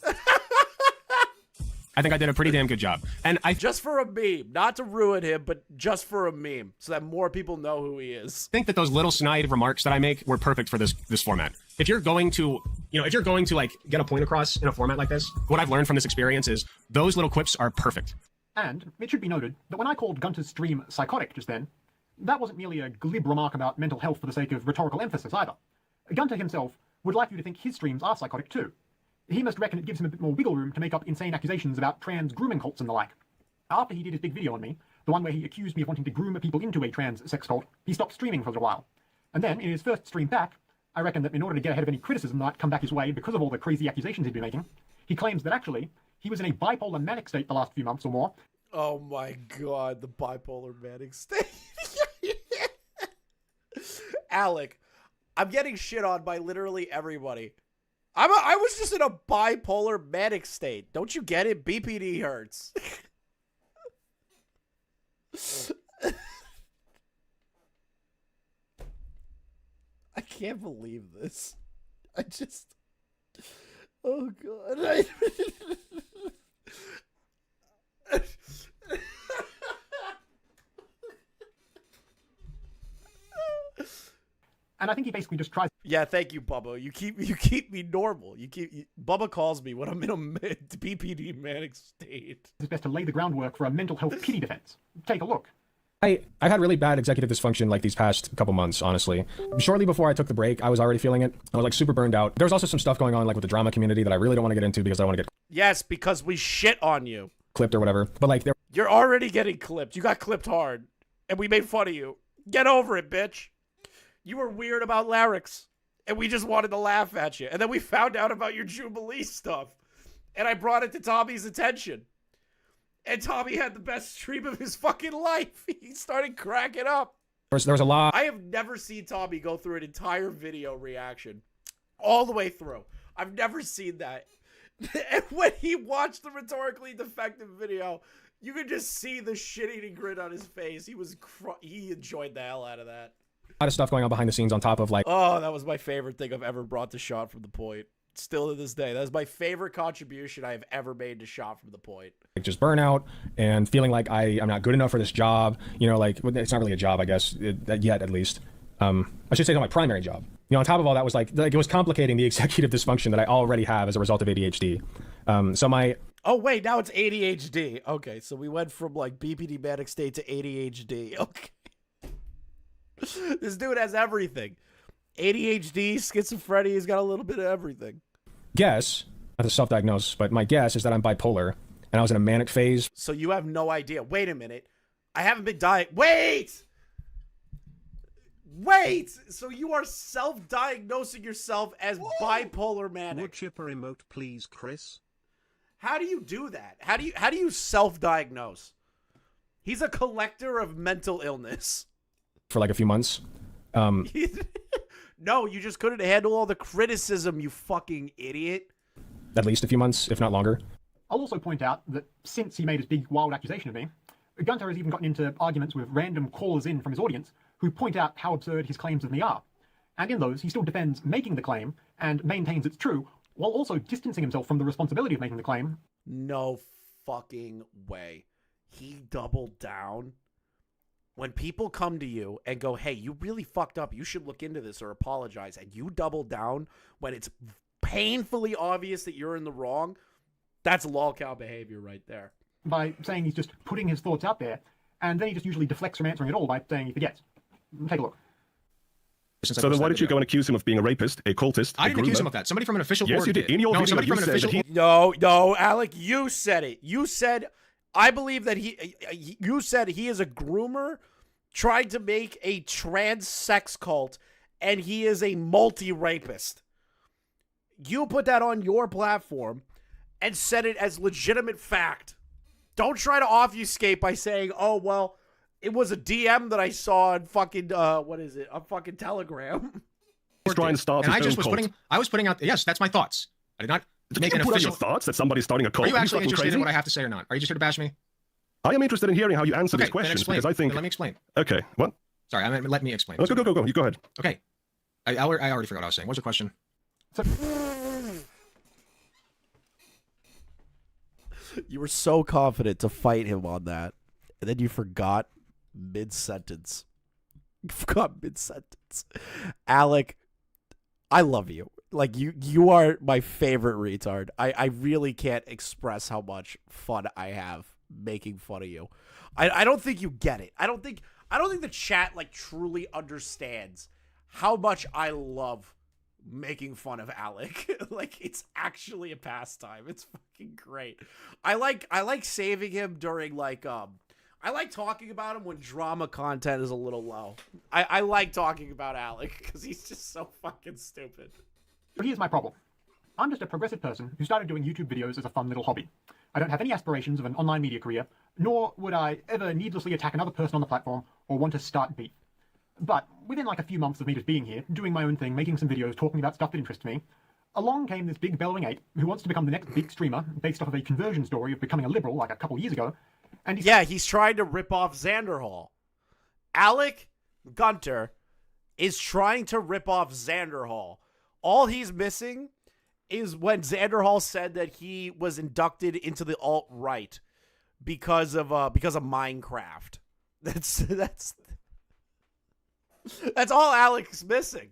I think I did a pretty damn good job. And I just for a meme, not to ruin him, but just for a meme, so that more people know who he is. think that those little snide remarks that I make were perfect for this format. If you're going to, like get a point across in a format like this, what I've learned from this experience is those little quips are perfect. And it should be noted that when I called Gunter's stream psychotic just then, that wasn't merely a glib remark about mental health for the sake of rhetorical emphasis either. Gunter himself would like you to think his streams are psychotic too. He must reckon it gives him a bit more wiggle room to make up insane accusations about trans grooming cults and the like. After he did his big video on me, the one where he accused me of wanting to groom people into a trans sex cult, he stopped streaming for a little while. And then, in his first stream back, I reckon that in order to get ahead of any criticism that might come back his way because of all the crazy accusations he'd been making, he claims that actually, he was in a bipolar manic state the last few months or more. Oh my god, the bipolar manic state. Alec, I'm getting shit on by literally everybody. I was just in a bipolar manic state. Don't you get it? BPD hurts. I can't believe this. I just... Oh, God. And I think he basically just tries Yeah, thank you, Bubba. You keep me normal. Bubba calls me when I'm in a BPD manic state. his best to lay the groundwork for a mental health pity defense. Take a look. I've had really bad executive dysfunction like these past couple months, honestly. Shortly before I took the break, I was already feeling it. I was like super burned out. There was also some stuff going on like with the drama community that I really don't want to get into because I want to get Yes, because we shit on you. clipped or whatever. But like You're already getting clipped. You got clipped hard. And we made fun of you. Get over it, bitch. You were weird about lyrics. And we just wanted to laugh at you. And then we found out about your Jubilee stuff. And I brought it to Tommy's attention. And Tommy had the best stream of his fucking life. He started cracking up. there was a lot. I have never seen Tommy go through an entire video reaction. All the way through. I've never seen that. And when he watched the rhetorically defective video, you could just see the shit-eating grin on his face. He enjoyed the hell out of that. A lot of stuff going on behind the scenes on top of like Oh, that was my favorite thing I've ever brought to Shot From The Point. Still to this day. That is my favorite contribution I have ever made to Shot From The Point. like just burnout and feeling like I'm not good enough for this job. You know, like it's not really a job, I guess, yet at least. I should say it's not my primary job. You know, on top of all that was like it was complicating the executive dysfunction that I already have as a result of ADHD. Oh, wait, now it's ADHD. Okay, so we went from like BPD manic state to ADHD. Okay. This dude has everything. ADHD, schizophrenia, he's got a little bit of everything. Guess, not to self-diagnose, but my guess is that I'm bipolar and I was in a manic phase. So you have no idea. Wait a minute. I haven't been dying. Wait! So you are self-diagnosing yourself as bipolar manic. Wood chipper emote, please, Chris. How do you do that? How do you self-diagnose? He's a collector of mental illness. For like a few months. No, you just couldn't handle all the criticism, you fucking idiot. At least a few months, if not longer. I'll also point out that since he made his big wild accusation of me, Gunter has even gotten into arguments with random callers in from his audience who point out how absurd his claims of me are. And in those, he still defends making the claim and maintains it's true, while also distancing himself from the responsibility of making the claim. No fucking way. He doubled down. When people come to you and go, hey, you really fucked up, you should look into this or apologize, and you double down when it's painfully obvious that you're in the wrong, that's lolcow behavior right there. By saying he's just putting his thoughts out there, and then he just usually deflects from answering at all by saying he forgets. Take a look. So then why did you go and accuse him of being a rapist, a cultist, I a didn't groomer? accuse him of that. Somebody from an official Yes, board you did. In your video, somebody you from an said official that he... No, Alec, you said it. You said, I believe that you said he is a groomer trying to make a trans sex cult, and he is a multi-rapist. You put that on your platform and said it as legitimate fact. Don't try to obfuscate by saying, oh, well, it was a DM that I saw on fucking, on fucking Telegram. He's trying to start and his I just own was cult. I was putting out, yes, that's my thoughts. I did not make Did an you put out official... your thoughts that somebody's starting a cult? Are you Are actually fucking interested crazy? in what I have to say or not? Are you just here to bash me? I am interested in hearing how you answer Okay, these questions, then explain. because I think... Then let me explain. Okay, what? Sorry, let me explain. Go. You go ahead. Okay. I already forgot what I was saying. What's the question? You were so confident to fight him on that, and then you forgot mid-sentence. Alec, I love you. Like, you are my favorite retard. I really can't express how much fun I have making fun of you. I don't think you get it. I don't think the chat like truly understands how much I love making fun of Alec. Like, it's actually a pastime. It's fucking great. I like saving him during like I like talking about him when drama content is a little low. I like talking about Alec because he's just so fucking stupid. But here's my problem. I'm just a progressive person who started doing YouTube videos as a fun little hobby. I don't have any aspirations of an online media career, nor would I ever needlessly attack another person on the platform or want to start beef. But within like a few months of me just being here, doing my own thing, making some videos, talking about stuff that interests me, along came this big bellowing ape who wants to become the next big streamer based off of a conversion story of becoming a liberal like a couple years ago. And he's trying to rip off Xanderhall. Alec Gunter is trying to rip off Xanderhall. All he's missing is when Xanderhall said that he was inducted into the alt-right because of Minecraft. That's That's all Alec's missing.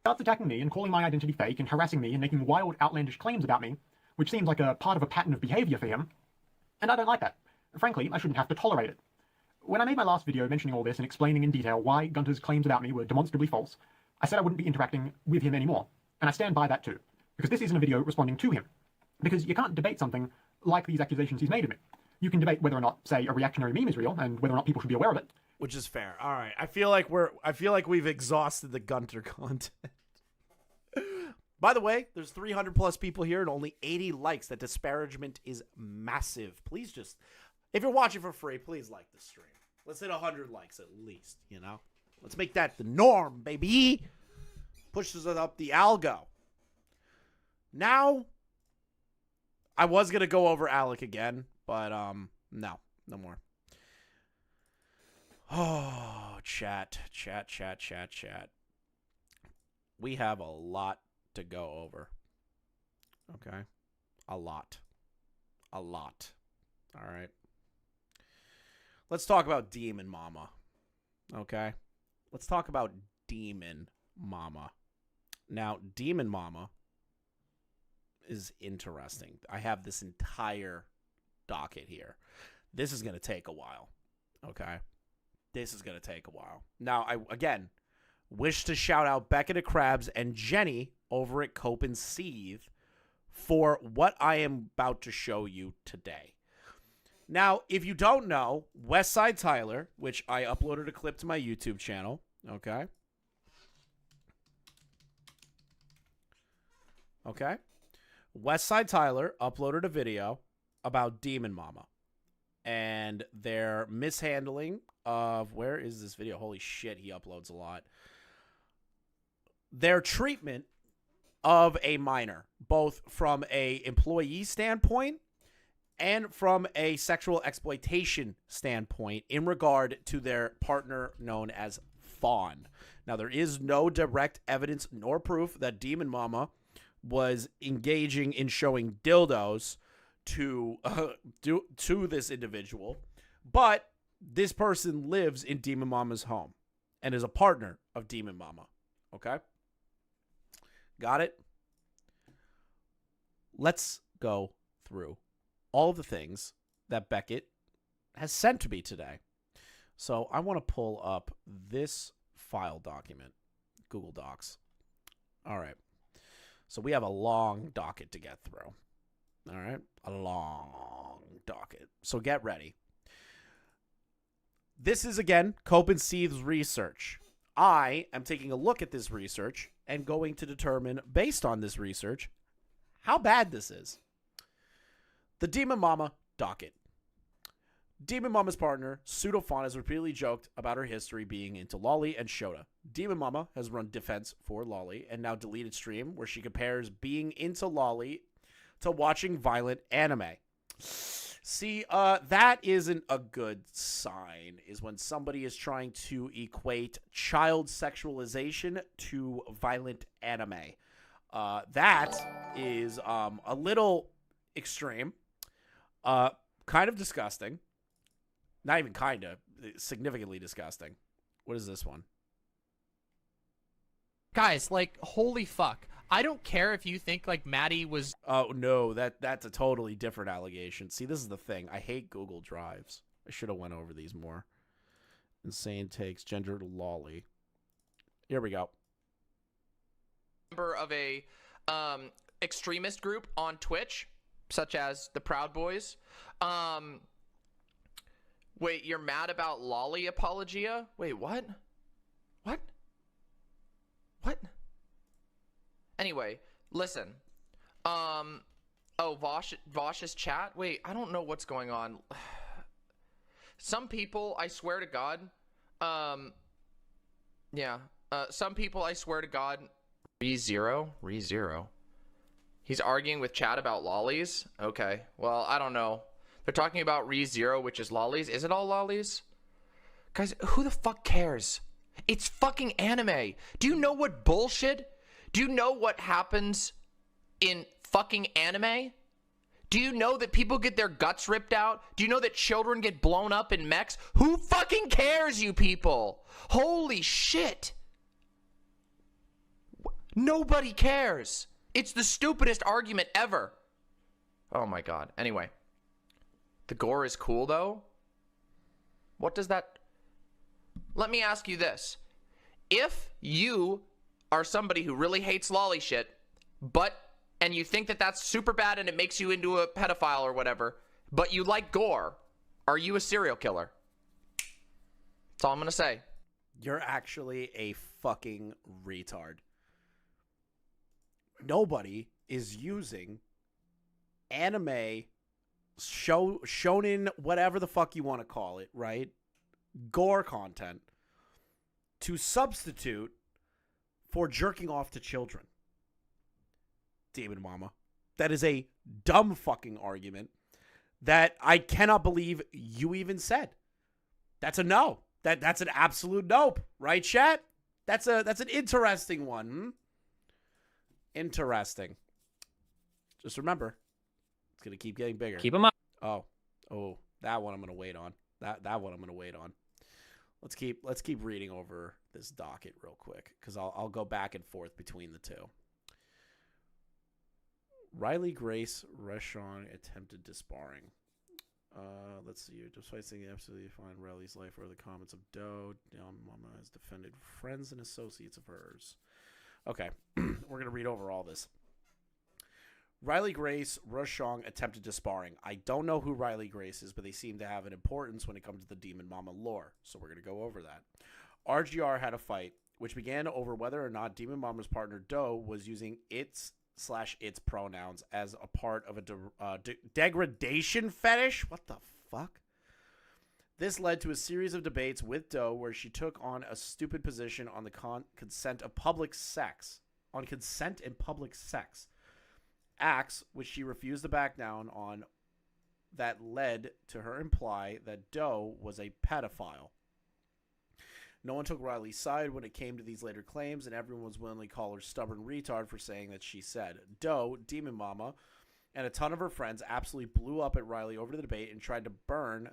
Starts attacking me and calling my identity fake and harassing me and making wild, outlandish claims about me, which seems like a part of a pattern of behavior for him. And I don't like that. Frankly, I shouldn't have to tolerate it. When I made my last video mentioning all this and explaining in detail why Gunter's claims about me were demonstrably false, I said I wouldn't be interacting with him anymore. And I stand by that too. Because this isn't a video responding to him. Because you can't debate something like these accusations he's made of me. You can debate whether or not, say, a reactionary meme is real, and whether or not people should be aware of it. Which is fair. All right. I feel like we've exhausted the Gunter content. By the way, there's 300 plus people here and only 80 likes. That disparagement is massive. Please just, if you're watching for free, please like the stream. Let's hit 100 likes at least, you know? Let's make that the norm, baby. Pushes it up the algo. Now, I was going to go over Alec again, but no more. Oh, chat. We have a lot to go over. Okay? A lot. All right. Let's talk about Demonmama. Okay? Let's talk about Demonmama. Now, Demonmama is interesting. I have this entire docket here. This is going to take a while. Okay? This is going to take a while. Now, I, again, wish to shout out Becca the Krabs and Jenny over at Cope and Seethe for what I am about to show you today. Now, if you don't know, Westside Tyler, which I uploaded a clip to my YouTube channel, okay? Okay? Westside Tyler uploaded a video about Demonmama and their mishandling of, where is this video? Holy shit, he uploads a lot. Their treatment of a minor, both from a employee standpoint and from a sexual exploitation standpoint in regard to their partner known as Fawn. Now, there is no direct evidence nor proof that Demonmama was engaging in showing dildos to this individual, but this person lives in Demonmama's home and is a partner of Demonmama. Okay? Got it? Let's go through all of the things that Beckett has sent to me today. So I want to pull up this file document, Google Docs. All right. So we have a long docket to get through. All right. A long docket. So get ready. This is, again, Cope and Seethe's research. I am taking a look at this research and going to determine, based on this research, how bad this is. The Demonmama docket. Demonmama's partner, Pseudofawn, has repeatedly joked about her history being into Lolly and Shota. Demonmama has run defense for Lolly and now deleted stream where she compares being into Lolly to watching violent anime. See, that isn't a good sign, is when somebody is trying to equate child sexualization to violent anime. That is a little extreme, kind of disgusting. Not even kind of, significantly disgusting. What is this one? Guys, like, holy fuck. I don't care if you think, like, Maddie was... Oh, no, that's a totally different allegation. See, this is the thing. I hate Google Drives. I should have went over these more. Insane takes, gender lolly. Here we go. Member of a extremist group on Twitch, such as the Proud Boys. Wait, you're mad about lolly apologia? Wait, what? What? What? Anyway, listen. Oh, Vosh's chat? Wait, I don't know what's going on. Some people, I swear to God, some people, I swear to God, Re-zero. He's arguing with chat about lollies? Okay, well, I don't know. They're talking about Re-zero, which is lollies. Is it all lollies? Guys, who the fuck cares? It's fucking anime. Do you know what bullshit? Do you know what happens in fucking anime? Do you know that people get their guts ripped out? Do you know that children get blown up in mechs? Who fucking cares, you people? Holy shit. Nobody cares. It's the stupidest argument ever. Oh my god. Anyway. The gore is cool, though. What does that... Let me ask you this. If you are somebody who really hates lolly shit, and you think that that's super bad and it makes you into a pedophile or whatever, but you like gore, are you a serial killer? That's all I'm gonna say. You're actually a fucking retard. Nobody is using anime, shonen, whatever the fuck you want to call it, right? Gore content to substitute for jerking off to children. Demonmama. That is a dumb fucking argument that I cannot believe you even said. That's a no. That's an absolute nope, right, chat? That's an interesting one. Hmm? Interesting. Just remember, it's gonna keep getting bigger. Keep them up. Oh, that one I'm gonna wait on. That one I'm gonna wait on. Let's keep reading over this docket real quick because I'll go back and forth between the two. Riley Grace Reshon attempted disbarring. Let's see. Despite saying absolutely fine Riley's life or the comments of Doe, Mama has defended friends and associates of hers. Okay, we're going to read over all this. Riley Grace Reshon attempted disbarring. I don't know who Riley Grace is, but they seem to have an importance when it comes to the Demonmama lore, so we're going to go over that. RGR had a fight, which began over whether or not Demonmama's partner Doe was using its pronouns as a part of a degradation fetish? What the fuck? This led to a series of debates with Doe where she took on a stupid position on the consent in public sex. Acts which she refused to back down on that led to her imply that Doe was a pedophile. No one took Riley's side when it came to these later claims, and everyone was willing to call her stubborn retard for saying that she said. Doe, Demonmama, and a ton of her friends absolutely blew up at Riley over the debate and tried to burn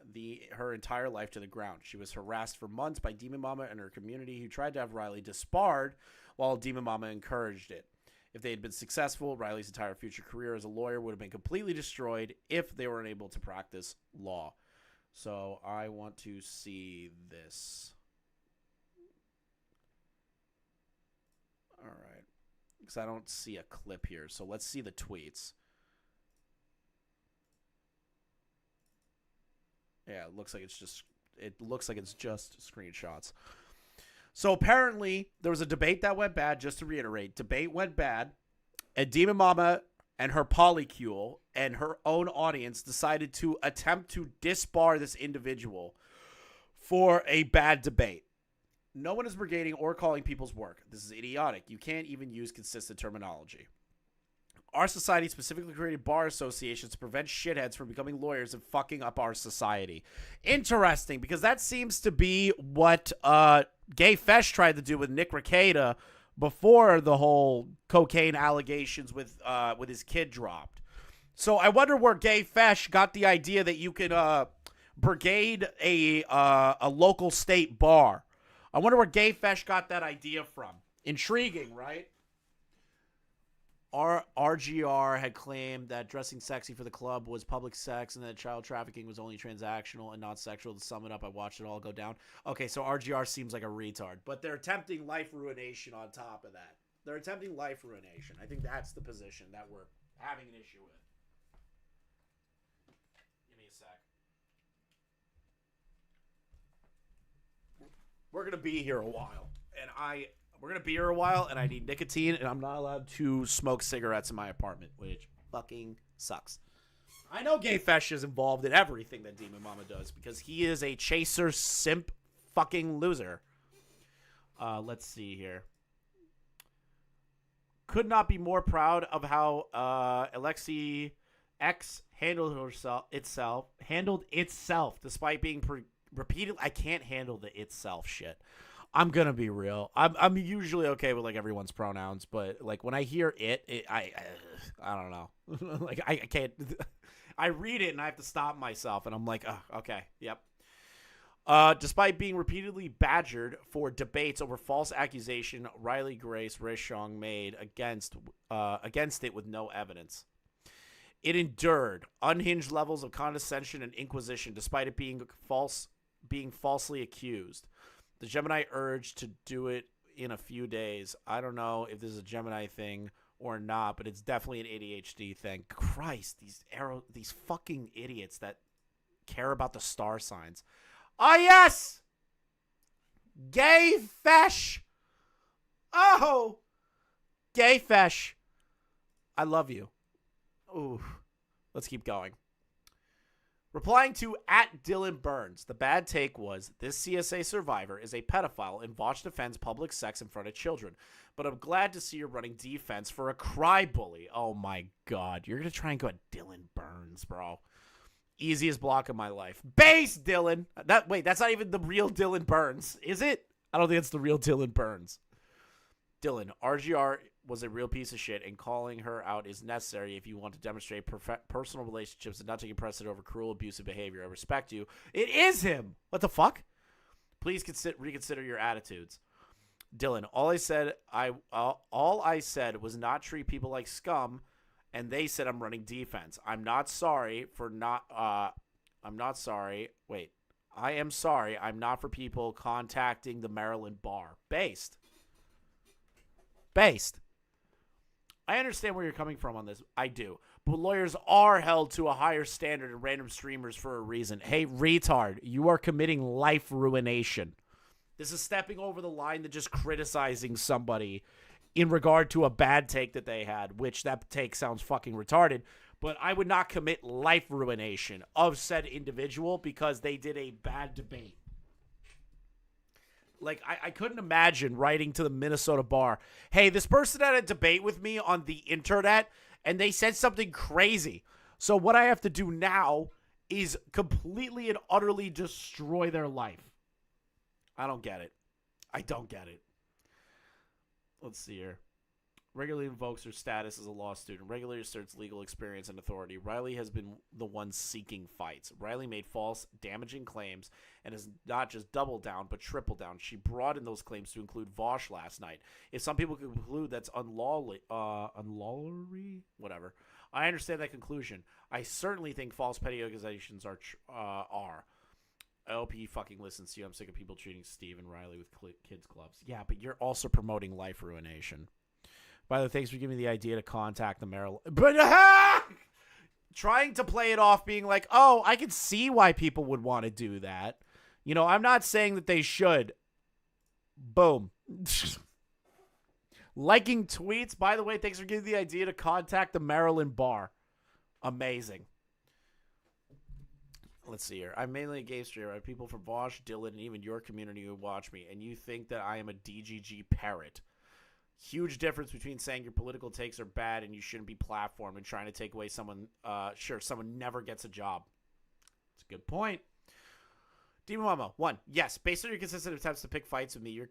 her entire life to the ground. She was harassed for months by Demonmama and her community, who tried to have Riley disbarred while Demonmama encouraged it. If they had been successful, Riley's entire future career as a lawyer would have been completely destroyed if they were unable to practice law. So I want to see this. All right, because I don't see a clip here. So let's see the tweets. Yeah, it looks like it's just screenshots. So apparently there was a debate that went bad. Just to reiterate, debate went bad, and Demonmama and her polycule and her own audience decided to attempt to disbar this individual for a bad debate. No one is brigading or calling people's work. This is idiotic. You can't even use consistent terminology. Our society specifically created bar associations to prevent shitheads from becoming lawyers and fucking up our society. Interesting, because that seems to be what Gay Fesh tried to do with Nick Rekieta before the whole cocaine allegations with his kid dropped. So I wonder where Gay Fesh got the idea that you could brigade a local state bar. I wonder where Gay Fesh got that idea from. Intriguing, right? RGR had claimed that dressing sexy for the club was public sex and that child trafficking was only transactional and not sexual. To sum it up, I watched it all go down. Okay, so RGR seems like a retard, but they're attempting life ruination on top of that. They're attempting life ruination. I think that's the position that we're having an issue with. Give me a sec. We're going to be here a while, and we're going to be here a while, and I need nicotine, and I'm not allowed to smoke cigarettes in my apartment, which fucking sucks. I know Gay Fesh is involved in everything that Demonmama does, because he is a chaser, simp, fucking loser. Let's see here. Could not be more proud of how ALECCCCC handled itself, despite being repeatedly... I can't handle the itself shit. I'm gonna be real. I'm usually okay with like everyone's pronouns, but like when I hear I don't know. Like I can't. I read it and I have to stop myself, and I'm like, oh, okay, yep. Despite being repeatedly badgered for debates over false accusation, Riley Grace Rishong made against it with no evidence. It endured unhinged levels of condescension and inquisition, despite it being falsely accused. The Gemini urged to do it in a few days. I don't know if this is a Gemini thing or not, but it's definitely an ADHD thing. Christ, these fucking idiots that care about the star signs. Ah, yes! Gay fesh! Oh! Gay fesh. I love you. Ooh. Let's keep going. Replying to @Dylan Burns, the bad take was, this CSA survivor is a pedophile and Vosh defends public sex in front of children. But I'm glad to see you're running defense for a cry bully. Oh my God. You're going to try and go at Dylan Burns, bro. Easiest block of my life. Base Dylan. That's not even the real Dylan Burns, is it? I don't think it's the real Dylan Burns. Dylan, RGR was a real piece of shit, and calling her out is necessary if you want to demonstrate personal relationships and not taking precedent over cruel, abusive behavior. I respect you. It is him. What the fuck? Please reconsider your attitudes. Dylan, all I said was not treat people like scum. And they said I'm running defense. I'm sorry. I am sorry. I'm not for people contacting the Maryland bar. Based. I understand where you're coming from on this. I do. But lawyers are held to a higher standard than random streamers for a reason. Hey, retard, you are committing life ruination. This is stepping over the line to just criticizing somebody in regard to a bad take that they had, which that take sounds fucking retarded, but I would not commit life ruination of said individual because they did a bad debate. Like, I couldn't imagine writing to the Minnesota bar, hey, this person had a debate with me on the internet, and they said something crazy. So what I have to do now is completely and utterly destroy their life. I don't get it. I don't get it. Let's see here. Regularly invokes her status as a law student. Regularly asserts legal experience and authority. Riley has been the one seeking fights. Riley made false, damaging claims and has not just doubled down, but tripled down. She broadened those claims to include Vosh last night. If some people conclude that's unlawful, whatever. I understand that conclusion. I certainly think false petty accusations are. I hope he fucking listens to you. I'm sick of people treating Steve and Riley with kids clubs. Yeah, but you're also promoting life ruination. By the way, thanks for giving me the idea to contact the Maryland. But trying to play it off being like, oh, I can see why people would want to do that. You know, I'm not saying that they should. Boom. Liking tweets. By the way, thanks for giving me the idea to contact the Maryland bar. Amazing. Let's see here. I'm mainly a gay streamer. I have people from Vosh, Dylan, and even your community who watch me, and you think that I am a DGG parrot. Huge difference between saying your political takes are bad and you shouldn't be platformed and trying to take away someone. Someone never gets a job. It's a good point. Demonmama, 1. Yes, based on your consistent attempts to pick fights with me, your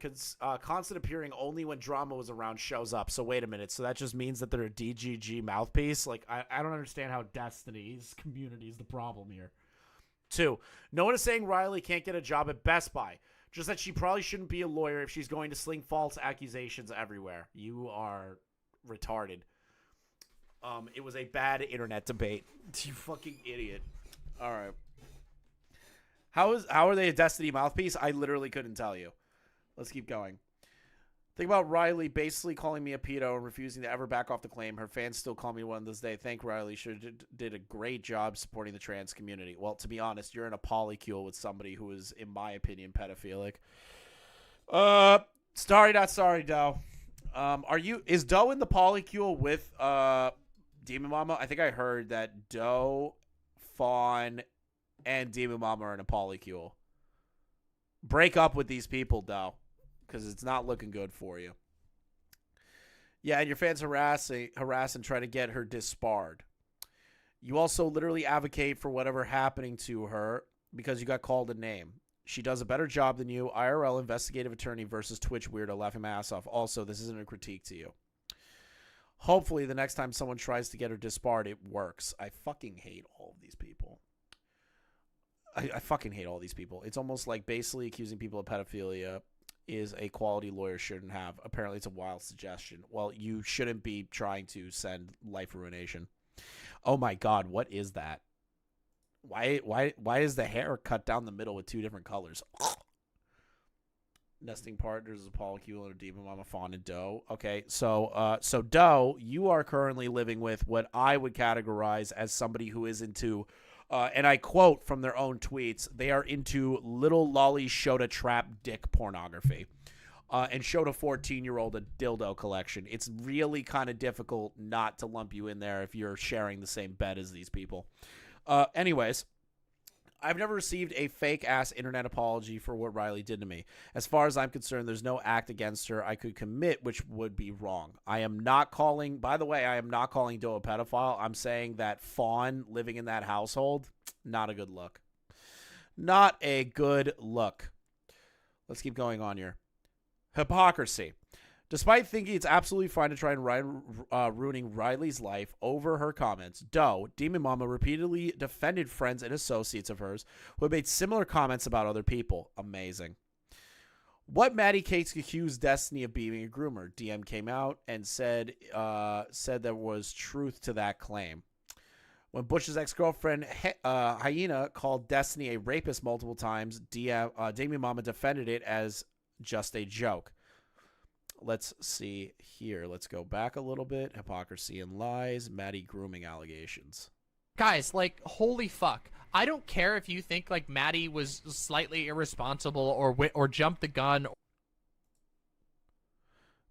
constant appearing only when drama was around shows up. So wait a minute. So that just means that they're a DGG mouthpiece? Like, I don't understand how Destiny's community is the problem here. 2, no one is saying Riley can't get a job at Best Buy. Just that she probably shouldn't be a lawyer if she's going to sling false accusations everywhere. You are retarded. It was a bad internet debate. You fucking idiot. All right. How are they a Destiny mouthpiece? I literally couldn't tell you. Let's keep going. Think about Riley basically calling me a pedo and refusing to ever back off the claim. Her fans still call me one this day. Thank Riley. She did a great job supporting the trans community. Well, to be honest, you're in a polycule with somebody who is, in my opinion, pedophilic. Sorry, not sorry, Doe. Is Doe in the polycule with Demonmama? I think I heard that Doe, Fawn, and Demonmama are in a polycule. Break up with these people, Doe. Because it's not looking good for you. Yeah, and your fans harass and try to get her disbarred. You also literally advocate for whatever happening to her because you got called a name. She does a better job than you. IRL investigative attorney versus Twitch weirdo, laughing my ass off. Also, this isn't a critique to you. Hopefully, the next time someone tries to get her disbarred, it works. I fucking hate all of these people. I fucking hate all these people. It's almost like basically accusing people of pedophilia is a quality lawyer shouldn't have. Apparently, it's a wild suggestion. Well, you shouldn't be trying to send life ruination. Oh my God, what is that? Why is the hair cut down the middle with two different colors? Nesting partners is Paul Q and Demonmama, Fawn, and Doe. Okay, so Doe, you are currently living with what I would categorize as somebody who is into, and I quote from their own tweets, they are into little lolly Shota trap dick pornography. And showed a 14-year-old a dildo collection. It's really kind of difficult not to lump you in there if you're sharing the same bed as these people. Anyways, I've never received a fake-ass internet apology for what Riley did to me. As far as I'm concerned, there's no act against her I could commit which would be wrong. I am not calling, by the way, I am not calling Doe a pedophile. I'm saying that Fawn living in that household, not a good look. Not a good look. Let's keep going on here. Hypocrisy. Despite thinking it's absolutely fine to try and ruining Riley's life over her comments, Doe, Demonmama, repeatedly defended friends and associates of hers who had made similar comments about other people. Amazing. What Maddie Cakes accused Destiny of being a groomer? DM came out and said there was truth to that claim. When Bush's ex-girlfriend Hyena called Destiny a rapist multiple times, Demonmama defended it as just a joke. Let's see here. Let's go back a little bit. Hypocrisy and lies. Maddie grooming allegations. Guys, like, holy fuck. I don't care if you think, like, Maddie was slightly irresponsible or jumped the gun.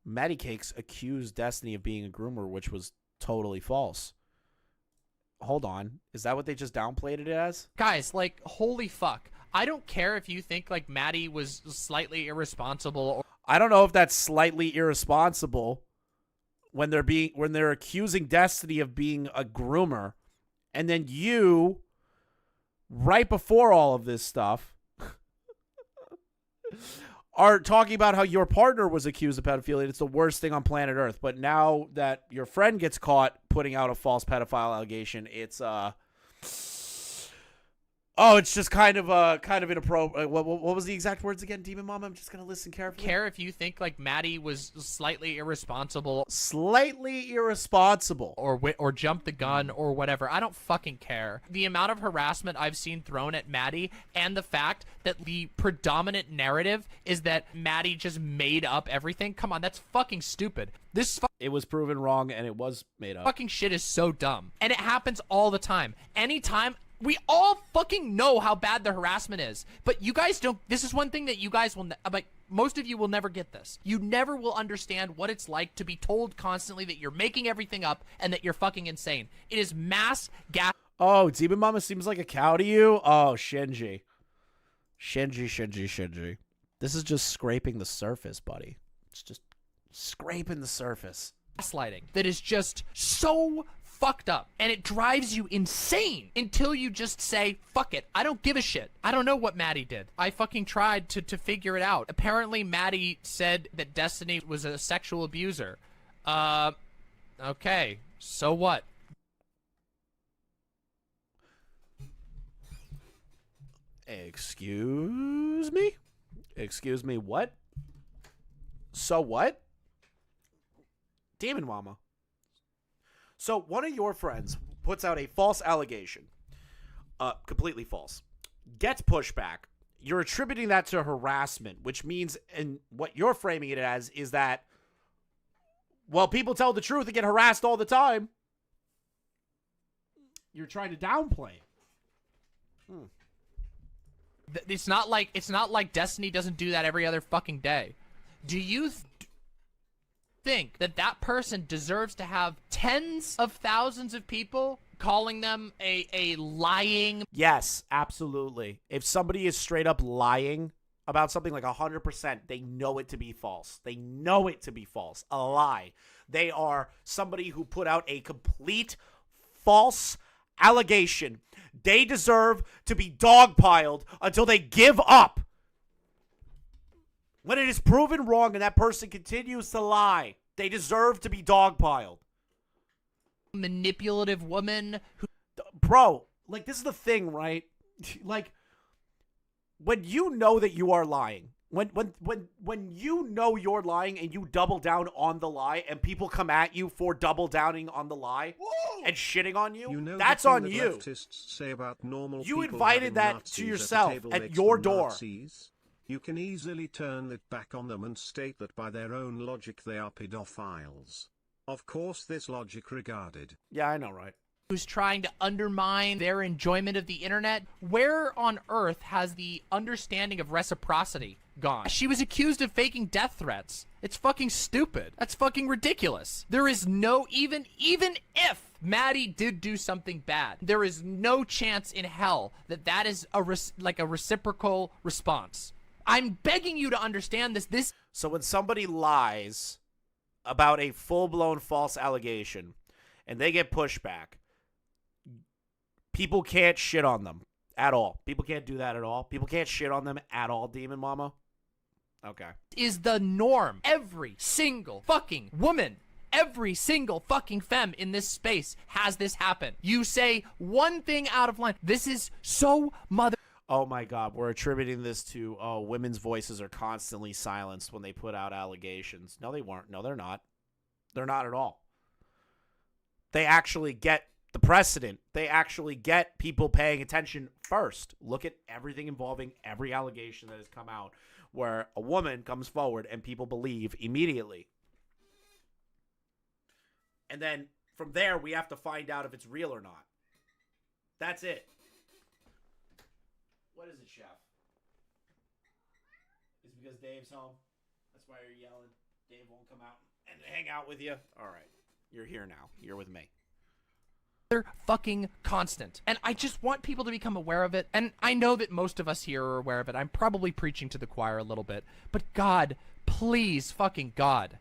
Maddie Cakes accused Destiny of being a groomer, which was totally false. Hold on. Is that what they just downplayed it as? Guys, like, holy fuck. I don't care if you think, like, Maddie was slightly irresponsible. I don't know if that's slightly irresponsible when they're accusing Destiny of being a groomer, and then you, right before all of this stuff, are talking about how your partner was accused of pedophilia. And it's the worst thing on planet Earth. But now that your friend gets caught putting out a false pedophile allegation, it's it's just kind of inappropriate. What was the exact words again, Demonmama? I'm just gonna listen carefully. Care if you think like Maddie was slightly irresponsible, or jumped the gun or whatever. I don't fucking care. The amount of harassment I've seen thrown at Maddie, and the fact that the predominant narrative is that Maddie just made up everything. Come on, that's fucking stupid. It was proven wrong, and it was made up. Fucking shit is so dumb, and it happens all the time. Anytime. We all fucking know how bad the harassment is, but you guys don't. This is one thing that you guys will, most of you will never get this. You never will understand what it's like to be told constantly that you're making everything up and that you're fucking insane. It is mass gas. Oh, Demonmama seems like a cow to you? Oh, Shinji. Shinji. This is just scraping the surface, buddy. It's just scraping the surface. Gaslighting that is just so fucked up, and it drives you insane until you just say, fuck it, I don't give a shit. I don't know what Maddie did. I fucking tried to figure it out. Apparently Maddie said that Destiny was a sexual abuser. Okay, so what? Excuse me? Excuse me, what? So what? Demonmama. So one of your friends puts out a false allegation, completely false, gets pushback. You're attributing that to harassment, which means, and what you're framing it as is that, well, people tell the truth and get harassed all the time. You're trying to downplay it. It's not like Destiny doesn't do that every other fucking day. Do you think that person deserves to have tens of thousands of people calling them a lying? Yes, absolutely. If somebody is straight up lying about something, like 100%, they know it to be false. They know it to be false. A lie. They are somebody who put out a complete false allegation. They deserve to be dogpiled until they give up. When it is proven wrong and that person continues to lie, they deserve to be dogpiled. Manipulative woman who... Bro, like, this is the thing, right? Like, when you know that you are lying, when you know you're lying and you double down on the lie and people come at you for double downing on the lie and shitting on you, that's the thing on that you. Leftists say about normal You people invited having that Nazis to at the yourself table at makes your them door. Nazis. You can easily turn it back on them and state that by their own logic they are pedophiles. Of course this logic regarded. Yeah, I know, right? Who's trying to undermine their enjoyment of the internet. Where on earth has the understanding of reciprocity gone? She was accused of faking death threats. It's fucking stupid. That's fucking ridiculous. There is no, even if Maddie did do something bad, there is no chance in hell that that is a reciprocal response. I'm begging you to understand this. So when somebody lies about a full-blown false allegation and they get pushback, people can't shit on them at all. People can't do that at all. People can't shit on them at all, Demonmama. Okay. Is the norm. Every single fucking woman, every single fucking femme in this space has this happen. You say one thing out of line. This is so mother... Oh my God, we're attributing this to, oh, women's voices are constantly silenced when they put out allegations. No, they weren't. No, they're not. They're not at all. They actually get the precedent. They actually get people paying attention first. Look at everything involving every allegation that has come out where a woman comes forward and people believe immediately. And then from there, we have to find out if it's real or not. That's it. What is it, Chef? Is it because Dave's home? That's why you're yelling. Dave won't come out and hang out with you? All right. You're here now. You're with me. They're fucking constant. And I just want people to become aware of it. And I know that most of us here are aware of it. I'm probably preaching to the choir a little bit. But God, please, fucking God.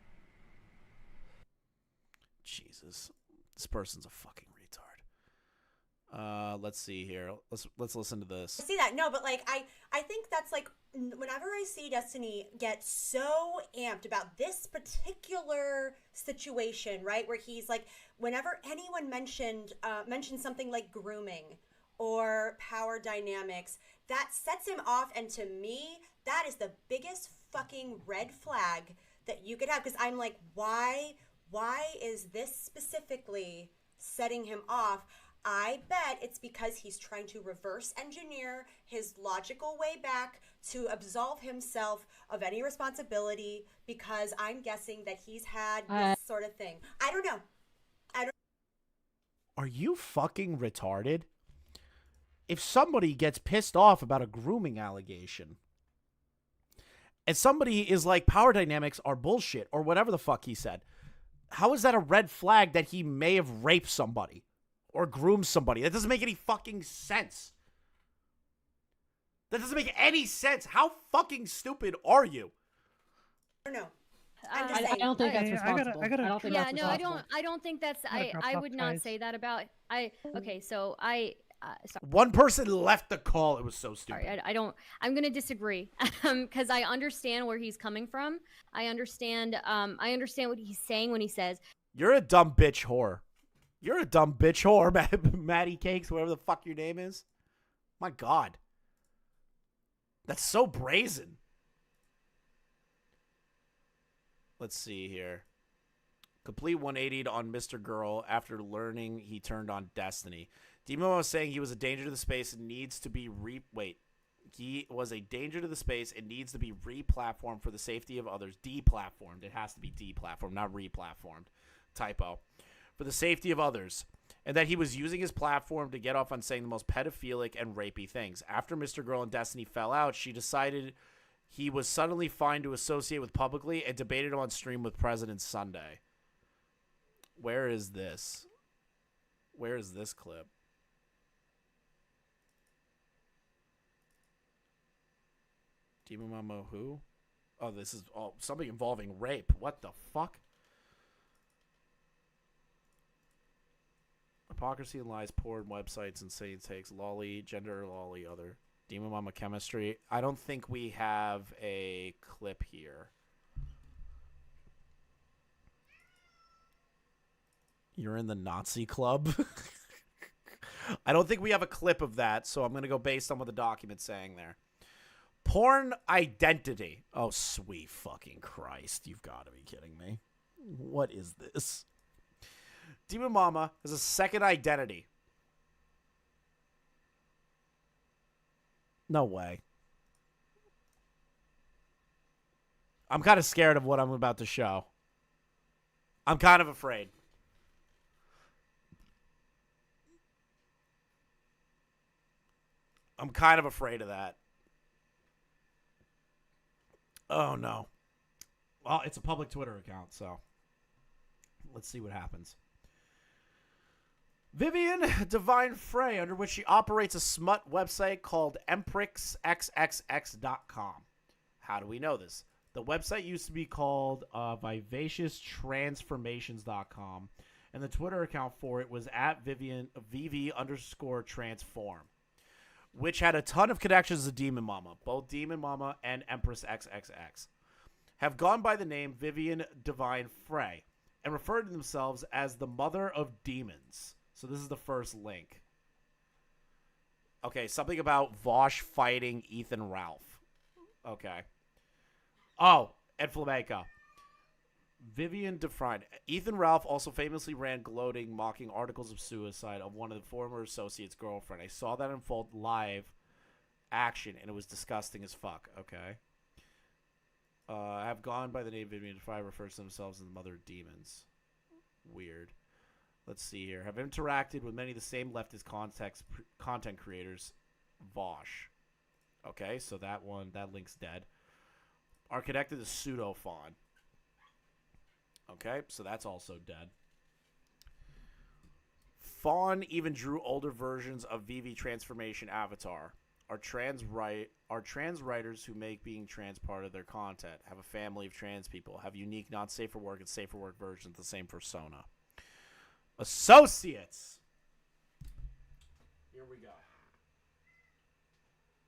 Jesus. This person's a fucking retard. Let's see here. Let's listen to this. I see that. No, but like I think that's like whenever I see Destiny get so amped about this particular situation, right? Where he's like, whenever anyone mentioned something like grooming or power dynamics, that sets him off. And to me, that is the biggest fucking red flag that you could have. Because I'm like, why is this specifically setting him off? I bet it's because he's trying to reverse engineer his logical way back to absolve himself of any responsibility, because I'm guessing that he's had this sort of thing. I don't know. Are you fucking retarded? If somebody gets pissed off about a grooming allegation and somebody is like, power dynamics are bullshit or whatever the fuck he said, how is that a red flag that he may have raped somebody or groomed somebody? That doesn't make any fucking sense. That doesn't make any sense. How fucking stupid are you? I don't know. I don't think that's responsible. I don't think that's no, responsible. I don't think that's. I would not say that about. Okay, so sorry. One person left the call. It was so stupid. Sorry, I don't. I'm gonna disagree because I understand where he's coming from. I understand. I understand what he's saying when he says, "You're a dumb bitch whore. You're a dumb bitch whore, Maddie Cakes, whatever the fuck your name is." My God, that's so brazen. Let's see here. Complete 180 on Mr. Girl after learning he turned on Destiny. Demonmama was saying he was a danger to the space and needs to be He was a danger to the space and needs to be re-platformed for the safety of others. De-platformed. It has to be de-platformed, not re-platformed. Typo. For the safety of others. And that he was using his platform to get off on saying the most pedophilic and rapey things. After Mr. Girl and Destiny fell out, she decided he was suddenly fine to associate with publicly and debated him on stream with President Sunday. Where is this? Where is this clip? Demonmama who? Oh, this is something involving rape. What the fuck? Hypocrisy and lies poured websites and saying takes lolly, gender lolly, other. Demonmama chemistry. I don't think we have a clip here. You're in the Nazi club? I don't think we have a clip of that, so I'm going to go based on what the document's saying there. Porn identity. Oh, sweet fucking Christ. You've got to be kidding me. What is this? Demonmama has a second identity. No way. I'm kind of scared of what I'm about to show. I'm kind of afraid. I'm kind of afraid of that. Oh, no. Well, it's a public Twitter account, so let's see what happens. Vivian Divine Frey, under which she operates a smut website called EmprixXXX.com. How do we know this? The website used to be called VivaciousTransformations.com, and the Twitter account for it was at VV_transform, which had a ton of connections to Demonmama. Both Demonmama and Empress XXX have gone by the name Vivian Divine Frey and refer to themselves as the Mother of Demons. So this is the first link. Okay, something about Vosh fighting Ethan Ralph. Okay. Oh, and Flamenco. Vivian Define. Ethan Ralph also famously ran gloating, mocking articles of suicide of one of the former associates' girlfriend. I saw that unfold live action, and it was disgusting as fuck. Okay. Have gone by the name Vivian Define, refers to themselves as the Mother of Demons. Weird. Let's see here. Have interacted with many of the same leftist content creators. Vosh. Okay, so that link's dead. Are connected to Pseudo-Fawn. Okay, so that's also dead. Fawn even drew older versions of VV Transformation Avatar. Are trans writers who make being trans part of their content. Have a family of trans people. Have unique, not safe for work and safe for work versions of the same persona. Associates. Here we go.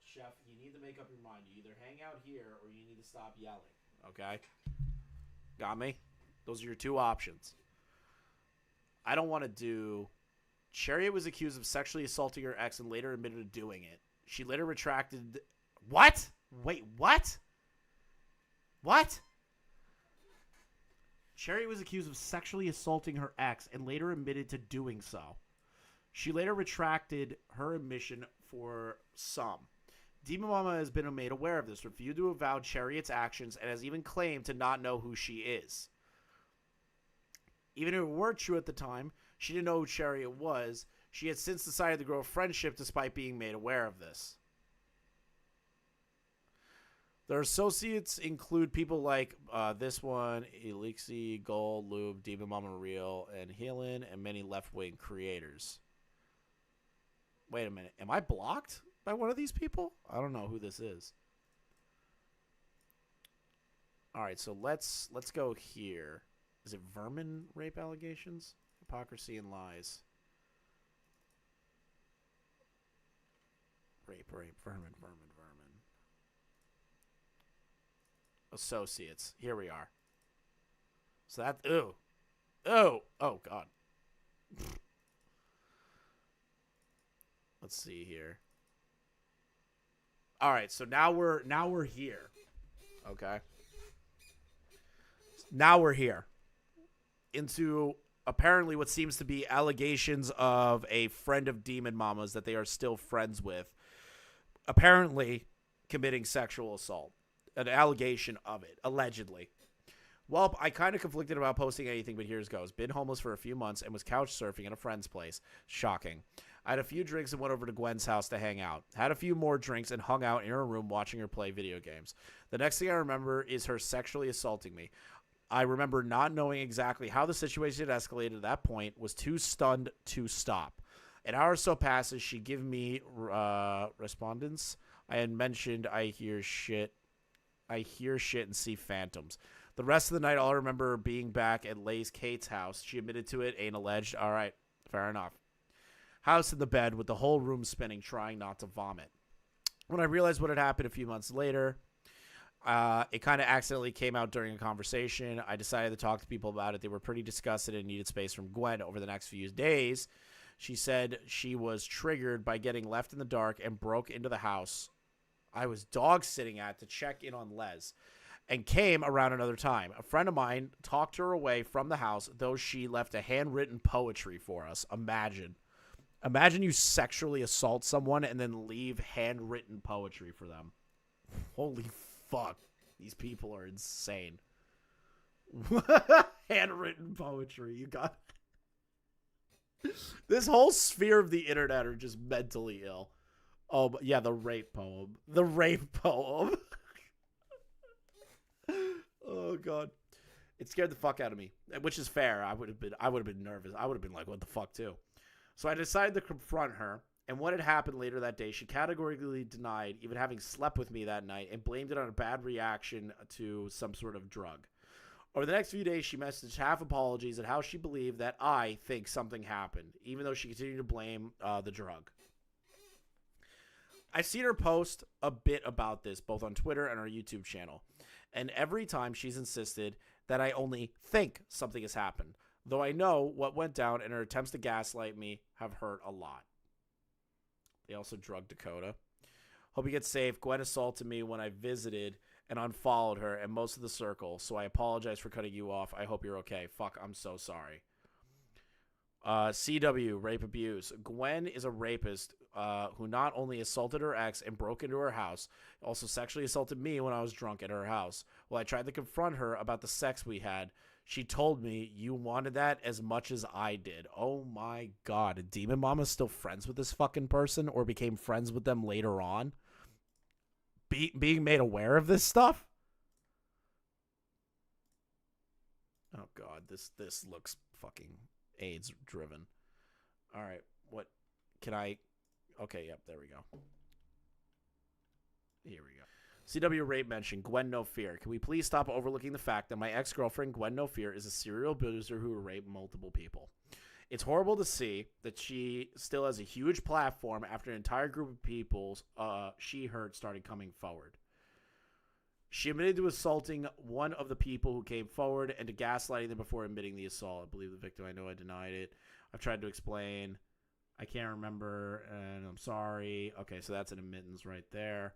Chef, you need to make up your mind. You either hang out here or you need to stop yelling. Okay? Got me? Those are your two options. I don't want to do... Chariot was accused of sexually assaulting her ex and later admitted to doing it. She later retracted... What? Wait, what? What? Chariot was accused of sexually assaulting her ex and later admitted to doing so. She later retracted her admission for some. Demonmama has been made aware of this, refused to avow Chariot's actions, and has even claimed to not know who she is. Even if it were true at the time, she didn't know who Chariot was. She had since decided to grow a friendship despite being made aware of this. Their associates include people like this one, ALECCCCC, Gold, Lube, Demonmama Real, and Healin, and many left-wing creators. Wait a minute. Am I blocked by one of these people? I don't know who this is. All right, so let's go here. Is it vermin rape allegations? Hypocrisy and lies. Rape, vermin. Associates. Here we are. So that... Ew. Oh, God. Let's see here. All right, so now we're here. Okay. Now we're here. Into apparently what seems to be allegations of a friend of Demonmama's that they are still friends with. Apparently committing sexual assault. An allegation of it, allegedly. Well, I kind of conflicted about posting anything, but here's goes. Been homeless for a few months and was couch surfing at a friend's place. Shocking. I had a few drinks and went over to Gwen's house to hang out. Had a few more drinks and hung out in her room watching her play video games. The next thing I remember is her sexually assaulting me. I remember not knowing exactly how the situation had escalated at that point, was too stunned to stop. An hour or so passes, she give me respondents. I had mentioned I hear shit and see phantoms. The rest of the night, all I remember being back at Lay's Kate's house. She admitted to it, ain't alleged. All right, fair enough. House in the bed with the whole room spinning, trying not to vomit. When I realized what had happened a few months later, it kind of accidentally came out during a conversation. I decided to talk to people about it. They were pretty disgusted and needed space from Gwen over the next few days. She said she was triggered by getting left in the dark and broke into the house I was dog sitting at to check in on Les, and came around another time. A friend of mine talked her away from the house, though she left a handwritten poetry for us. Imagine you sexually assault someone and then leave handwritten poetry for them. Holy fuck. These people are insane. Handwritten poetry. You got this whole sphere of the internet are just mentally ill. Oh, but yeah, the rape poem. The rape poem. Oh god. It scared the fuck out of me, which is fair. I would have been nervous. I would have been like, what the fuck too. So I decided to confront her, and what had happened later that day, she categorically denied even having slept with me that night and blamed it on a bad reaction to some sort of drug. Over the next few days, she messaged half apologies at how she believed that I think something happened, even though she continued to blame the drug. I've seen her post a bit about this, both on Twitter and our YouTube channel, and every time she's insisted that I only think something has happened, though I know what went down, and her attempts to gaslight me have hurt a lot. They also drugged Dakota. Hope you get safe. Gwen assaulted me when I visited and unfollowed her and most of the circle, so I apologize for cutting you off. I hope you're okay. Fuck, I'm so sorry. CW, rape abuse. Gwen is a rapist who not only assaulted her ex and broke into her house, also sexually assaulted me when I was drunk at her house. While I tried to confront her about the sex we had, she told me you wanted that as much as I did. Oh my god. Demonmama still friends with this fucking person or became friends with them later on? Being made aware of this stuff? Oh god, this looks fucking AIDS driven. All right, what can I? Okay, yep, there we go. Here we go. CW rape mention, Gwen No Fear. Can we please stop overlooking the fact that my ex-girlfriend Gwen No Fear is a serial abuser who raped multiple people? It's horrible to see that she still has a huge platform after an entire group of people she hurt started coming forward. She admitted to assaulting one of the people who came forward and to gaslighting them before admitting the assault. I believe the victim. I know I denied it. I've tried to explain. I can't remember, and I'm sorry. Okay, so that's an admittance right there.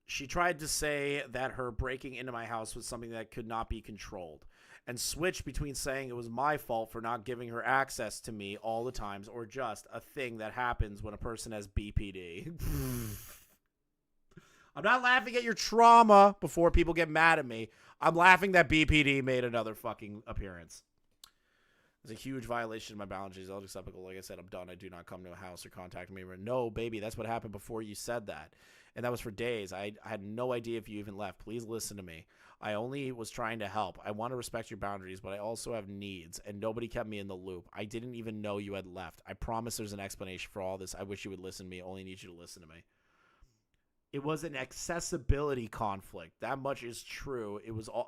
She tried to say that her breaking into my house was something that could not be controlled, and switched between saying it was my fault for not giving her access to me all the times or just a thing that happens when a person has BPD. I'm not laughing at your trauma before people get mad at me. I'm laughing that BPD made another fucking appearance. It's a huge violation of my boundaries. Unacceptable. Like I said, I'm done. I do not come to a house or contact me. No, baby, that's what happened before you said that. And that was for days. I had no idea if you even left. Please listen to me. I only was trying to help. I want to respect your boundaries, but I also have needs, and nobody kept me in the loop. I didn't even know you had left. I promise there's an explanation for all this. I wish you would listen to me. I only need you to listen to me. It was an accessibility conflict. That much is true.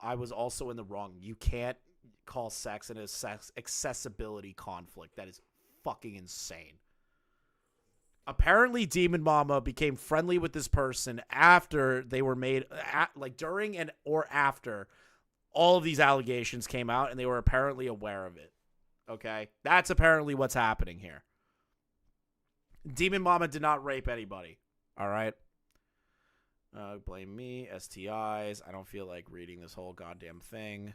I was also in the wrong. You can't call sex an accessibility conflict. That is fucking insane. Apparently, Demonmama became friendly with this person after they were made, like during and or after all of these allegations came out, and they were apparently aware of it. Okay? That's apparently what's happening here. Demonmama did not rape anybody. All right? Blame me, STIs. I don't feel like reading this whole goddamn thing.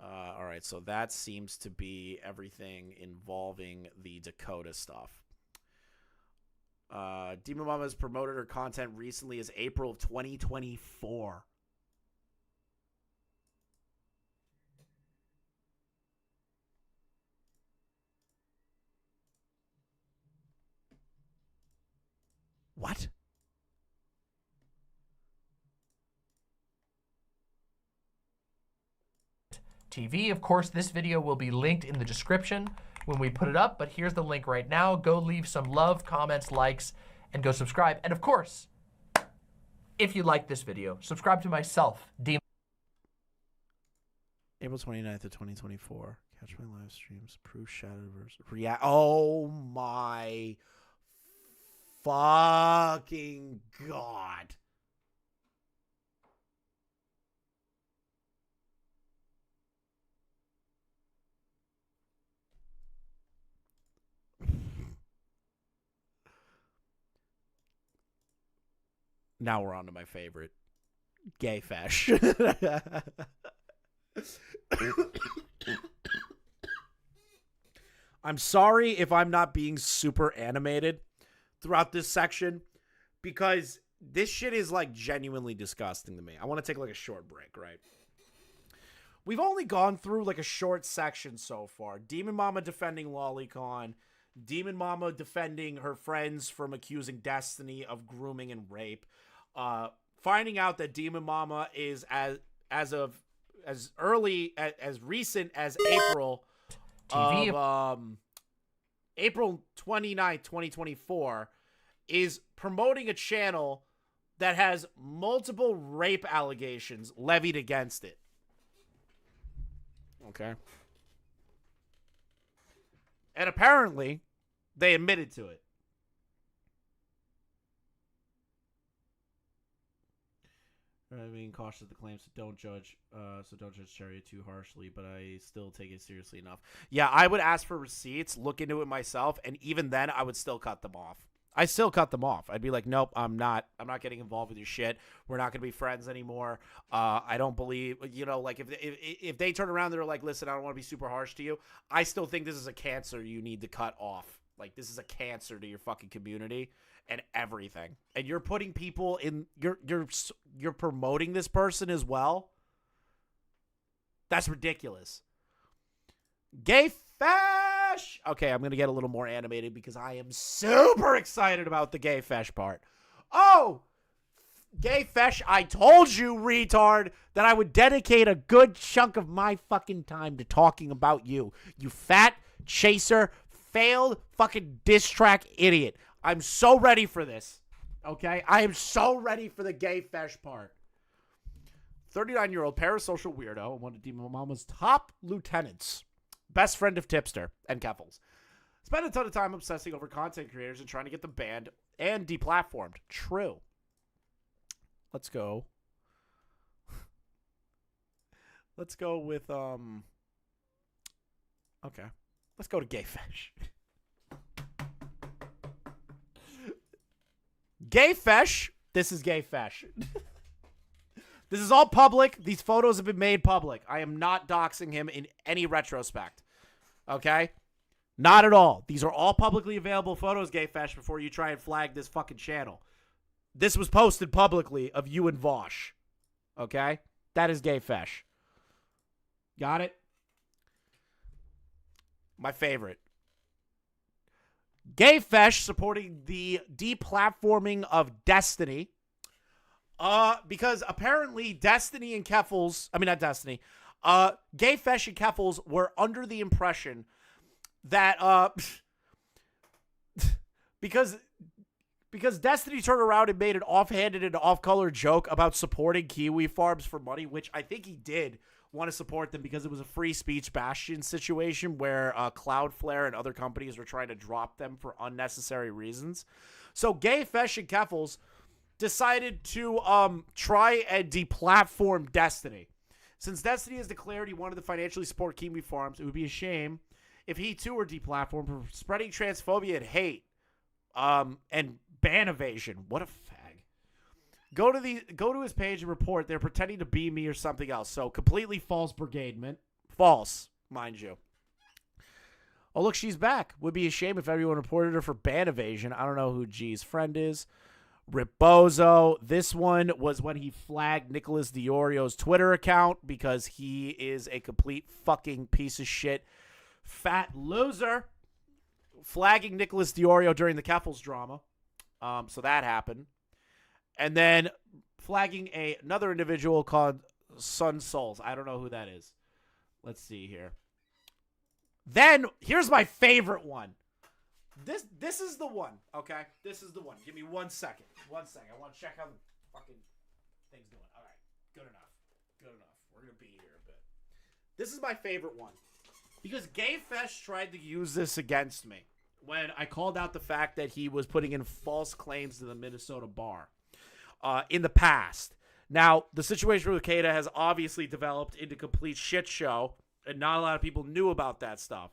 All right, so that seems to be everything involving the Dakota stuff. Demonmama has promoted her content recently as April of 2024. What? TV. Of course, this video will be linked in the description when we put it up, but here's the link right now. Go leave some love, comments, likes, and go subscribe. And of course, if you like this video, subscribe to myself, April 29th of 2024. Catch my live streams. Proof Shadowverse. Oh my fucking god. Now we're on to my favorite. Gay fesh. I'm sorry if I'm not being super animated throughout this section, because this shit is like genuinely disgusting to me. I want to take like a short break, right? We've only gone through like a short section so far. Demonmama defending Lolicon. Demonmama defending her friends from accusing Destiny of grooming and rape. Finding out that Demonmama is as recent as April TV. of April 29th, 2024 is promoting a channel that has multiple rape allegations levied against it. Okay. And apparently, they admitted to it. I mean, cautious of the claims, so don't judge Sharia too harshly, but I still take it seriously enough. Yeah, I would ask for receipts, look into it myself, and even then, I would still cut them off. I still cut them off. I'd be like, nope, I'm not getting involved with your shit. We're not going to be friends anymore. I don't believe, like if they turn around, they're like, listen, I don't want to be super harsh to you. I still think this is a cancer you need to cut off. Like, this is a cancer to your fucking community and everything. And you're putting people in, you're promoting this person as well. That's ridiculous. Gay fesh. Okay, I'm going to get a little more animated because I am super excited about the gay fesh part. Oh, gay fesh, I told you, retard, that I would dedicate a good chunk of my fucking time to talking about you. You fat chaser, failed fucking diss track idiot. I'm so ready for this. Okay? I am so ready for the gay fesh part. 39-year-old parasocial weirdo and one of Demonmama's top lieutenants. Best friend of Tipster and Keffels. Spent a ton of time obsessing over content creators and trying to get them banned and deplatformed. True. Let's go. Let's go with, okay. Let's go to gay fesh. Gay fesh. This is gay fesh. This is all public. These photos have been made public. I am not doxing him in any retrospect. Okay? Not at all. These are all publicly available photos, gay fesh, before you try and flag this fucking channel. This was posted publicly of you and Vosh. Okay? That is gay fesh. Got it? My favorite. Gay fesh supporting the deplatforming of Destiny. Because apparently Destiny and Keffels, I mean not Destiny, Gay fesh and Keffels were under the impression that because Destiny turned around and made an offhanded and off-color joke about supporting Kiwi farms for money, which I think he did want to support them because it was a free speech bastion situation where Cloudflare and other companies were trying to drop them for unnecessary reasons. So Gay fesh and Keffels decided to try and deplatform Destiny. Since Destiny has declared he wanted to financially support Kiwi farms, it would be a shame if he too were deplatformed for spreading transphobia and hate and ban evasion. What a fag. Go to his page and report they're pretending to be me or something else. So completely false brigadement. False, mind you. Oh, look, she's back. Would be a shame if everyone reported her for ban evasion. I don't know who G's friend is. Ripbozo. This one was when he flagged Nicholas Diorio's Twitter account because he is a complete fucking piece of shit. Fat loser. Flagging Nicholas Diorio during the Keffels drama. So that happened. And then flagging another individual called Sun Souls. I don't know who that is. Let's see here. Then, here's my favorite one. This is the one, okay? This is the one. Give me 1 second. 1 second. I want to check how the fucking thing's doing. All right. Good enough. Good enough. We're going to be here a bit. This is my favorite one. Because Gay fesh tried to use this against me when I called out the fact that he was putting in false claims to the Minnesota bar in the past. Now, the situation with Rekieta has obviously developed into complete shit show, and not a lot of people knew about that stuff.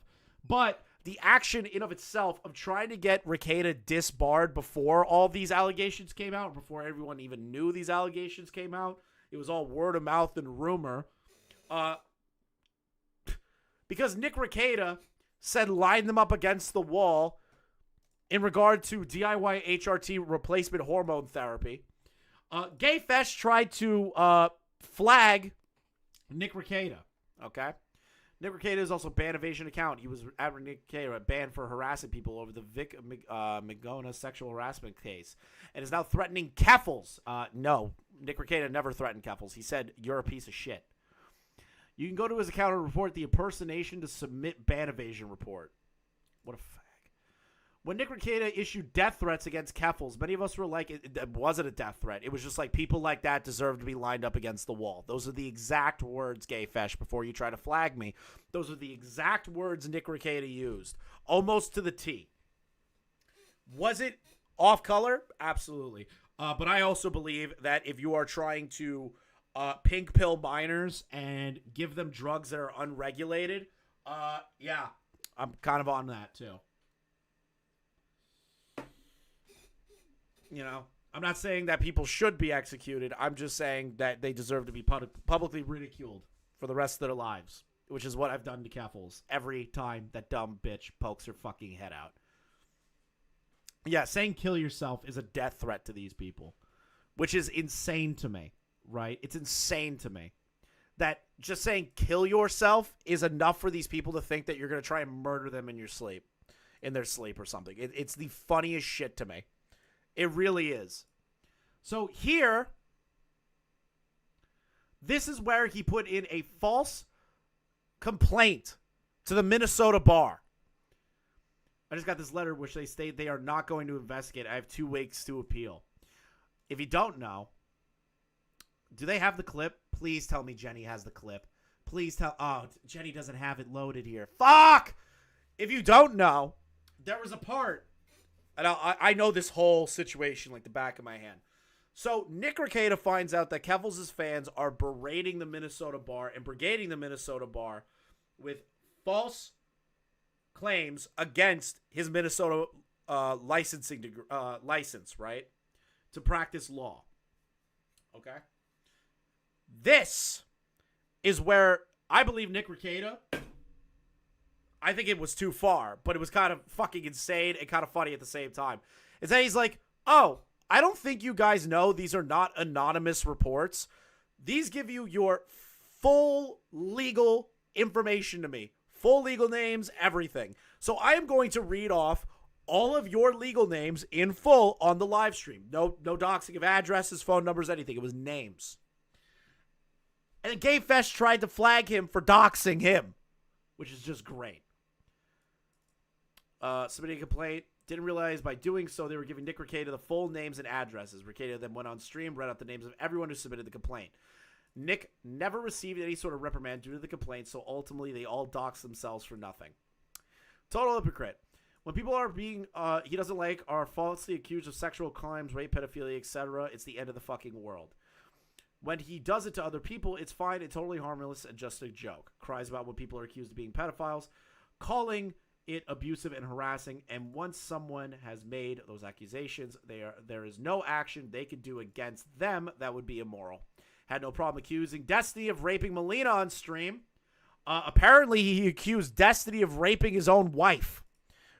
But the action in of itself of trying to get Rekieta disbarred before all these allegations came out, before everyone even knew these allegations came out, it was all word of mouth and rumor. Because Nick Rekieta said line them up against the wall in regard to DIY HRT replacement hormone therapy. Gay Fesh tried to flag Nick Rekieta, okay? Nick Rekieta is also banned of Asian account. He was at Nick Rekieta banned for harassing people over the Vic Migona sexual harassment case and is now threatening Keffels. No, Nick Rekieta never threatened Keffels. He said, you're a piece of shit. You can go to his account and report the impersonation to submit ban evasion report. What a fag. When Nick Rekieta issued death threats against Keffels, many of us were like, it wasn't a death threat. It was just like people like that deserve to be lined up against the wall. Those are the exact words, Gay Fesh, before you try to flag me. Those are the exact words Nick Rekieta used, almost to the T. Was it off color? Absolutely. But I also believe that if you are trying to pink pill minors and give them drugs that are unregulated, yeah, I'm kind of on that too. You know, I'm not saying that people should be executed. I'm just saying that they deserve to be publicly ridiculed for the rest of their lives, which is what I've done to Keffels every time that dumb bitch pokes her fucking head out. Yeah, saying kill yourself is a death threat to these people, which is insane to me, right? It's insane to me that just saying kill yourself is enough for these people to think that you're going to try and murder them in their sleep or something. It's the funniest shit to me. It really is. So here, this is where he put in a false complaint to the Minnesota bar. I just got this letter which they state they are not going to investigate. I have 2 weeks to appeal. If you don't know, do they have the clip? Please tell me Jenny has the clip. Please tell. Oh, Jenny doesn't have it loaded here. Fuck! If you don't know, there was a part. And I know this whole situation like the back of my hand. So Nick Rekieta finds out that Keffels' fans are berating the Minnesota bar and brigading the Minnesota bar with false claims against his Minnesota license, right? To practice law. Okay? This is where I believe Nick Rekieta, I think it was too far, but it was kind of fucking insane and kind of funny at the same time. Is that he's like, oh, I don't think you guys know these are not anonymous reports. These give you your full legal information to me. Full legal names, everything. So I am going to read off all of your legal names in full on the live stream. No doxing of addresses, phone numbers, anything. It was names. And Gay Fesh tried to flag him for doxing him, which is just great. Submitting a complaint. Didn't realize by doing so they were giving Nick Rekieta the full names and addresses. Rekieta then went on stream, read out the names of everyone who submitted the complaint. Nick never received any sort of reprimand due to the complaint, so ultimately they all doxed themselves for nothing. Total hypocrite. When people are being, he doesn't like, are falsely accused of sexual crimes, rape, pedophilia, etc., it's the end of the fucking world. When he does it to other people, it's fine and totally harmless and just a joke. Cries about when people are accused of being pedophiles, calling it abusive and harassing, and once someone has made those accusations, there is no action they can do against them that would be immoral. Had no problem accusing Destiny of raping Melina on stream. Apparently, he accused Destiny of raping his own wife,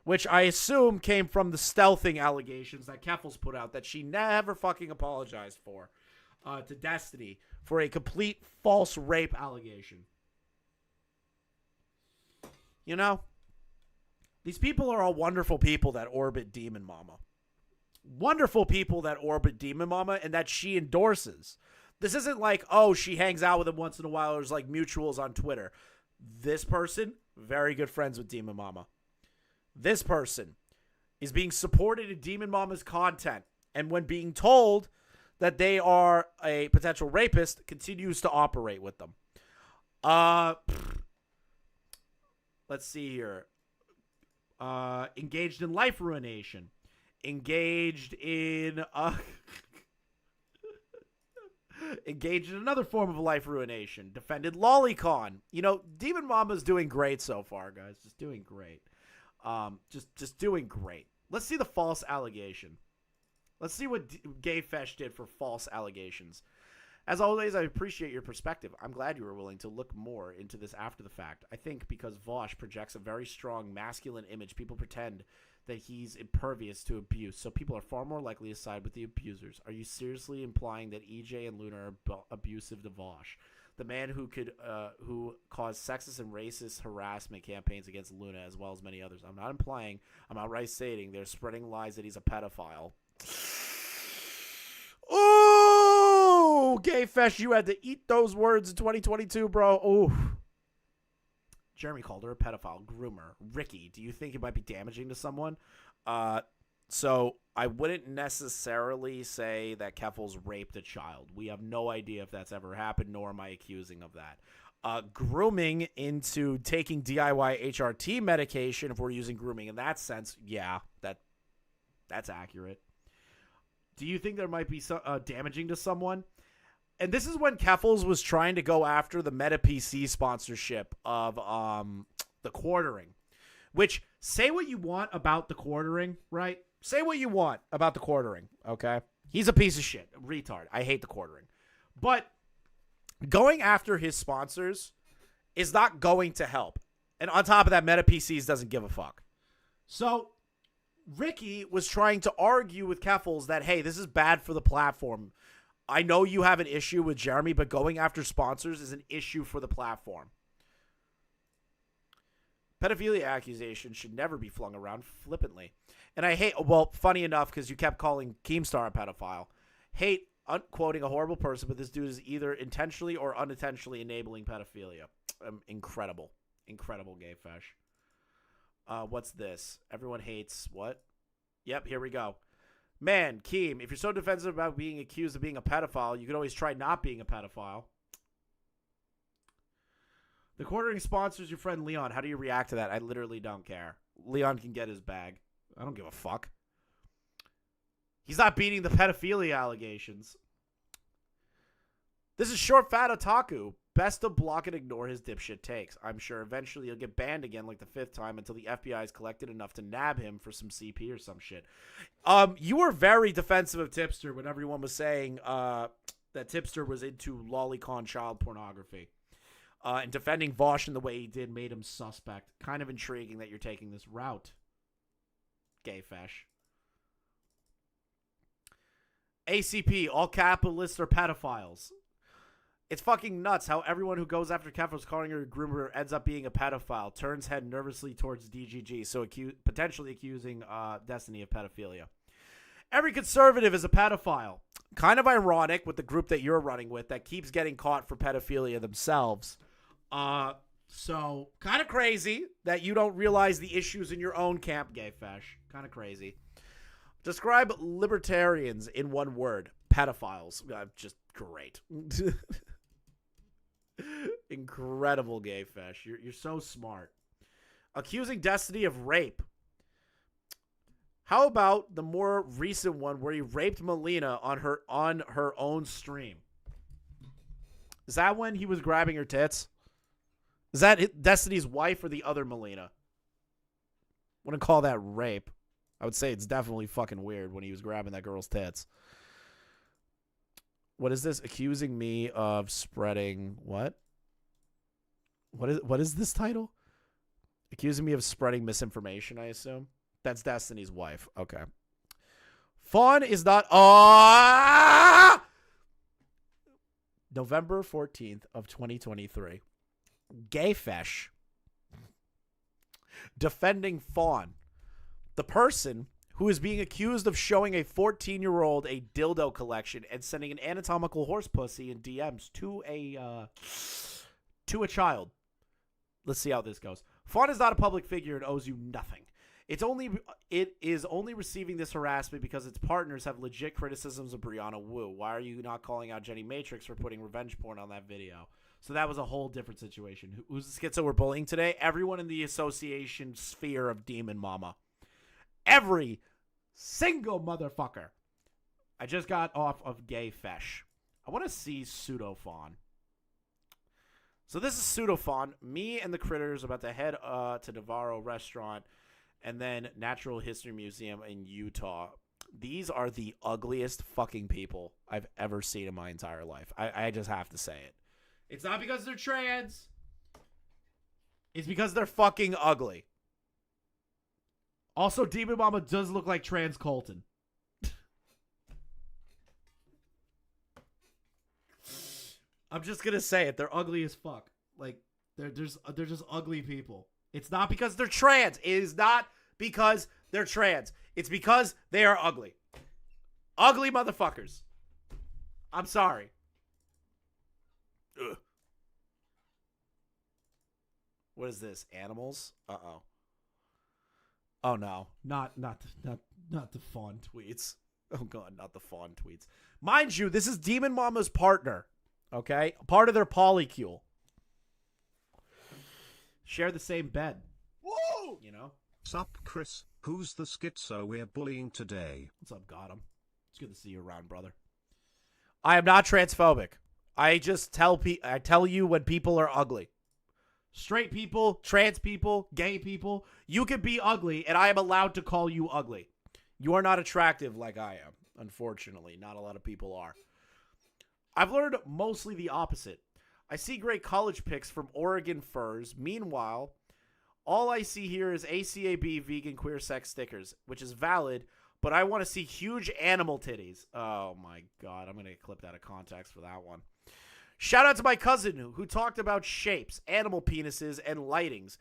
which I assume came from the stealthing allegations that Keffels put out that she never fucking apologized for to Destiny for a complete false rape allegation. You know, these people are all wonderful people that orbit Demonmama. Wonderful people that orbit Demonmama and that she endorses. This isn't like, oh, she hangs out with him once in a while. There's like mutuals on Twitter. This person, very good friends with Demonmama. This person is being supported in Demonmama's content. And when being told that they are a potential rapist, continues to operate with them. Let's see here. Engaged in life ruination. Engaged in engaged in another form of life ruination. Defended lolicon. You know, Demonmama's doing great so far, guys. Just doing great. Just doing great. Let's see the false allegation. Let's see what Gay Fesh did for false allegations. As always, I appreciate your perspective. I'm glad you were willing to look more into this after the fact. I think because Vosh projects a very strong masculine image, people pretend that he's impervious to abuse, so people are far more likely to side with the abusers. Are you seriously implying that EJ and Luna are abusive to Vosh? The man who caused sexist and racist harassment campaigns against Luna as well as many others. I'm not implying, I'm outright stating they're spreading lies that he's a pedophile. Ooh, Gay Fesh, you had to eat those words in 2022, bro. Ooh. Jeremy called her a pedophile groomer. Ricky, do you think it might be damaging to someone? So I wouldn't necessarily say that Keffels raped a child. We have no idea if that's ever happened, nor am I accusing of that. Grooming into taking DIY HRT medication, if we're using grooming in that sense, yeah, that's accurate. Do you think there might be some damaging to someone? And this is when Keffels was trying to go after the Meta PC sponsorship of the quartering. Which, say what you want about the quartering, right? Say what you want about the quartering, okay? He's a piece of shit, a retard. I hate the quartering. But going after his sponsors is not going to help. And on top of that, Meta PCs doesn't give a fuck. So Ricky was trying to argue with Keffels that, hey, this is bad for the platform. I know you have an issue with Jeremy, but going after sponsors is an issue for the platform. Pedophilia accusations should never be flung around flippantly. And I hate, well, funny enough, because you kept calling Keemstar a pedophile. Hate unquoting a horrible person, but this dude is either intentionally or unintentionally enabling pedophilia. Incredible. Incredible, Gay Fesh. What's this? Everyone hates what? Yep, here we go. Man, Keem, if you're so defensive about being accused of being a pedophile, you could always try not being a pedophile. The quartering sponsors your friend Leon. How do you react to that? I literally don't care. Leon can get his bag. I don't give a fuck. He's not beating the pedophilia allegations. This is Short Fat Otaku. Best to block and ignore his dipshit takes. I'm sure eventually he'll get banned again like the 5th time until the FBI has collected enough to nab him for some CP or some shit. You were very defensive of Tipster when everyone was saying that Tipster was into lolicon child pornography. And defending Vosh in the way he did made him suspect. Kind of intriguing that you're taking this route. Gay Fesh. ACP, all capitalists are pedophiles. It's fucking nuts how everyone who goes after Keffels calling her a groomer ends up being a pedophile. Turns head nervously towards DGG, so potentially accusing Destiny of pedophilia. Every conservative is a pedophile. Kind of ironic with the group that you're running with that keeps getting caught for pedophilia themselves. So kind of crazy that you don't realize the issues in your own camp, Gay Fesh. Kind of crazy. Describe libertarians in one word. Pedophiles. Just great. Incredible, Gay Fesh. You're so smart. Accusing Destiny of rape. How about the more recent one where he raped Melina on her own stream? Is that when he was grabbing her tits? Is that Destiny's wife or the other Melina? Wouldn't call that rape. I would say it's definitely fucking weird when he was grabbing that girl's tits. What is this? Accusing me of spreading what? What is this title? Accusing me of spreading misinformation, I assume. That's Destiny's wife. Okay. Fawn is not November 14th of 2023. Gay Fesh defending Fawn. The person who is being accused of showing a 14-year-old a dildo collection and sending an anatomical horse pussy in DMs to a child. Let's see how this goes. Fawn is not a public figure and owes you nothing. It is only receiving this harassment because its partners have legit criticisms of Brianna Wu. Why are you not calling out Jenny Matrix for putting revenge porn on that video? So that was a whole different situation. Who's the schizo we're bullying today? Everyone in the association sphere of Demonmama. Every single motherfucker. I just got off of Gay Fesh. I want to see Pseudophon. So this is Pseudophon. Me and the critters about to head to Navarro Restaurant and then Natural History Museum in Utah. These are the ugliest fucking people I've ever seen in my entire life. I just have to say it. It's not because they're trans. It's because they're fucking ugly. Also, Demonmama does look like trans Colton. I'm just gonna say it. They're ugly as fuck. Like they're just ugly people. It's not because they're trans. It is not because they're trans. It's because they are ugly. Ugly motherfuckers. I'm sorry. Ugh. What is this? Animals? Uh-oh. Oh no. Not the fawn tweets. Oh god, not the fawn tweets. Mind you, this is Demonmama's partner. Okay? Part of their polycule. Share the same bed. Whoa! You know? Sup, Chris? Who's the schizo we're bullying today? What's up, Gotham? It's good to see you around, brother. I am not transphobic. I just tell you when people are ugly. Straight people, trans people, gay people, you can be ugly, and I am allowed to call you ugly. You are not attractive like I am, unfortunately. Not a lot of people are. I've learned mostly the opposite. I see great college pics from Oregon Furs. Meanwhile, all I see here is ACAB vegan queer sex stickers, which is valid, but I want to see huge animal titties. Oh my god, I'm going to clip that out of context for that one. Shout out to my cousin who talked about shapes, animal penises, and lightings.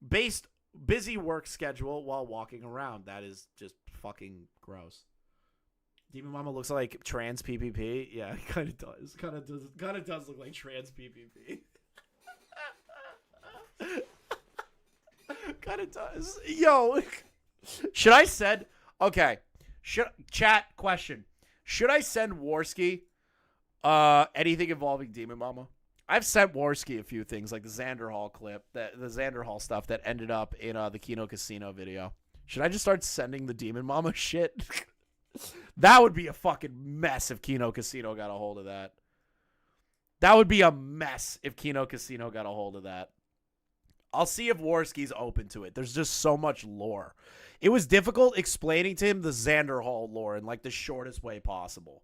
Busy work schedule while walking around. That is just fucking gross. Demonmama looks like trans PPP. Yeah, it kind of does. Kind of does look like trans PPP. Kind of does. Yo, should I send? Okay, chat question. Should I send Warski anything involving Demonmama? I've sent Warski a few things, like the Xander Hall clip, the Xander Hall stuff that ended up in the Kino Casino video. Should I just start sending the Demonmama shit? That would be a fucking mess if Kino Casino got a hold of that. That would be a mess if Kino Casino got a hold of that. I'll see if Warski's open to it. There's just so much lore. It was difficult explaining to him the Xander Hall lore in like the shortest way possible.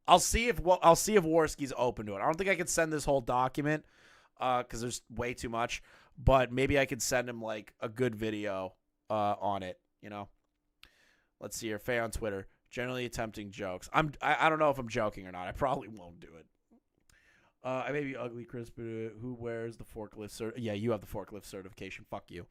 I'll see if Warski's open to it. I don't think I can send this whole document because there's way too much. But maybe I could send him like a good video on it. You know. Let's see here. Faye on Twitter. Generally attempting jokes. I don't know if I'm joking or not. I probably won't do it. I may be ugly, Chris, but who wears the forklift Yeah, you have the forklift certification. Fuck you.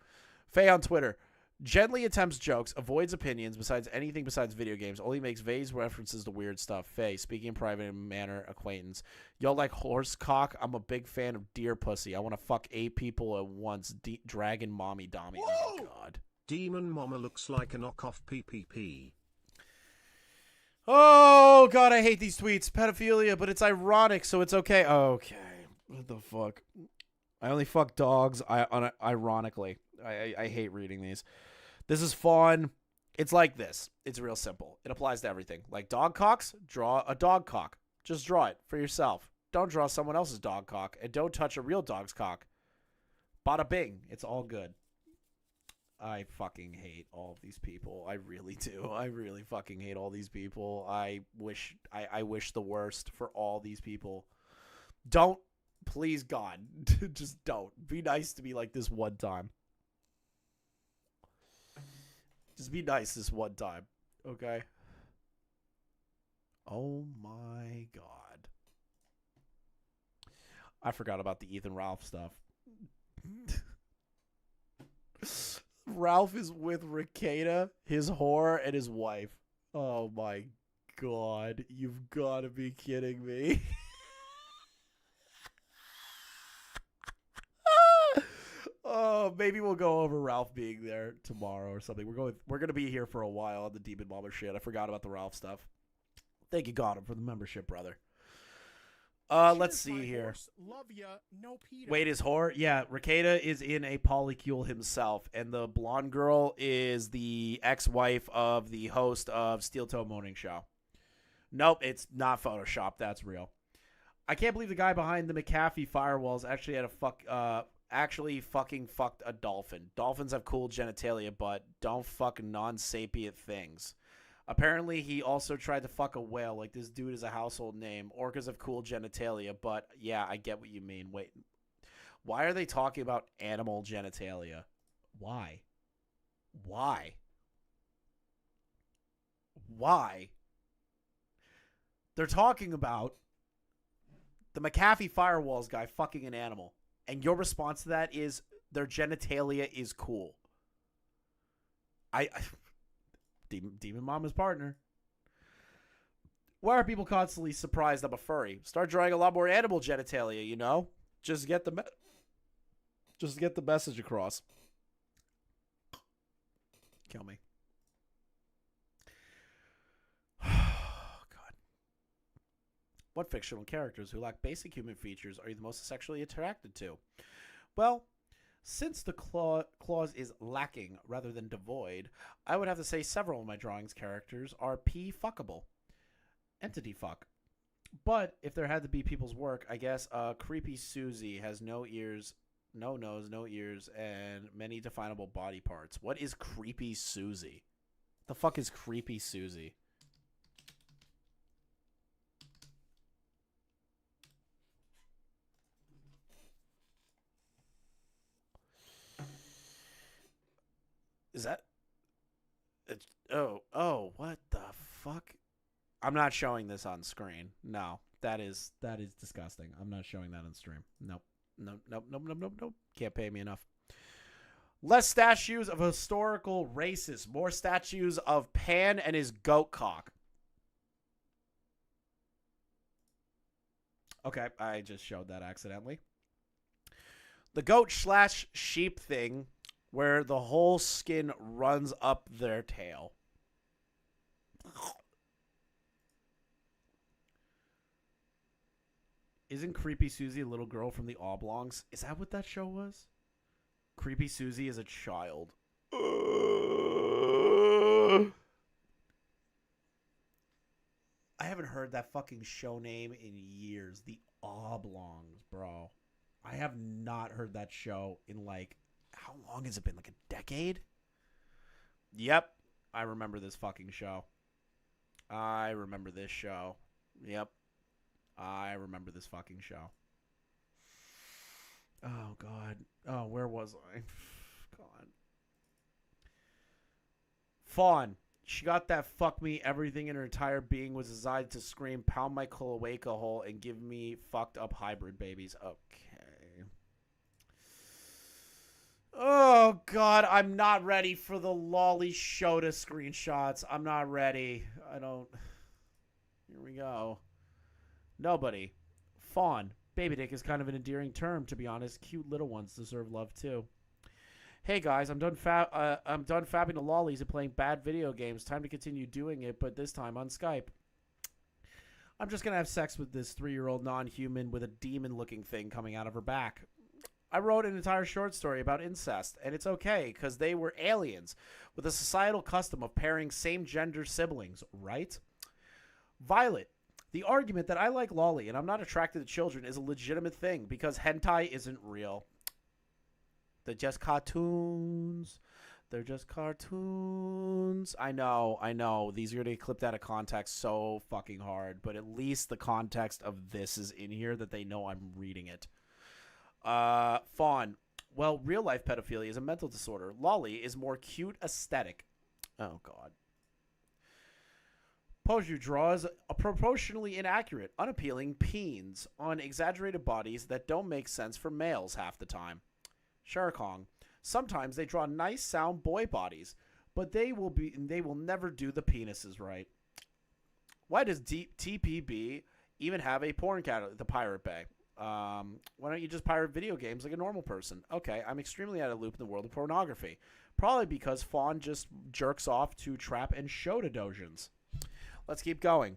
Faye on Twitter. Gently attempts jokes, avoids opinions besides anything besides video games, only makes vague references to weird stuff. Faye, speaking in private and manner, acquaintance. Y'all like horse cock? I'm a big fan of deer pussy. I want to fuck 8 people at once. Dragon mommy dommy. Oh, my God. Demonmama looks like a knockoff PPP. Oh, God, I hate these tweets. Pedophilia, but it's ironic, so it's okay. Okay. What the fuck? I only fuck dogs ironically. I hate reading these. This is fun. It's like this. It's real simple. It applies to everything. Like dog cocks, draw a dog cock. Just draw it for yourself. Don't draw someone else's dog cock, and don't touch a real dog's cock. Bada bing. It's all good. I fucking hate all of these people. I really do. I really fucking hate all these people. I wish the worst for all these people. Don't, please God, just don't. Be nice to me like this one time. Just be nice this one time, okay? Oh my God. I forgot about the Ethan Ralph stuff. Ralph is with Ricada, his whore, and his wife. Oh my God. You've got to be kidding me. Oh, maybe we'll go over Ralph being there tomorrow or something. We're going to be here for a while on the Demonmama shit. I forgot about the Ralph stuff. Thank you, Gotham, for the membership, brother. Let's see my here. horse. Love ya, no Peter. Wait, is whore? Yeah, Rakeda is in a polycule himself, and the blonde girl is the ex-wife of the host of Steel Toe Morning Show. Nope, it's not Photoshop. That's real. I can't believe the guy behind the McAfee firewalls actually had actually fucking fucked a dolphin. Dolphins have cool genitalia, but don't fuck non-sapient things. Apparently, he also tried to fuck a whale. Like, this dude is a household name. Orcas have cool genitalia, but yeah, I get what you mean. Wait, why are they talking about animal genitalia? Why? Why? Why? They're talking about the McAfee firewalls guy fucking an animal. And your response to that is their genitalia is cool. Demonmama's partner. Why are people constantly surprised I'm a furry? Start drawing a lot more animal genitalia, you know? Just get the message across. Kill me. God. What fictional characters who lack basic human features are you the most sexually attracted to? Well, since the clause is lacking rather than devoid, I would have to say several of my drawings characters are P-fuckable. Entity fuck. But if there had to be people's work, I guess Creepy Susie has no ears, no nose, no ears, and many definable body parts. What is Creepy Susie? The fuck is Creepy Susie? Is that... Oh, what the fuck? I'm not showing this on screen. No, that is disgusting. I'm not showing that on stream. Nope. Nope. Can't pay me enough. Less statues of historical racists. More statues of Pan and his goat cock. Okay, I just showed that accidentally. The goat/sheep thing where the whole skin runs up their tail. Isn't Creepy Susie a little girl from the Oblongs? Is that what that show was? Creepy Susie is a child. I haven't heard that fucking show name in years. The Oblongs, bro. I have not heard that show in like... How long has it been? Like a decade? Yep. I remember this fucking show. I remember this show. Yep. I remember this fucking show. Oh, God. Oh, where was I? God. Fawn. She got that fuck me everything in her entire being was designed to scream, pound my cloaca hole, and give me fucked up hybrid babies. Okay. Oh, God, I'm not ready for the lolly Shota screenshots. I'm not ready. I don't... Here we go. Nobody. Fawn. Baby dick is kind of an endearing term, to be honest. Cute little ones deserve love, too. Hey, guys, I'm done fabbing the lollies and playing bad video games. Time to continue doing it, but this time on Skype. I'm just going to have sex with this 3-year-old non-human with a demon-looking thing coming out of her back. I wrote an entire short story about incest, and it's okay, because they were aliens with a societal custom of pairing same-gender siblings, right? Violet. The argument that I like lolly and I'm not attracted to children is a legitimate thing, because hentai isn't real. They're just cartoons. They're just cartoons. I know. These are going to get clipped out of context so fucking hard, but at least the context of this is in here that they know I'm reading it. Fawn. Well, real-life pedophilia is a mental disorder. Lolly is more cute aesthetic. Oh, God. Poju draws a proportionally inaccurate, unappealing peens on exaggerated bodies that don't make sense for males half the time. Sharkong. Sometimes they draw nice, sound boy bodies, but they will never do the penises right. Why does TPB even have a porn category at the Pirate Bay? Why don't you just pirate video games like a normal person? Okay, I'm extremely out of loop in the world of pornography. Probably because Fawn just jerks off to trap and Shota dojins. Let's keep going.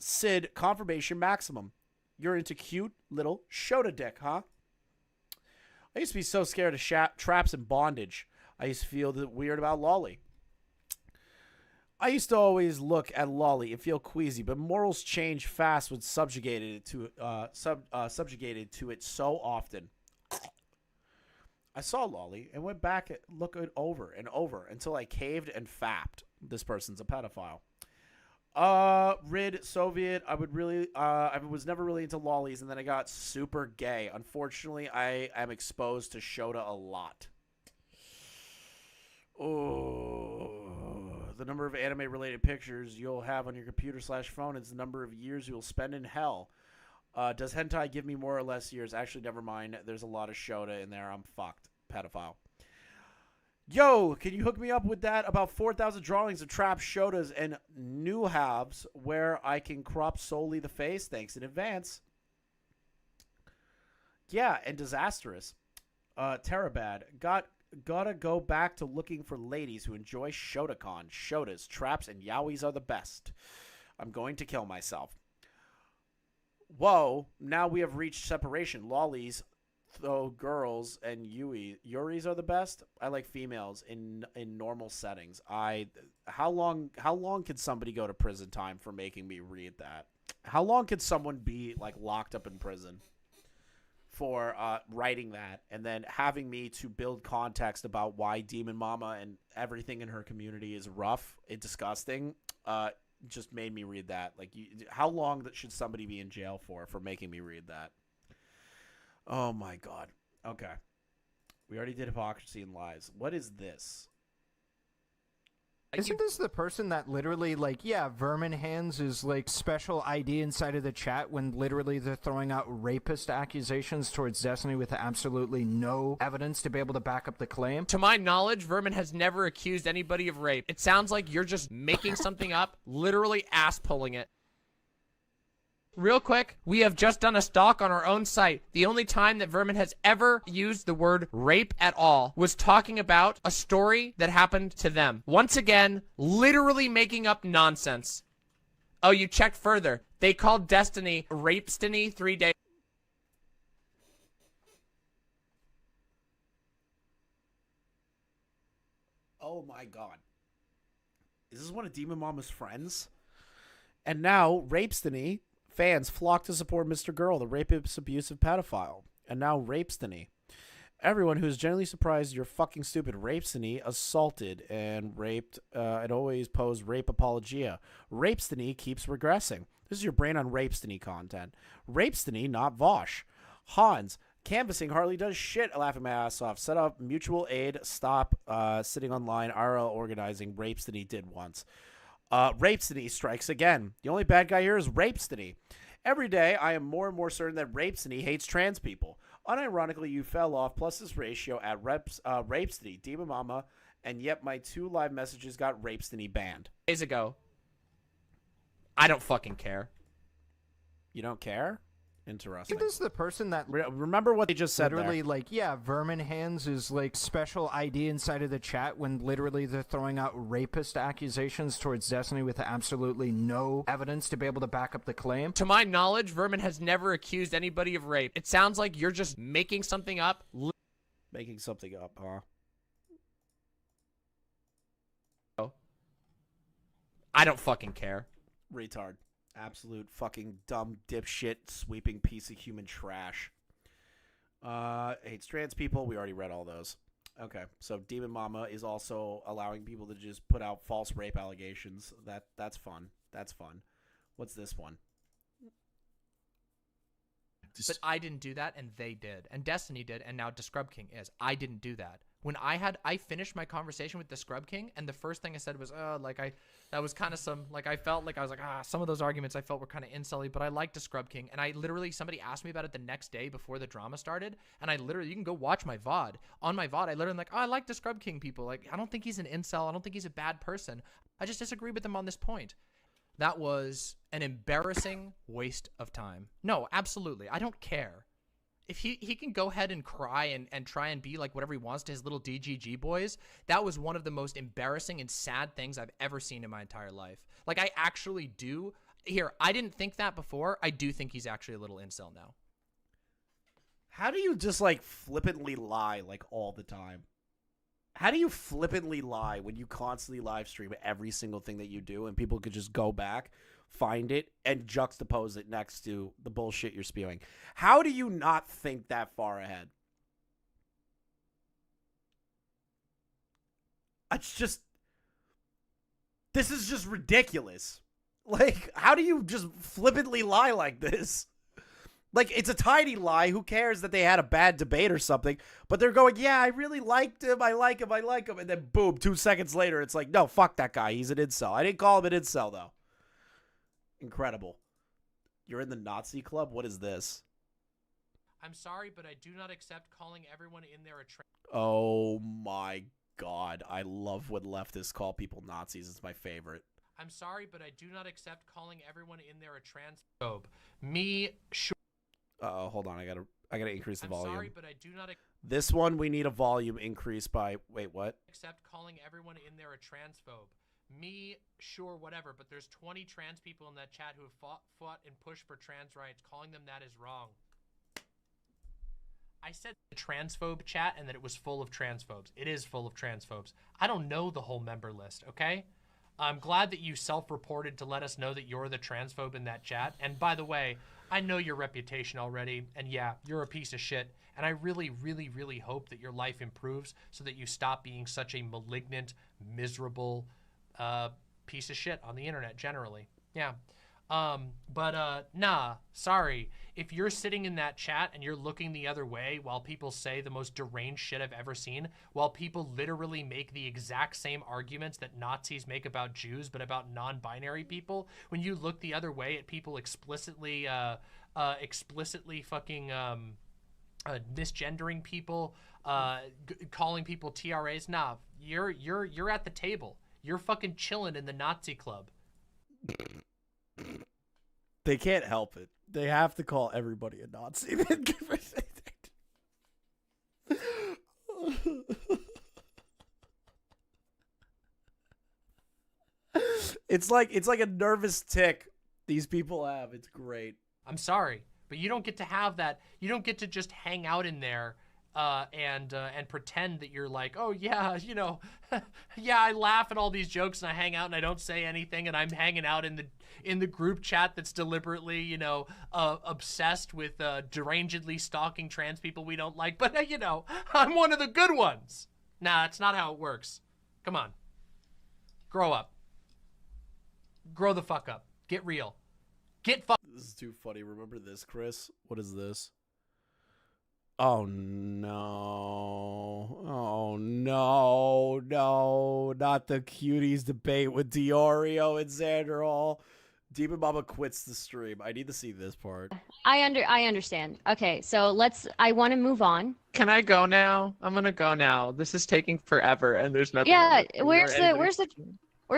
Sid, confirmation maximum. You're into cute little Shota dick, huh? I used to be so scared of traps and bondage. I used to feel weird about Lolly. I used to always look at Lolly and feel queasy, but morals change fast when subjugated to it so often. I saw Lolly and went back and looked it over and over until I caved and fapped. This person's a pedophile. Rid Soviet. I was never really into lollies, and then I got super gay. Unfortunately, I am exposed to Shota a lot. Oh, the number of anime-related pictures you'll have on your computer/phone is the number of years you'll spend in hell. Does hentai give me more or less years? Actually, never mind. There's a lot of Shota in there. I'm fucked. Pedophile. Yo, can you hook me up with that? About 4,000 drawings of trap Shotas and new halves where I can crop solely the face. Thanks in advance. Yeah, and disastrous. Terabad. Gotta go back to looking for ladies who enjoy Shotacon. Shotas, traps, and yaois are the best. I'm going to kill myself. Whoa, now we have reached separation. Lollies, though, girls and Yuris are the best. I like females in normal settings. How long could somebody go to prison time for making me read that? How long could someone be like locked up in prison for writing that and then having me to build context about why Demonmama and everything in her community is rough and disgusting? Just made me read that. Like, how long should somebody be in jail for making me read that? Oh my god. Okay. We already did hypocrisy and lies. What is this? Isn't this the person that literally, like, yeah, Vermin Hands is, like, special ID inside of the chat when literally they're throwing out rapist accusations towards Destiny with absolutely no evidence to be able to back up the claim? To my knowledge, Vermin has never accused anybody of rape. It sounds like you're just making something up, literally ass-pulling it. Real quick, we have just done a stalk on our own site. The only time that Vermin has ever used the word rape at all was talking about a story that happened to them. Once again, literally making up nonsense. Oh, you checked further. They called Destiny Rapestiny 3 days. Oh my god. Is this one of Demonmama's friends? And now, Rapestiny fans flock to support Mr. Girl, the rapist, abusive pedophile. And now Rapestiny. Everyone who is genuinely surprised you're fucking stupid. Rapestiny assaulted and raped and always posed rape apologia. Rapestiny keeps regressing. This is your brain on Rapestiny content. Rapestiny, not Vosh. Hans. Canvassing hardly does shit. Laughing my ass off. Set up mutual aid. Stop sitting online. RL organizing. Rapestiny did once. Rapestiny strikes again. The only bad guy here is Rapestiny. Every day, I am more and more certain that Rapestiny hates trans people. Unironically, you fell off, plus this ratio at Rapestiny, Demonmama, and yet my 2 live messages got Rapestiny banned. Days ago. I don't fucking care. You don't care? Interesting. Isn't this the person that remember what they just said literally there. like, yeah, Vermin Hands is like special ID inside of the chat when literally they're throwing out rapist accusations towards Destiny with absolutely no evidence to be able to back up the claim? To my knowledge, Vermin has never accused anybody of rape. It sounds like you're just making something up. Making something up, huh? I don't fucking care. Retard. Absolute fucking dumb dipshit sweeping piece of human trash. Hates trans people. We already read all those. Okay, so Demonmama is also allowing people to just put out false rape allegations. That's fun. That's fun. What's this one? But I didn't do that, and they did. And Destiny did, and now Descrub King is. I didn't do that. When I finished my conversation with the Scrub King, and the first thing I said was, that was kind of I felt like I was like, some of those arguments I felt were kind of insulty, but I liked the Scrub King. And I literally, somebody asked me about it the next day before the drama started, and I literally, you can go watch my VOD. On my VOD, I literally am like, I like the Scrub King people. Like, I don't think he's an incel. I don't think he's a bad person. I just disagree with him on this point. That was an embarrassing waste of time. No, absolutely. I don't care. If he can go ahead and cry and try and be like whatever he wants to his little DGG boys, that was one of the most embarrassing and sad things I've ever seen in my entire life. Like, I actually do. here, I didn't think that before. I do think he's actually a little incel now. How do you just like flippantly lie like all the time? How do you flippantly lie when you constantly live stream every single thing that you do and people could just go back, find it, and juxtapose it next to the bullshit you're spewing? How do you not think that far ahead? It's just... This is just ridiculous. Like, how do you just flippantly lie like this? Like, it's a tiny lie. Who cares that they had a bad debate or something? But they're going, yeah, I really liked him. I like him. I like him. And then, boom, 2 seconds later, it's like, no, fuck that guy. He's an incel. I didn't call him an incel, though. Incredible. You're in the Nazi club? What is this? I'm sorry, but I do not accept calling everyone in there a Oh, my God. I love when leftists call people Nazis. It's my favorite. I'm sorry, but I do not accept calling everyone in there a transphobe. Me, sure. Uh-oh, hold on. I gotta increase the volume. I'm sorry, but I do not This one, we need a volume increase by... Wait, what? accept calling everyone in there a transphobe. Me, sure, whatever, but there's 20 trans people in that chat who have fought and pushed for trans rights. Calling them that is wrong. I said the transphobe chat and that it was full of transphobes. It is full of transphobes. I don't know the whole member list, okay? I'm glad that you self-reported to let us know that you're the transphobe in that chat. And by the way, I know your reputation already, and yeah, you're a piece of shit. And I really, really, really hope that your life improves so that you stop being such a malignant, miserable piece of shit on the internet generally. Yeah. Nah, sorry. If you're sitting in that chat and you're looking the other way while people say the most deranged shit I've ever seen, while people literally make the exact same arguments that Nazis make about Jews but about non-binary people, when you look the other way at people explicitly fucking misgendering people, calling people TRAs, nah, you're at the table. You're fucking chilling in the Nazi club. They can't help it. They have to call everybody a Nazi. It's like a nervous tick these people have. It's great. I'm sorry, but you don't get to have that. You don't get to just hang out in there and pretend that you're like, oh yeah, you know, yeah, I laugh at all these jokes and I hang out and I don't say anything and I'm hanging out in the group chat that's deliberately, you know, obsessed with derangedly stalking trans people we don't like, but you know, I'm one of the good ones. Nah, that's not how it works. Come on, grow up. Grow the fuck up. Get real. Get fuck. This is too funny. Remember this, Chris? What is this? Oh no. Oh no. No. Not the cuties debate with Diorio and Xander Hall. Demonmama quits the stream. I need to see this part. I understand. Okay, so I want to move on. Can I go now? I'm gonna go now. This is taking forever and there's nothing. Yeah, where's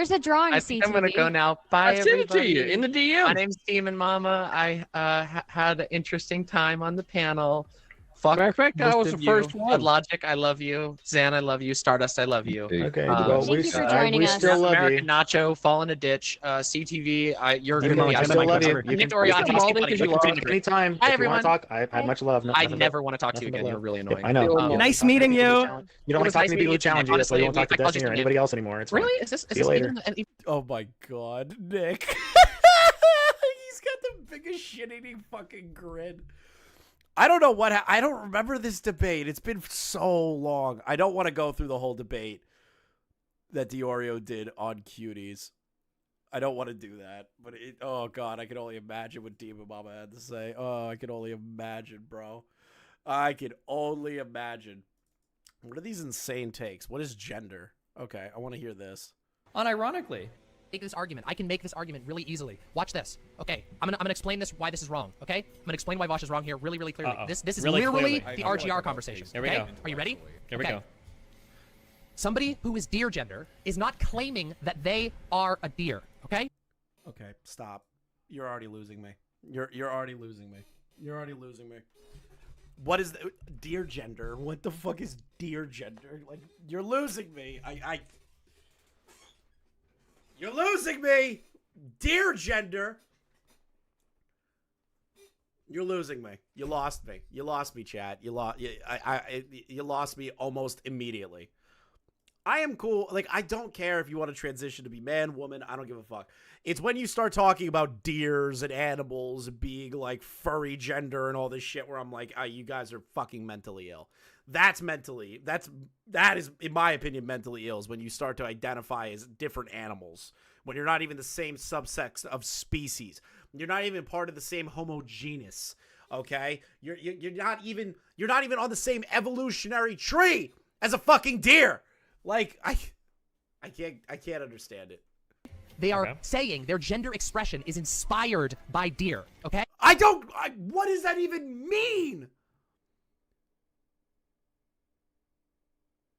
the drawing? I think I'm gonna go now. Bye, I've sent it to everybody. you in the DM. My name's Demonmama. I had an interesting time on the panel. Fuck Matter of fact, that was the first one. Logic, I love you. Zan, I love you. Stardust, I love you. Okay, well, Thank you for joining us. Still love American you. Nacho, Fall in a Ditch, CTV. You're Even gonna though be. I still love you. Nick You can Doriani, call Steve in Buddy, because you lost. Anytime. Hi, If you want everyone. to talk, I have much love. I never want to talk to you again. You're really annoying. I know. Nice meeting you. You don't like talking to people who challenge you. That's why you won't talk to Destiny or anybody else anymore. It's really? fine. Is See you later. Oh my god, Nick. He's got the biggest shit-eating fucking grin. I don't know what I don't remember this debate. It's been so long. I don't want to go through the whole debate that Diorio did on cuties. I don't want to do that. But oh god, I can only imagine what Demonmama had to say. Oh, I can only imagine, bro. I can only imagine. What are these insane takes? What is gender? Okay, I want to hear this. Unironically, make this argument. I can make this argument really easily. Watch this. Okay, I'm gonna explain why this is wrong. Okay, I'm gonna explain why Vosh is wrong here really, really clearly. This is Really literally clearly. the RGR conversation. Here we okay? go. Are you ready? Here we Okay. go. Somebody who is deer gender is not claiming that they are a deer. Okay. Okay, stop. You're already losing me. You're already losing me. You're already losing me. What is the deer gender? What the fuck is deer gender? Like, you're losing me. You're losing me. Deer gender. You're losing me. You lost me. You lost me, chat. You lost me almost immediately. I am cool. Like, I don't care if you want to transition to be man, woman. I don't give a fuck. It's when you start talking about deers and animals being like furry gender and all this shit where I'm like, you guys are fucking mentally ill. That is, in my opinion, mentally ill is when you start to identify as different animals. When you're not even the same subsex of species. You're not even part of the same Homo genus. Okay? You're not even on the same evolutionary tree as a fucking deer. Like, I can't understand it. They are saying their gender expression is inspired by deer, okay? What does that even mean?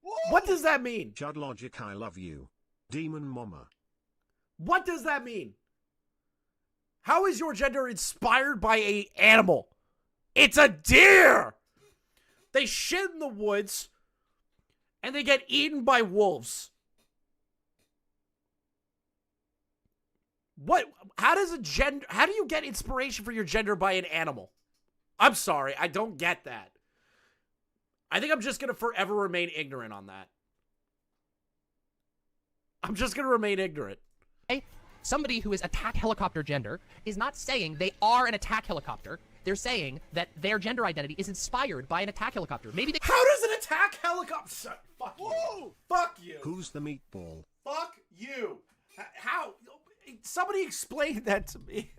Whoa. What does that mean? Judd Logic, I love you. Demonmama. What does that mean? How is your gender inspired by an animal? It's a deer! They shit in the woods, and they get eaten by wolves. What? How do you get inspiration for your gender by an animal? I'm sorry, I don't get that. I think I'm just going to forever remain ignorant on that. I'm just going to remain ignorant. Somebody who is attack helicopter gender is not saying they are an attack helicopter. They're saying that their gender identity is inspired by an attack helicopter. Maybe they— How does an attack helicopter— Fuck you. Whoa. Fuck you. Who's the meatball? Fuck you. How? Somebody explain that to me.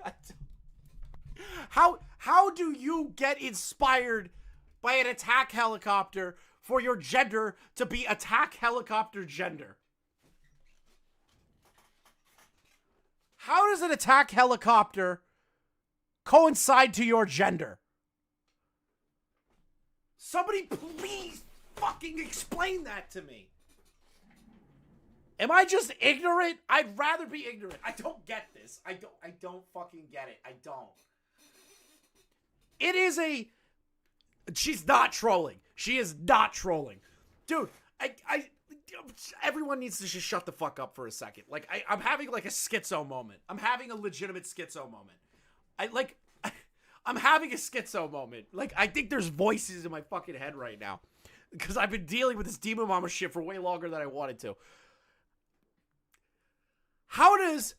How do you get inspired by an attack helicopter for your gender to be attack helicopter gender? How does an attack helicopter coincide to your gender? Somebody please fucking explain that to me. Am I just ignorant? I'd rather be ignorant. I don't get this. I don't fucking get it. I don't. It is a... She's not trolling. She is not trolling. Dude, everyone needs to just shut the fuck up for a second. Like, I'm having like a schizo moment. I'm having a legitimate schizo moment. I'm having a schizo moment. Like, I think there's voices in my fucking head right now. Because I've been dealing with this Demonmama shit for way longer than I wanted to. How does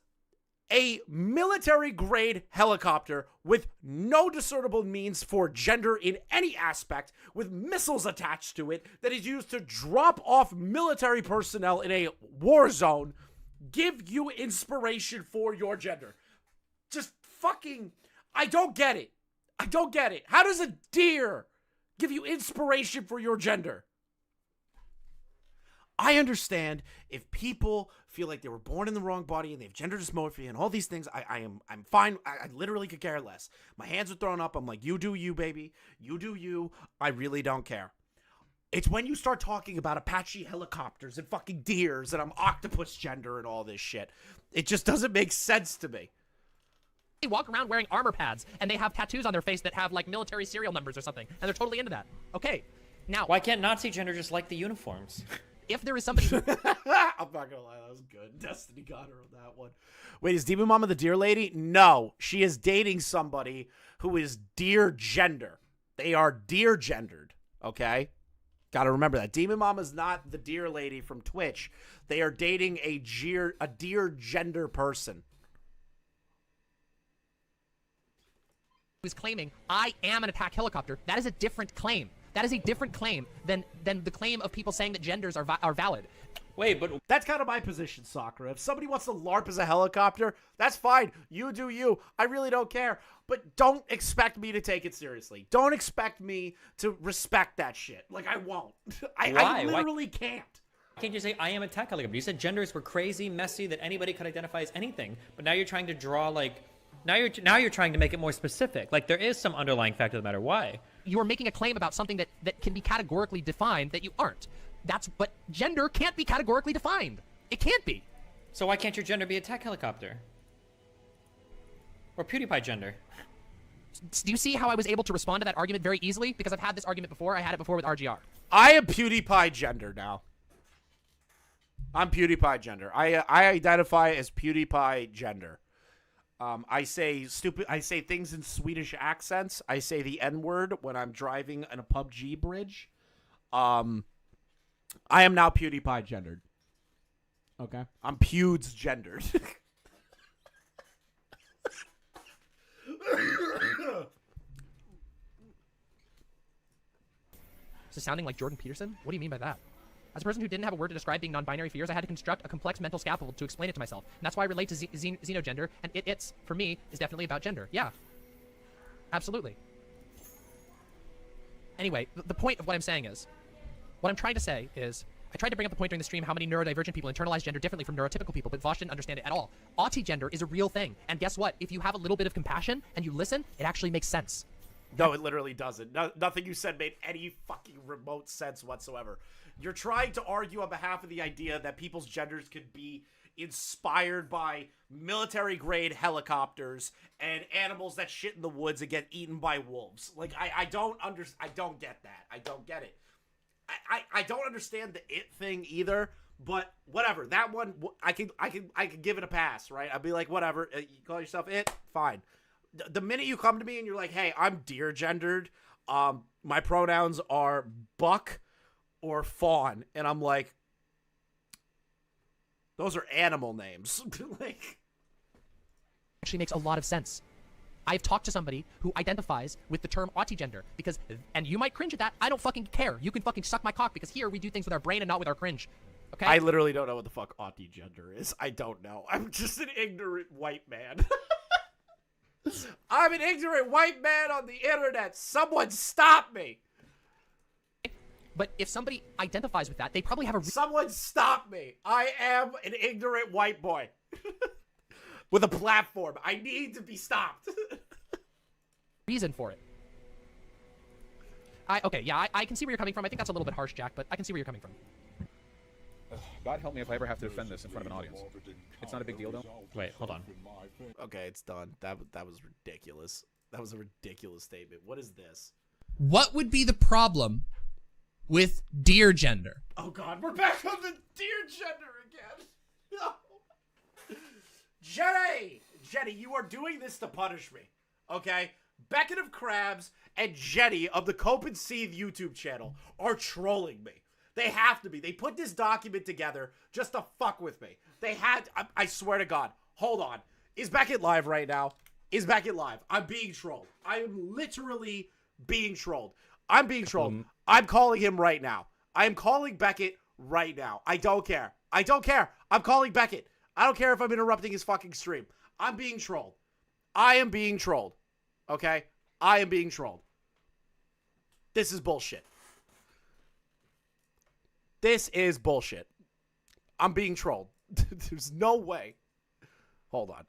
a military-grade helicopter with no discernible means for gender in any aspect, with missiles attached to it, that is used to drop off military personnel in a war zone, give you inspiration for your gender? Just fucking... I don't get it. I don't get it. How does a deer give you inspiration for your gender? I understand if people feel like they were born in the wrong body and they have gender dysmorphia and all these things. I'm fine. I literally could care less. My hands are thrown up. I'm like, you do you, baby. You do you. I really don't care. It's when you start talking about Apache helicopters and fucking deers and I'm octopus gender and all this shit. It just doesn't make sense to me. They walk around wearing armor pads and they have tattoos on their face that have like military serial numbers or something, and they're totally into that. Okay, now why can't Nazi gender just like the uniforms? If there is somebody I'm not gonna lie, that was good. Destiny got her on that one. Wait, is Demonmama the deer lady? No, she is dating somebody who is deer gender. They are deer gendered, okay? Gotta remember that. Demonmama's not the deer lady from Twitch. They are dating a deer gender person. Who's claiming, I am an attack helicopter. That is a different claim. That is a different claim than the claim of people saying that genders are valid. Wait, but that's kind of my position, Sakura. If somebody wants to LARP as a helicopter, that's fine. You do you. I really don't care. But don't expect me to take it seriously. Don't expect me to respect that shit. Like, I won't. I literally can't. Can't you say, I am a tech helicopter? You said genders were crazy, messy, that anybody could identify as anything. But now you're trying to draw, like... Now you're trying to make it more specific. Like, there is some underlying fact of the matter. Why? You are making a claim about something that can be categorically defined that you aren't. But gender can't be categorically defined. It can't be. So why can't your gender be a tech helicopter? Or PewDiePie gender? Do you see how I was able to respond to that argument very easily? Because I've had this argument before. I had it before with RGR. I am PewDiePie gender now. I'm PewDiePie gender. I identify as PewDiePie gender. I say things in Swedish accents. I say the N-word when I'm driving in a PUBG bridge. I am now PewDiePie gendered. Okay. I'm Pewds gendered. Is it sounding like Jordan Peterson? What do you mean by that? As a person who didn't have a word to describe being non-binary fears, I had to construct a complex mental scaffold to explain it to myself. And that's why I relate to xenogender, and it's, for me, is definitely about gender. Yeah. Absolutely. Anyway, the point of what I'm saying is, what I'm trying to say is, I tried to bring up the point during the stream how many neurodivergent people internalize gender differently from neurotypical people, but Vosh didn't understand it at all. Autigender is a real thing, and guess what? If you have a little bit of compassion and you listen, it actually makes sense. No, it literally doesn't. Nothing you said made any fucking remote sense whatsoever. You're trying to argue on behalf of the idea that people's genders could be inspired by military-grade helicopters and animals that shit in the woods and get eaten by wolves. Like, I don't get that. I don't get it. I don't understand the it thing either, but whatever. That one, I can give it a pass, right? I'd be like, whatever. You call yourself it, fine. The minute you come to me and you're like, hey, I'm deer gendered, my pronouns are buck or fawn, and I'm like, those are animal names. Like, actually makes a lot of sense. I've talked to somebody who identifies with the term autigender because, and you might cringe at that, I don't fucking care. You can fucking suck my cock because here we do things with our brain and not with our cringe. Okay? I literally don't know what the fuck autigender is. I don't know. I'm just an ignorant white man. I'm an ignorant white man on the internet. Someone stop me. But if somebody identifies with that, they probably have a... Someone stop me. I am an ignorant white boy. With a platform. I need to be stopped. Reason for it. Okay, yeah, I can see where you're coming from. I think that's a little bit harsh, Jack, but I can see where you're coming from. God help me if I ever have to defend this in front of an audience. It's not a big deal, though. Wait, hold on. Okay, it's done. That was ridiculous. That was a ridiculous statement. What is this? What would be the problem with deer gender? Oh God, we're back on the deer gender again. No. Jenny, you are doing this to punish me. Okay? Beckett of Krabs and Jenny of the Cope and Seethe YouTube channel are trolling me. They have to be. They put this document together just to fuck with me. They had... I swear to God. Hold on. Is Beckett live right now? Is Beckett live? I'm being trolled. I am literally being trolled. I'm being trolled. I'm calling him right now. I am calling Beckett right now. I don't care. I don't care. I'm calling Beckett. I don't care if I'm interrupting his fucking stream. I'm being trolled. I am being trolled. Okay? I am being trolled. This is bullshit. This is bullshit. I'm being trolled. There's no way. Hold on.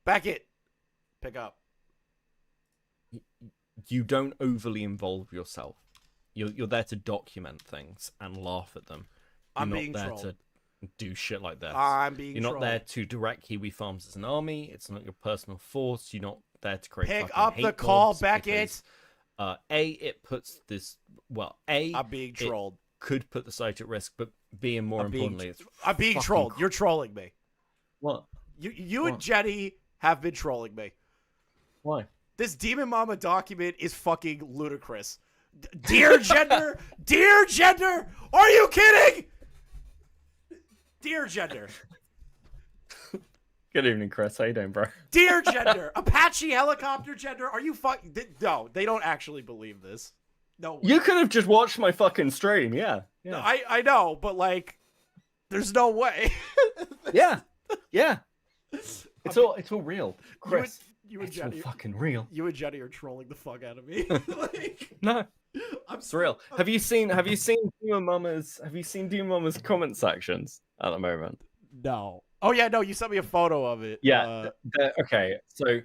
Beckett. Pick up. You don't overly involve yourself. You're there to document things and laugh at them. You're I'm not being there trolled. to do shit like this. I'm being You're not trolled. there to direct Kiwi Farms as an army. It's not your personal force. You're not there to create Pick fucking up hate the call, mobs Beckett. because, it puts this... Well, I'm being trolled. Could put the site at risk, but B, and more importantly, it's I'm being fucking trolled. You're trolling me. What? You What? and Jenny have been trolling me. Why? This Demonmama document is fucking ludicrous. Dear gender? Dear gender? Are you kidding? Dear gender. Good evening, Chris. How you doing, bro? Dear gender. Apache helicopter gender? Are you fucking... No, they don't actually believe this. No. You could have just watched my fucking stream, yeah. No, I know, but like, there's no way. Yeah. It's all real, Chris. You and it's Jenny, all fucking real. You and Jenny are trolling the fuck out of me. Like, No, it's real. Have you seen Demonmama's comment sections at the moment? no. Oh yeah, no. You sent me a photo of it. Yeah. Okay. So,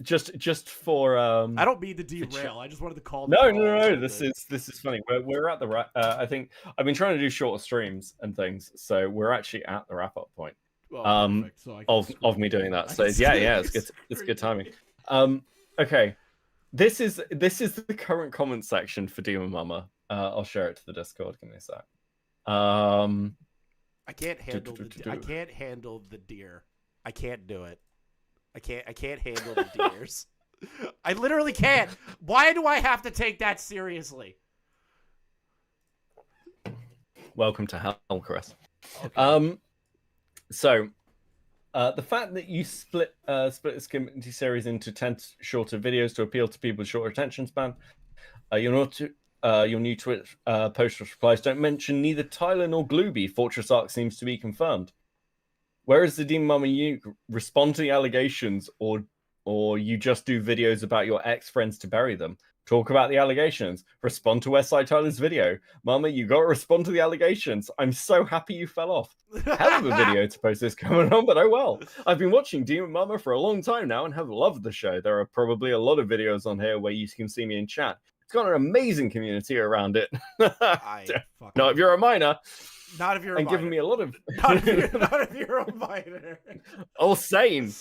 just for I don't mean to derail. I just wanted to call. No. This is funny. We're at the I think I've been trying to do shorter streams and things, so we're actually at the wrap up point. Perfect. So I can Of me doing that. So yeah, it's good. It's good timing. Okay. This is the current comment section for Demonmama. I'll share it to the Discord. Give me a sec. I can't handle I can't handle the deer. I can't do it. I can't handle the deers. I literally can't. Why do I have to take that seriously? Welcome to hell, Chris. Okay. So, the fact that you split this community series into 10 shorter videos to appeal to people with shorter attention span, your new Twitter post replies don't mention neither Tyler nor Glooby. Fortress Arc seems to be confirmed. Where is the Demonmama? You respond to the allegations, or you just do videos about your ex-friends to bury them? Talk about the allegations. Respond to Westside Tyler's video. Mama, you got to respond to the allegations. I'm so happy you fell off. Hell of a video to post this coming on, but oh well. I've been watching Demonmama for a long time now and have loved the show. There are probably a lot of videos on here where you can see me in chat. It's got an amazing community around it. Not if you're a minor. Not if you're a and minor. giving me a lot of not if you're a minor. Or sane.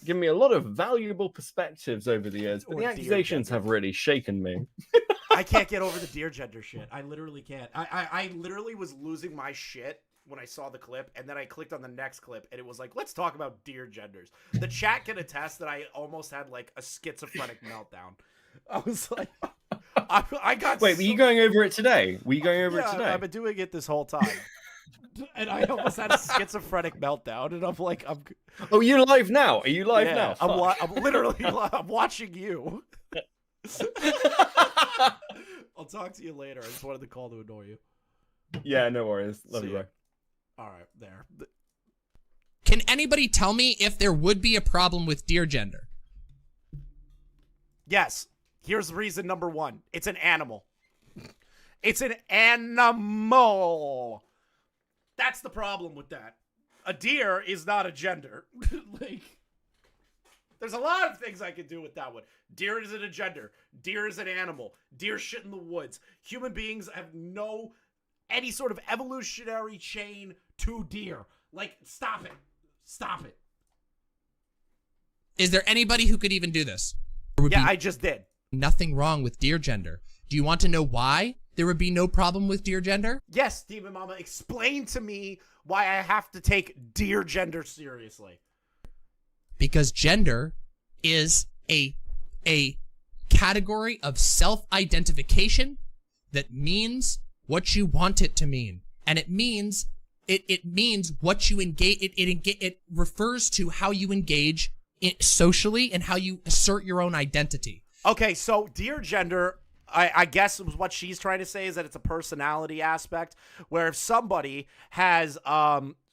Giving me a lot of valuable perspectives over the years, but the accusations have really shaken me. I can't get over the deer gender shit. I literally can't. I literally was losing my shit when I saw the clip, and then I clicked on the next clip, and it was like, let's talk about deer genders. The chat can attest that I almost had like a schizophrenic meltdown. I was like, I got. Wait, were you going over it today? Were you going over it today? I've been doing it this whole time, and I almost had a schizophrenic meltdown. And I'm like, Oh, you're live now? Are you live now? I'm literally. I'm watching you. I'll talk to you later. I just wanted to call to annoy you. Yeah, no worries. Love you, bro. All right, there. Can anybody tell me if there would be a problem with deer gender? Yes. Here's reason number one. It's an animal. It's an animal. That's the problem with that. A deer is not a gender. Like, there's a lot of things I could do with that one. Deer isn't a gender. Deer is an animal. Deer shit in the woods. Human beings have any sort of evolutionary chain to deer. Like, stop it. Stop it. Is there anybody who could even do this? Yeah, I just did. Nothing wrong with deer gender. Do you want to know why there would be no problem with deer gender? Yes, Demonmama, explain to me why I have to take deer gender seriously. Because gender is a category of self-identification that means what you want it to mean. And it means what you engage. It refers to how you engage socially and how you assert your own identity. Okay, so deer gender, I guess what she's trying to say is that it's a personality aspect, where if somebody has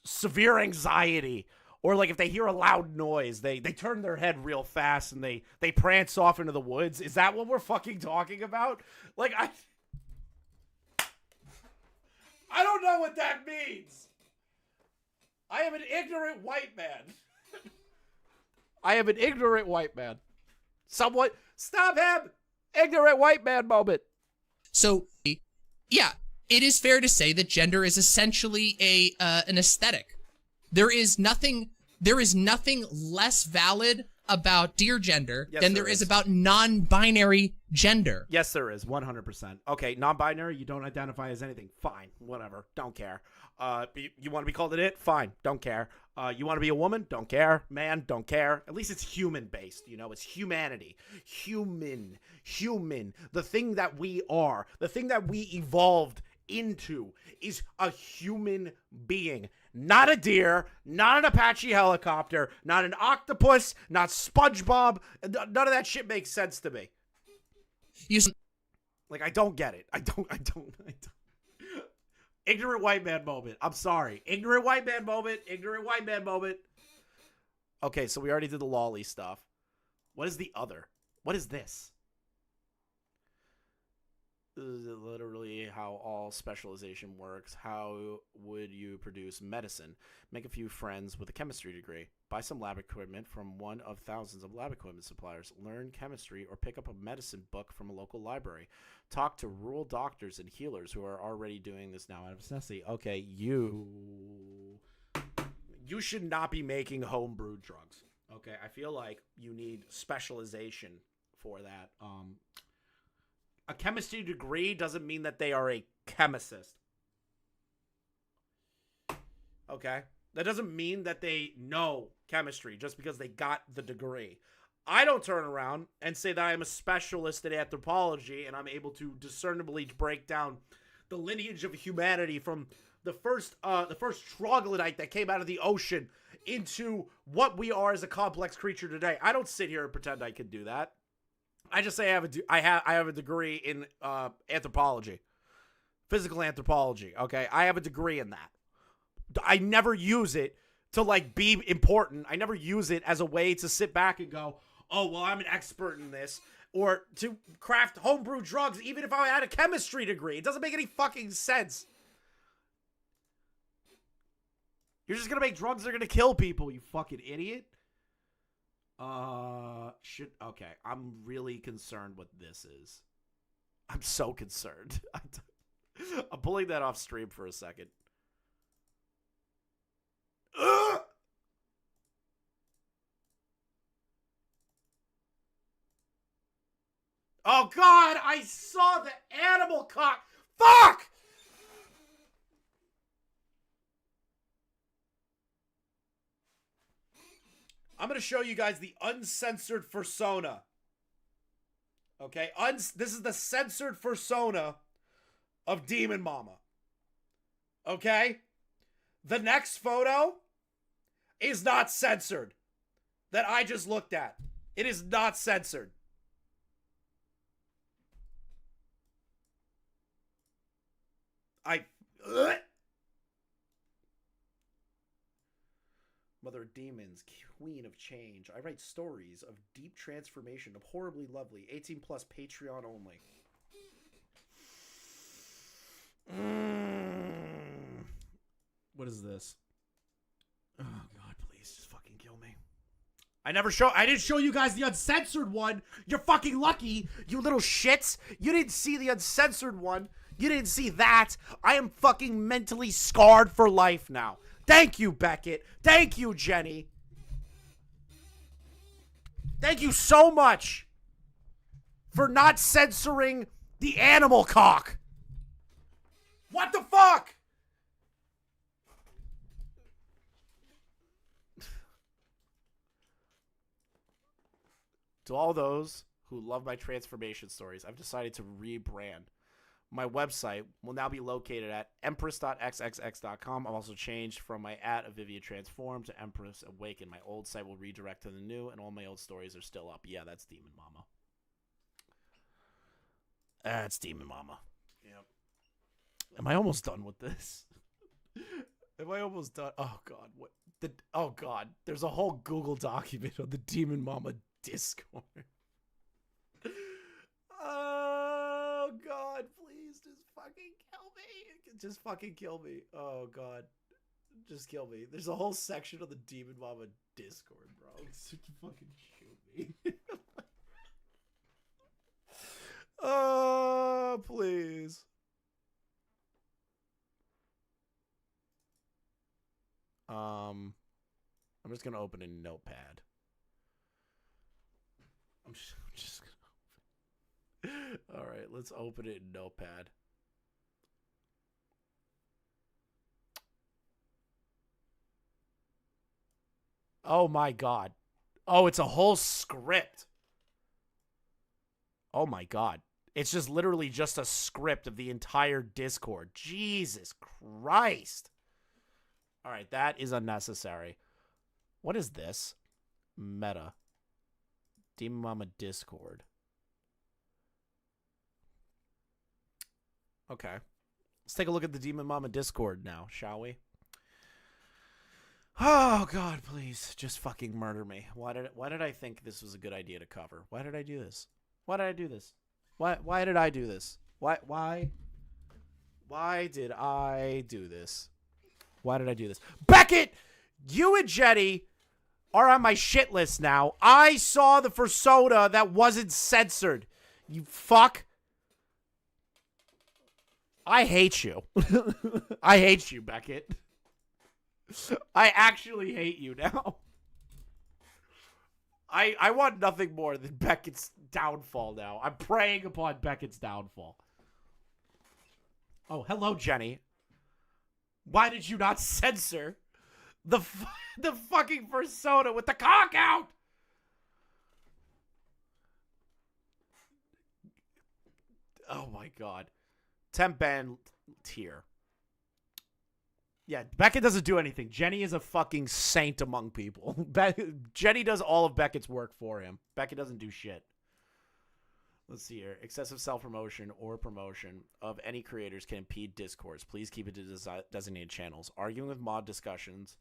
severe anxiety, or like if they hear a loud noise, they turn their head real fast and they prance off into the woods. Is that what we're fucking talking about? Like, I don't know what that means. I am an ignorant white man. I am an ignorant white man. Someone stop him! Ignorant white man moment. So, yeah, it is fair to say that gender is essentially an aesthetic. There is nothing less valid about deer gender than there is about non-binary gender. Yes, there is, 100%. Okay, non-binary, you don't identify as anything. Fine, whatever, don't care. You want to be called it? Fine, don't care. You want to be a woman? Don't care. Man, don't care. At least it's human-based, you know? It's humanity. Human. The thing that we are, the thing that we evolved into is a human being. Not a deer, not an Apache helicopter, not an octopus, not SpongeBob. None of that shit makes sense to me. Like, I don't get it. I don't. Ignorant white man moment. I'm sorry. Ignorant white man moment. Okay, so we already did the lolly stuff. What is the other? What is this? This is literally how all specialization works. How would you produce medicine? Make a few friends with a chemistry degree. Buy some lab equipment from one of thousands of lab equipment suppliers. Learn chemistry or pick up a medicine book from a local library. Talk to rural doctors and healers who are already doing this now out of necessity. Okay, you should not be making homebrewed drugs. Okay, I feel like you need specialization for that. A chemistry degree doesn't mean that they are a chemist. Okay? That doesn't mean that they know chemistry just because they got the degree. I don't turn around and say that I am a specialist in anthropology and I'm able to discernibly break down the lineage of humanity from the first troglodyte that came out of the ocean into what we are as a complex creature today. I don't sit here and pretend I can do that. I just say I have a degree in anthropology, physical anthropology. Okay, I have a degree in that. I never use it to like be important. I never use it as a way to sit back and go, oh well, I'm an expert in this, or to craft homebrew drugs. Even if I had a chemistry degree, it doesn't make any fucking sense. You're just gonna make drugs that are gonna kill people, you fucking idiot. Okay. I'm really concerned what this is. I'm so concerned. I'm pulling that off stream for a second. Ugh! Oh God, I saw the animal cock. Fuck! I'm going to show you guys the uncensored fursona. Okay? This is the censored fursona of Demonmama. Okay? The next photo is not censored that I just looked at. It is not censored. Mother of Demons, Queen of Change. I write stories of deep transformation, of horribly lovely. 18 plus, Patreon only. What is this? Oh God, please just fucking kill me. I didn't show you guys the uncensored one. You're fucking lucky, you little shits. You didn't see the uncensored one. You didn't see that. I am fucking mentally scarred for life now. Thank you, Beckett. Thank you, Jenny. Thank you so much for not censoring the animal cock. What the fuck? To all those who love my transformation stories, I've decided to rebrand. My website will now be located at empress.xxx.com. I've also changed from my @AviviaTransform to Empress Awaken. My old site will redirect to the new, and all my old stories are still up. Yeah, that's Demonmama. That's Demonmama. Yep. Am I almost done with this? Am I almost done? Oh God, what? Oh God, there's a whole Google document on the Demonmama Discord. Oh God, please just fucking kill me. Just fucking kill me. Oh God. Just kill me. There's a whole section of the Demonmama Discord, bro. Just fucking shoot me. Oh, please. I'm just gonna open a notepad. I'm just gonna open. All right, let's open it in Notepad. Oh my God. Oh, it's a whole script. Oh my God. It's just literally just a script of the entire Discord. Jesus Christ. All right, that is unnecessary. What is this? Meta. Demonmama Discord. Okay. Let's take a look at the Demonmama Discord now, shall we? Oh God, please just fucking murder me. Why did I think this was a good idea to cover? Why did I do this? Why did I do this? Why did I do this? Why did I do this? Why did I do this? Beckett, you and Jenny are on my shit list now. I saw the fursona that wasn't censored. You fuck. I hate you. I hate you, Beckett. I actually hate you now. I want nothing more than Beckett's downfall now. I'm preying upon Beckett's downfall. Oh, hello, Jenny. Why did you not censor The fucking first soda with the cock out. Oh my god. Temp ban tier. Yeah, Beckett doesn't do anything. Jenny is a fucking saint among people. Jenny does all of Beckett's work for him. Beckett doesn't do shit. Let's see here. Excessive self-promotion or promotion of any creators can impede discourse. Please keep it to designated channels. Arguing with mod decisions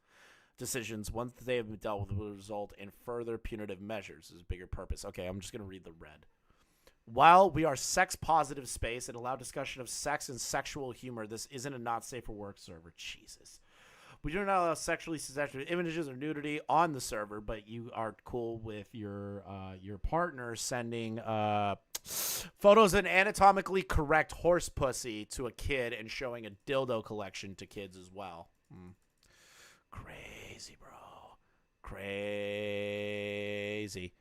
once they have been dealt with will result in further punitive measures. Is a bigger purpose. Okay, I'm just going to read the red. While we are sex-positive space and allow discussion of sex and sexual humor, this isn't a not safe for work server. Jesus. We do not allow sexually suggestive images or nudity on the server, but you are cool with your partner sending photos of an anatomically correct horse pussy to a kid and showing a dildo collection to kids as well. Crazy, bro. Crazy.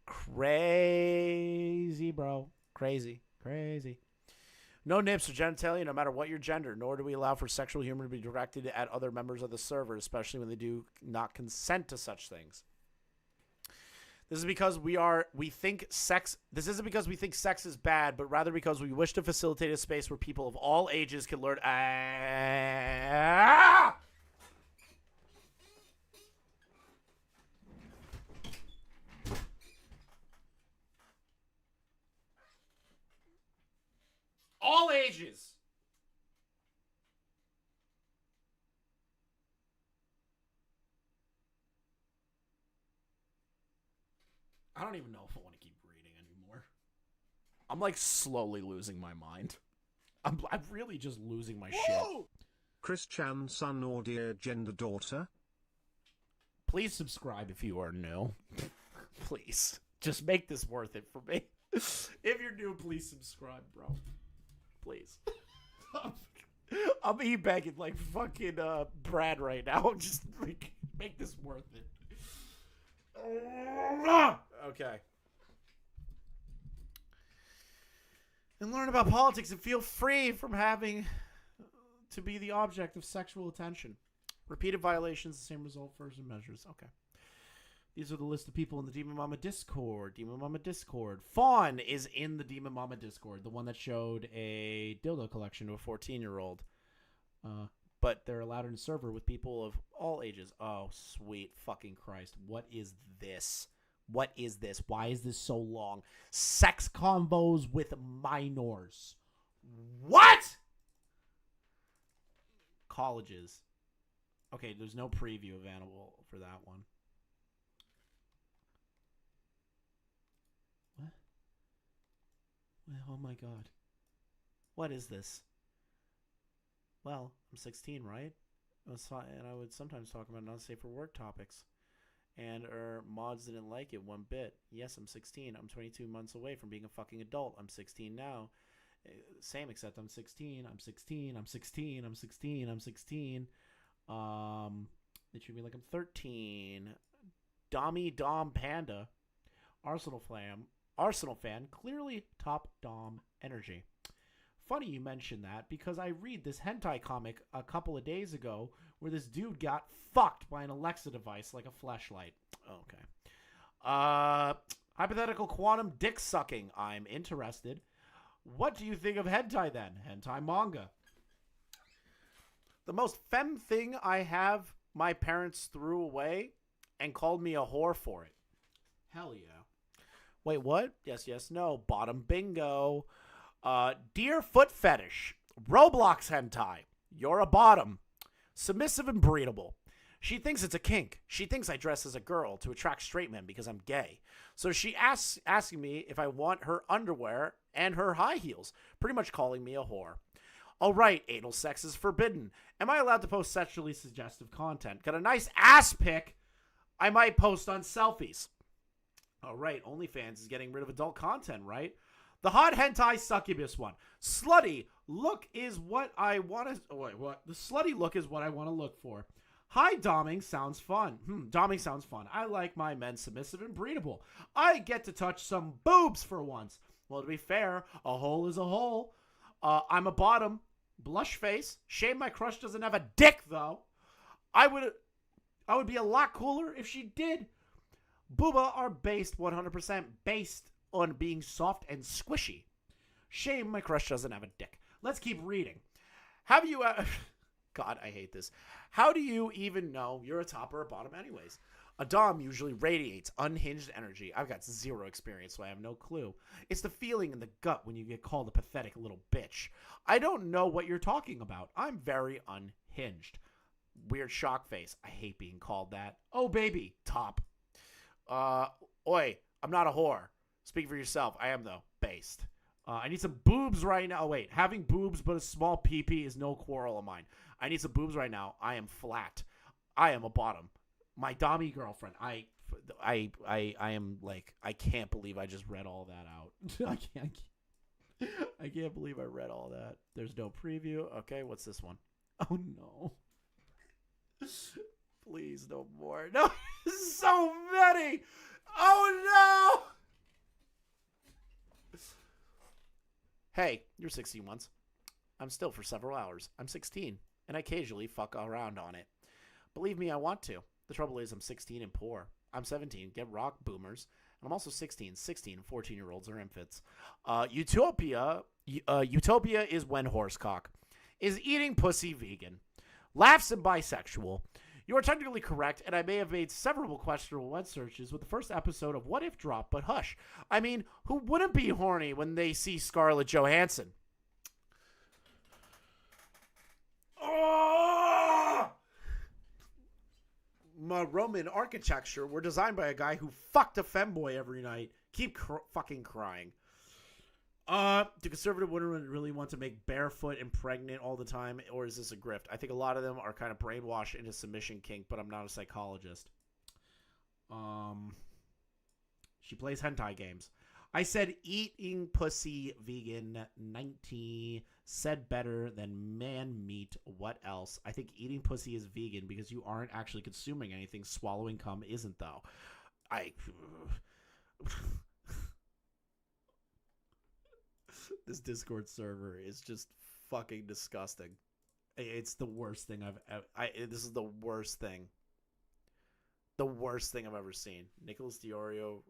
Crazy, bro. Crazy. Crazy. No nips or genitalia, no matter what your gender, nor do we allow for sexual humor to be directed at other members of the server, especially when they do not consent to such things. This is because we think sex is bad, but rather because we wish to facilitate a space where people of all ages can learn. All ages. I don't even know if I want to keep reading anymore. I'm like slowly losing my mind. I'm really just losing my shit. Chris Chan son or dear gender daughter? Please subscribe if you are new. Please. Just make this worth it for me. If you're new, please subscribe, bro. Please. I'm e-begging like fucking Brad right now. Just like, make this worth it. Okay. And learn about politics and feel free from having to be the object of sexual attention. Repeated violations, the same result, further measures. Okay. These are the list of people in the Demonmama Discord. Demonmama Discord. Fawn is in the Demonmama Discord, the one that showed a dildo collection to a 14-year-old. But they're allowed in a server with people of all ages. Oh, sweet fucking Christ. What is this? What is this? Why is this so long? Sex combos with minors. What? Colleges. Okay, there's no preview available for that one. What? Oh my god. What is this? Well, I'm 16, right? And I would sometimes talk about not safe for work topics. And mods didn't like it one bit. Yes, I'm 16. I'm 22 months away from being a fucking adult. I'm 16 now. Same, except I'm 16. I'm 16. I'm 16. I'm 16. I'm 16. They treat me like I'm 13. Dommy Dom Panda. Arsenal fan. Clearly top Dom energy. Funny you mentioned that because I read this hentai comic a couple of days ago where this dude got fucked by an Alexa device like a fleshlight. Okay. Hypothetical quantum dick sucking. I'm interested. What do you think of hentai then? Hentai manga. The most femme thing I have, my parents threw away and called me a whore for it. Hell yeah. Wait, what? Yes, yes, no. Bottom bingo. Dear foot fetish. Roblox hentai. You're a bottom. Submissive and breedable. She thinks it's a kink. She thinks I dress as a girl to attract straight men because I'm gay. So she asking me if I want her underwear and her high heels, pretty much calling me a whore. All right, anal sex is forbidden. Am I allowed to post sexually suggestive content? Got a nice ass pic I might post on selfies. All right, OnlyFans is getting rid of adult content, right? The hot hentai succubus one. Slutty look is what I want to... Oh, wait, what? The slutty look is what I want to look for. Hi, doming sounds fun. Doming sounds fun. I like my men submissive and breedable. I get to touch some boobs for once. Well, to be fair, a hole is a hole. I'm a bottom. Blush face. Shame my crush doesn't have a dick, though. I would I would be a lot cooler if she did. Booba are based 100% based on being soft and squishy. Shame my crush doesn't have a dick. Let's keep reading. Have you... God, I hate this. How do you even know you're a top or a bottom anyways? A dom usually radiates unhinged energy. I've got zero experience, so I have no clue. It's the feeling in the gut when you get called a pathetic little bitch. I don't know what you're talking about. I'm very unhinged. Weird shock face. I hate being called that. Oh, baby. Top. Oi, I'm not a whore. Speak for yourself. I am, though. Based. I need some boobs right now. Oh, wait. Having boobs but a small pee-pee is no quarrel of mine. I need some boobs right now. I am flat. I am a bottom. My dommy girlfriend. I am like, I can't believe I just read all that out. I can't believe I read all that. There's no preview. Okay, what's this one? Oh, no. Please, no more. No, so many. Oh, no. Hey, you're 16 once. I'm still for several hours. I'm 16, and I occasionally fuck around on it. Believe me, I want to. The trouble is I'm 16 and poor. I'm 17. Get rock, boomers. And I'm also 16. 16 and 14-year-olds are infants. Utopia is when horsecock. Is eating pussy vegan. Laughs and bisexual. You are technically correct, and I may have made several questionable web searches with the first episode of What If drop, but hush. I mean, who wouldn't be horny when they see Scarlett Johansson? Oh! My Roman architecture were designed by a guy who fucked a femboy every night. Keep fucking crying. Do conservative women really want to make barefoot and pregnant all the time, or is this a grift? I think a lot of them are kind of brainwashed into submission kink, but I'm not a psychologist. She plays hentai games. I said eating pussy vegan. 90 said better than man meat. What else? I think eating pussy is vegan because you aren't actually consuming anything. Swallowing cum isn't, though. This Discord server is just fucking disgusting. It's the worst thing this is the worst thing. The worst thing I've ever seen. Nicholas Diorio.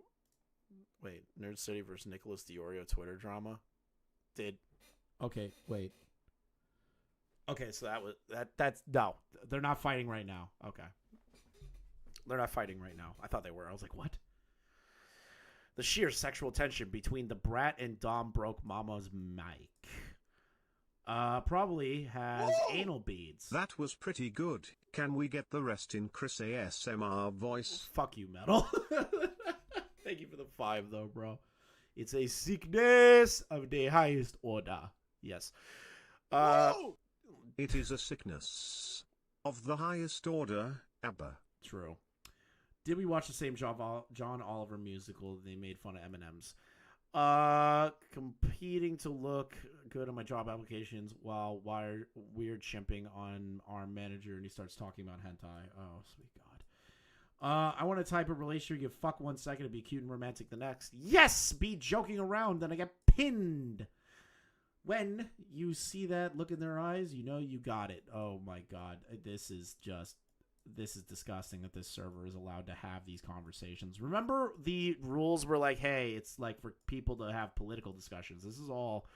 Wait, Nerd City versus Nicholas Diorio Twitter drama. Okay, wait. Okay, so that's no. They're not fighting right now. Okay. They're not fighting right now. I thought they were. I was like, what? The sheer sexual tension between the brat and Dom broke Mama's mic. Probably has anal beads. That was pretty good. Can we get the rest in Chris ASMR voice? Fuck you, Metal. Thank you for the 5, though, bro. It's a sickness of the highest order. Yes. It is a sickness of the highest order, Abba. True. Did we watch the same John Oliver musical? They made fun of M&M's. Competing to look good on my job applications while weird chimping on our manager, and he starts talking about hentai. Oh, sweet God. I want to type a relationship, give fuck 1 second and be cute and romantic the next. Yes! Be joking around, then I get pinned. When you see that look in their eyes, you know you got it. Oh my God. This is disgusting that this server is allowed to have these conversations. Remember, the rules were like, hey, it's like for people to have political discussions. This is all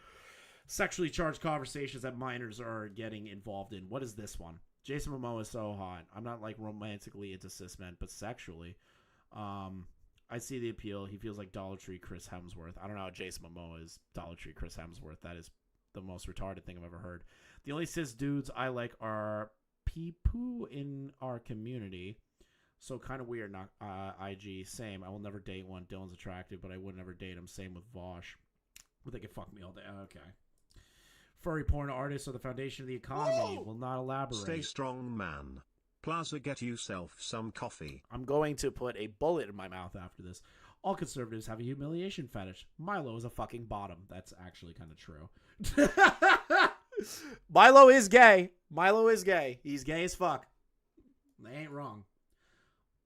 sexually charged conversations that minors are getting involved in. What is this one? Jason Momoa is so hot. I'm not like romantically into cis men, but sexually. I see the appeal. He feels like Dollar Tree Chris Hemsworth. I don't know how Jason Momoa is Dollar Tree Chris Hemsworth. That is the most retarded thing I've ever heard. The only cis dudes I like are pee-poo in our community. So kind of weird. Not IG. Same. I will never date one. Dylan's attractive, but I would never date him. Same with Vosh. But they can fuck me all day. Okay. Furry porn artists are the foundation of the economy. Will not elaborate. Stay strong, man. Plaza, get yourself some coffee. I'm going to put a bullet in my mouth after this. All conservatives have a humiliation fetish. Milo is a fucking bottom. That's actually kind of true. Milo is gay. Milo is gay. He's gay as fuck. They ain't wrong.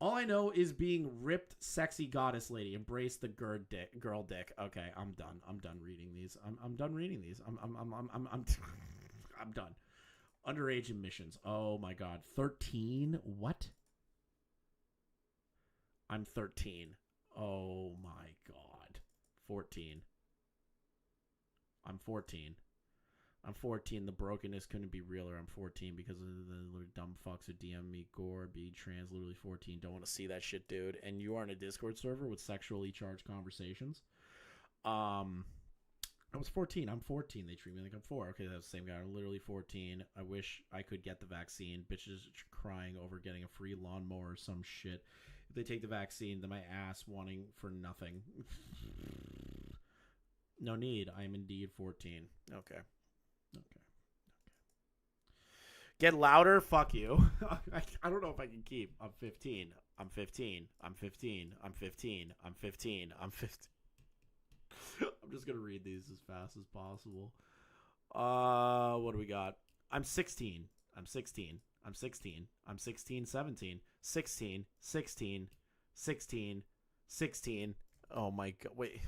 All I know is being ripped, sexy goddess lady. Embrace the girl dick. Okay, I'm done. I'm done reading these. I'm done reading these. I'm done. Underage admissions. Oh my God. 13? What? I'm 13. Oh my god. 14. I'm 14. I'm 14. The brokenness couldn't be realer. I'm 14 because of the dumb fucks who DM me gore, be trans, literally 14. Don't want to see that shit, dude. And you are in a Discord server with sexually charged conversations. I was 14. I'm 14. They treat me like I'm 4. Okay, that's the same guy. I'm literally 14. I wish I could get the vaccine. Bitches crying over getting a free lawnmower or some shit. If they take the vaccine, then my ass wanting for nothing. No need. I am indeed 14. Okay. Get louder? Fuck you. I don't know if I can keep. I'm 15. I'm 15. I'm 15. I'm 15. I'm 15. I'm 15. I'm just going to read these as fast as possible. What do we got? I'm 16. I'm 16. I'm 16. I'm 16, 17. 16. 16. 16. 16. Oh my god. Wait.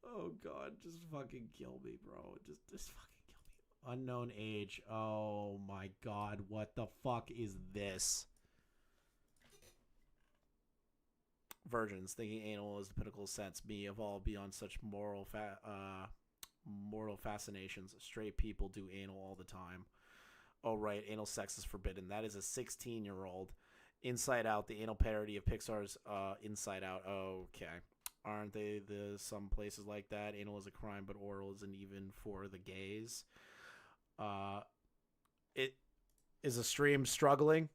Oh god. Just fucking kill me, bro. Just fucking kill me. Unknown age. Oh my god. What the fuck is this? Virgins thinking anal is the pinnacle sense. Me evolved beyond such mortal fascinations. Straight people do anal all the time. Oh right, anal sex is forbidden. That is a 16-year-old. Inside Out, the anal parody of Pixar's Inside Out. Okay. Aren't they some places like that? Anal is a crime, but oral isn't even for the gays. It is a stream struggling.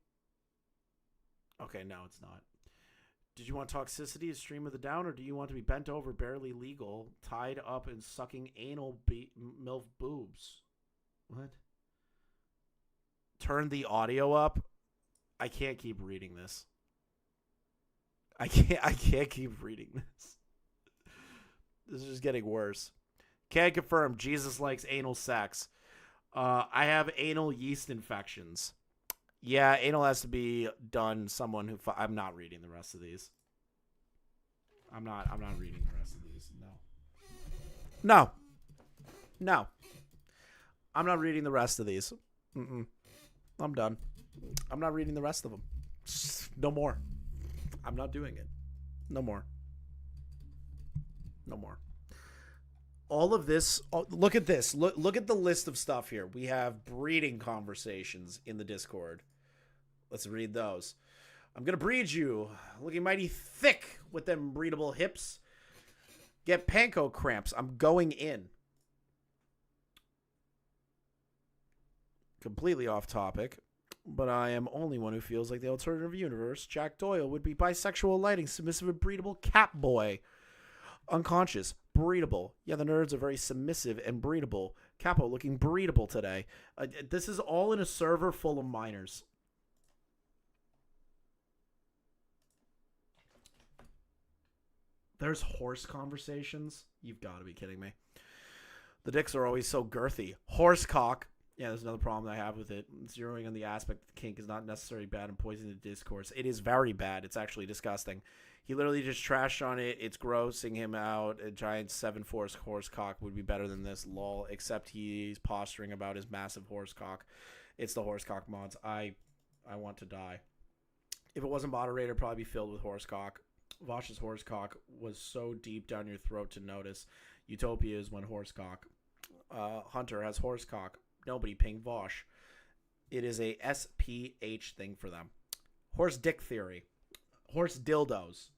Okay, no, it's not. Did you want toxicity as stream of the down, or do you want to be bent over, barely legal, tied up and sucking anal MILF boobs? What? Turn the audio up. I can't keep reading this. I can't keep reading this. This is just getting worse. Can't confirm. Jesus likes anal sex. I have anal yeast infections. Yeah, anal has to be done. Someone who I'm not reading the rest of these. I'm not reading the rest of these. No. I'm not reading the rest of these. I'm done. I'm not reading the rest of them. No more. I'm not doing it. No more. All of this. Oh, look at this. Look at the list of stuff here. We have breeding conversations in the Discord. Let's read those. I'm gonna breed you. Looking mighty thick with them breedable hips. Get panko cramps. I'm going in. Completely off topic, but I am only one who feels like the alternative universe. Jack Doyle would be bisexual, lighting, submissive, and breedable cat boy. Unconscious, breedable. Yeah, the nerds are very submissive and breedable. Capo looking breedable today. This is all in a server full of minors. There's horse conversations? You've got to be kidding me. The dicks are always so girthy. Horse cock. Yeah, there's another problem I have with it. Zeroing on the aspect that kink is not necessarily bad and poisoning the discourse. It is very bad. It's actually disgusting. He literally just trashed on it. It's grossing him out. A giant 7-force horse cock would be better than this, lol. Except he's posturing about his massive horse cock. It's the horse cock mods. I want to die. If it wasn't moderated, it'd probably be filled with horse cock. Vosh's horse cock was so deep down your throat to notice. Utopia is when horse cock. Hunter has horse cock. Nobody ping Vosh. It is a SPH thing for them. Horse dick theory. Horse dildos.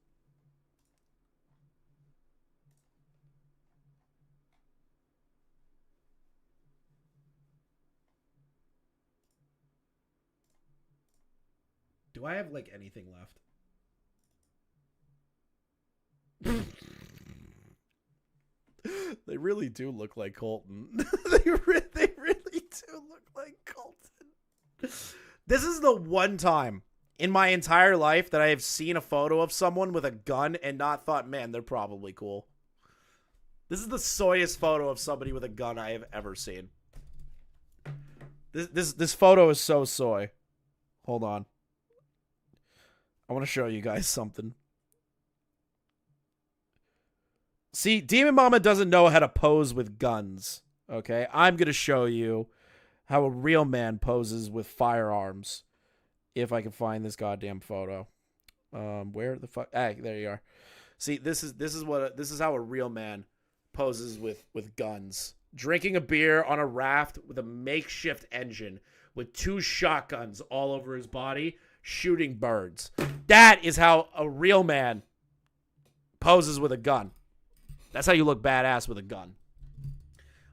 Do I have like anything left? They really do look like Colton. They really do look like Colton. This is the one time in my entire life that I have seen a photo of someone with a gun and not thought, man, they're probably cool. This is the soyest photo of somebody with a gun I have ever seen. This photo is so soy. Hold on. I want to show you guys something. See, Demonmama doesn't know how to pose with guns. Okay, I'm going to show you how a real man poses with firearms. If I can find this goddamn photo. Where the fuck? Ah, there you are. See, this is how a real man poses with guns. Drinking a beer on a raft with a makeshift engine with 2 shotguns all over his body, shooting birds. That is how a real man poses with a gun. That's how you look badass with a gun.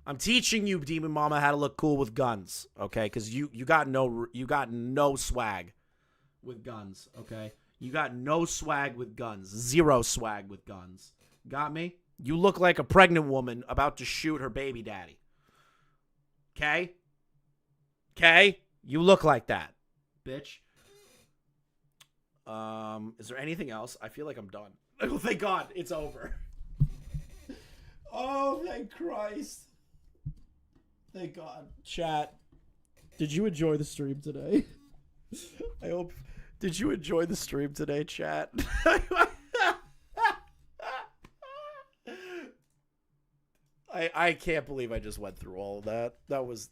I'm teaching you, Demonmama, how to look cool with guns, okay? Because you got no swag with guns, okay? You got no swag with guns. 0 swag with guns. Got me? You look like a pregnant woman about to shoot her baby daddy. Okay? Okay? You look like that, bitch. Is there anything else? I feel like I'm done. Oh, thank God. It's over. Oh, thank Christ. Thank God. Chat, did you enjoy the stream today? I hope. Did you enjoy the stream today, chat? I can't believe I just went through all of that. That was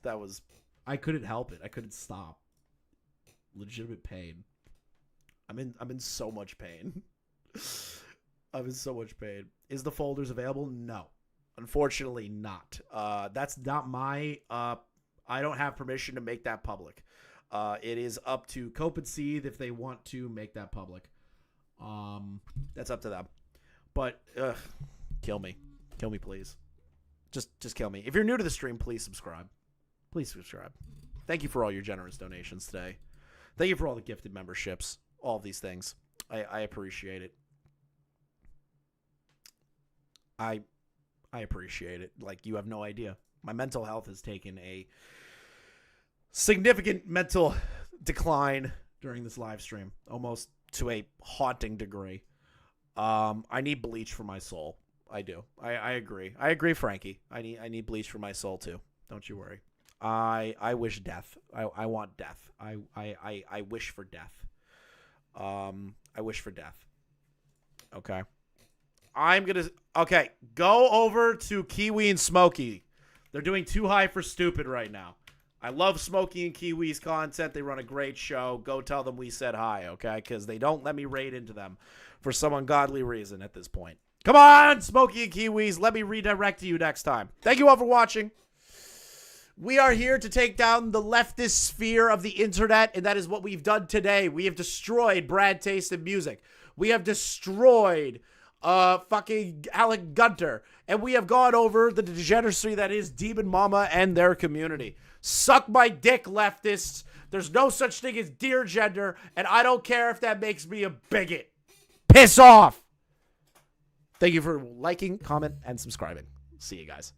I couldn't help it. I couldn't stop. Legitimate pain. I'm in so much pain. I'm in so much pain. Is the folders available? No. Unfortunately not. That's not my I don't have permission to make that public. It is up to Cope and Seethe if they want to make that public. That's up to them. But kill me. Kill me, please. Just kill me. If you're new to the stream, please subscribe. Please subscribe. Thank you for all your generous donations today. Thank you for all the gifted memberships. All of these things. I appreciate it. I appreciate it. Like, you have no idea. My mental health has taken a significant mental decline during this live stream, almost to a haunting degree. I need bleach for my soul. I do. I agree. I agree, Frankie. I need bleach for my soul too. Don't you worry. I wish death. I want death. I wish for death. I wish for death. Okay. Okay, go over to Kiwi and Smokey. They're doing Too High for Stupid right now. I love Smokey and Kiwi's content. They run a great show. Go tell them we said hi, okay? Because they don't let me raid into them for some ungodly reason at this point. Come on, Smokey and Kiwis. Let me redirect to you next time. Thank you all for watching. We are here to take down the leftist sphere of the internet, and that is what we've done today. We have destroyed Bradtaste and music. We have destroyed fucking Alec Gunter, and we have gone over the degeneracy that is Demonmama and their community. Suck my dick, leftists. There's no such thing as dear gender, and I don't care if that makes me a bigot. Piss off. Thank you for liking, comment, and subscribing. See you guys.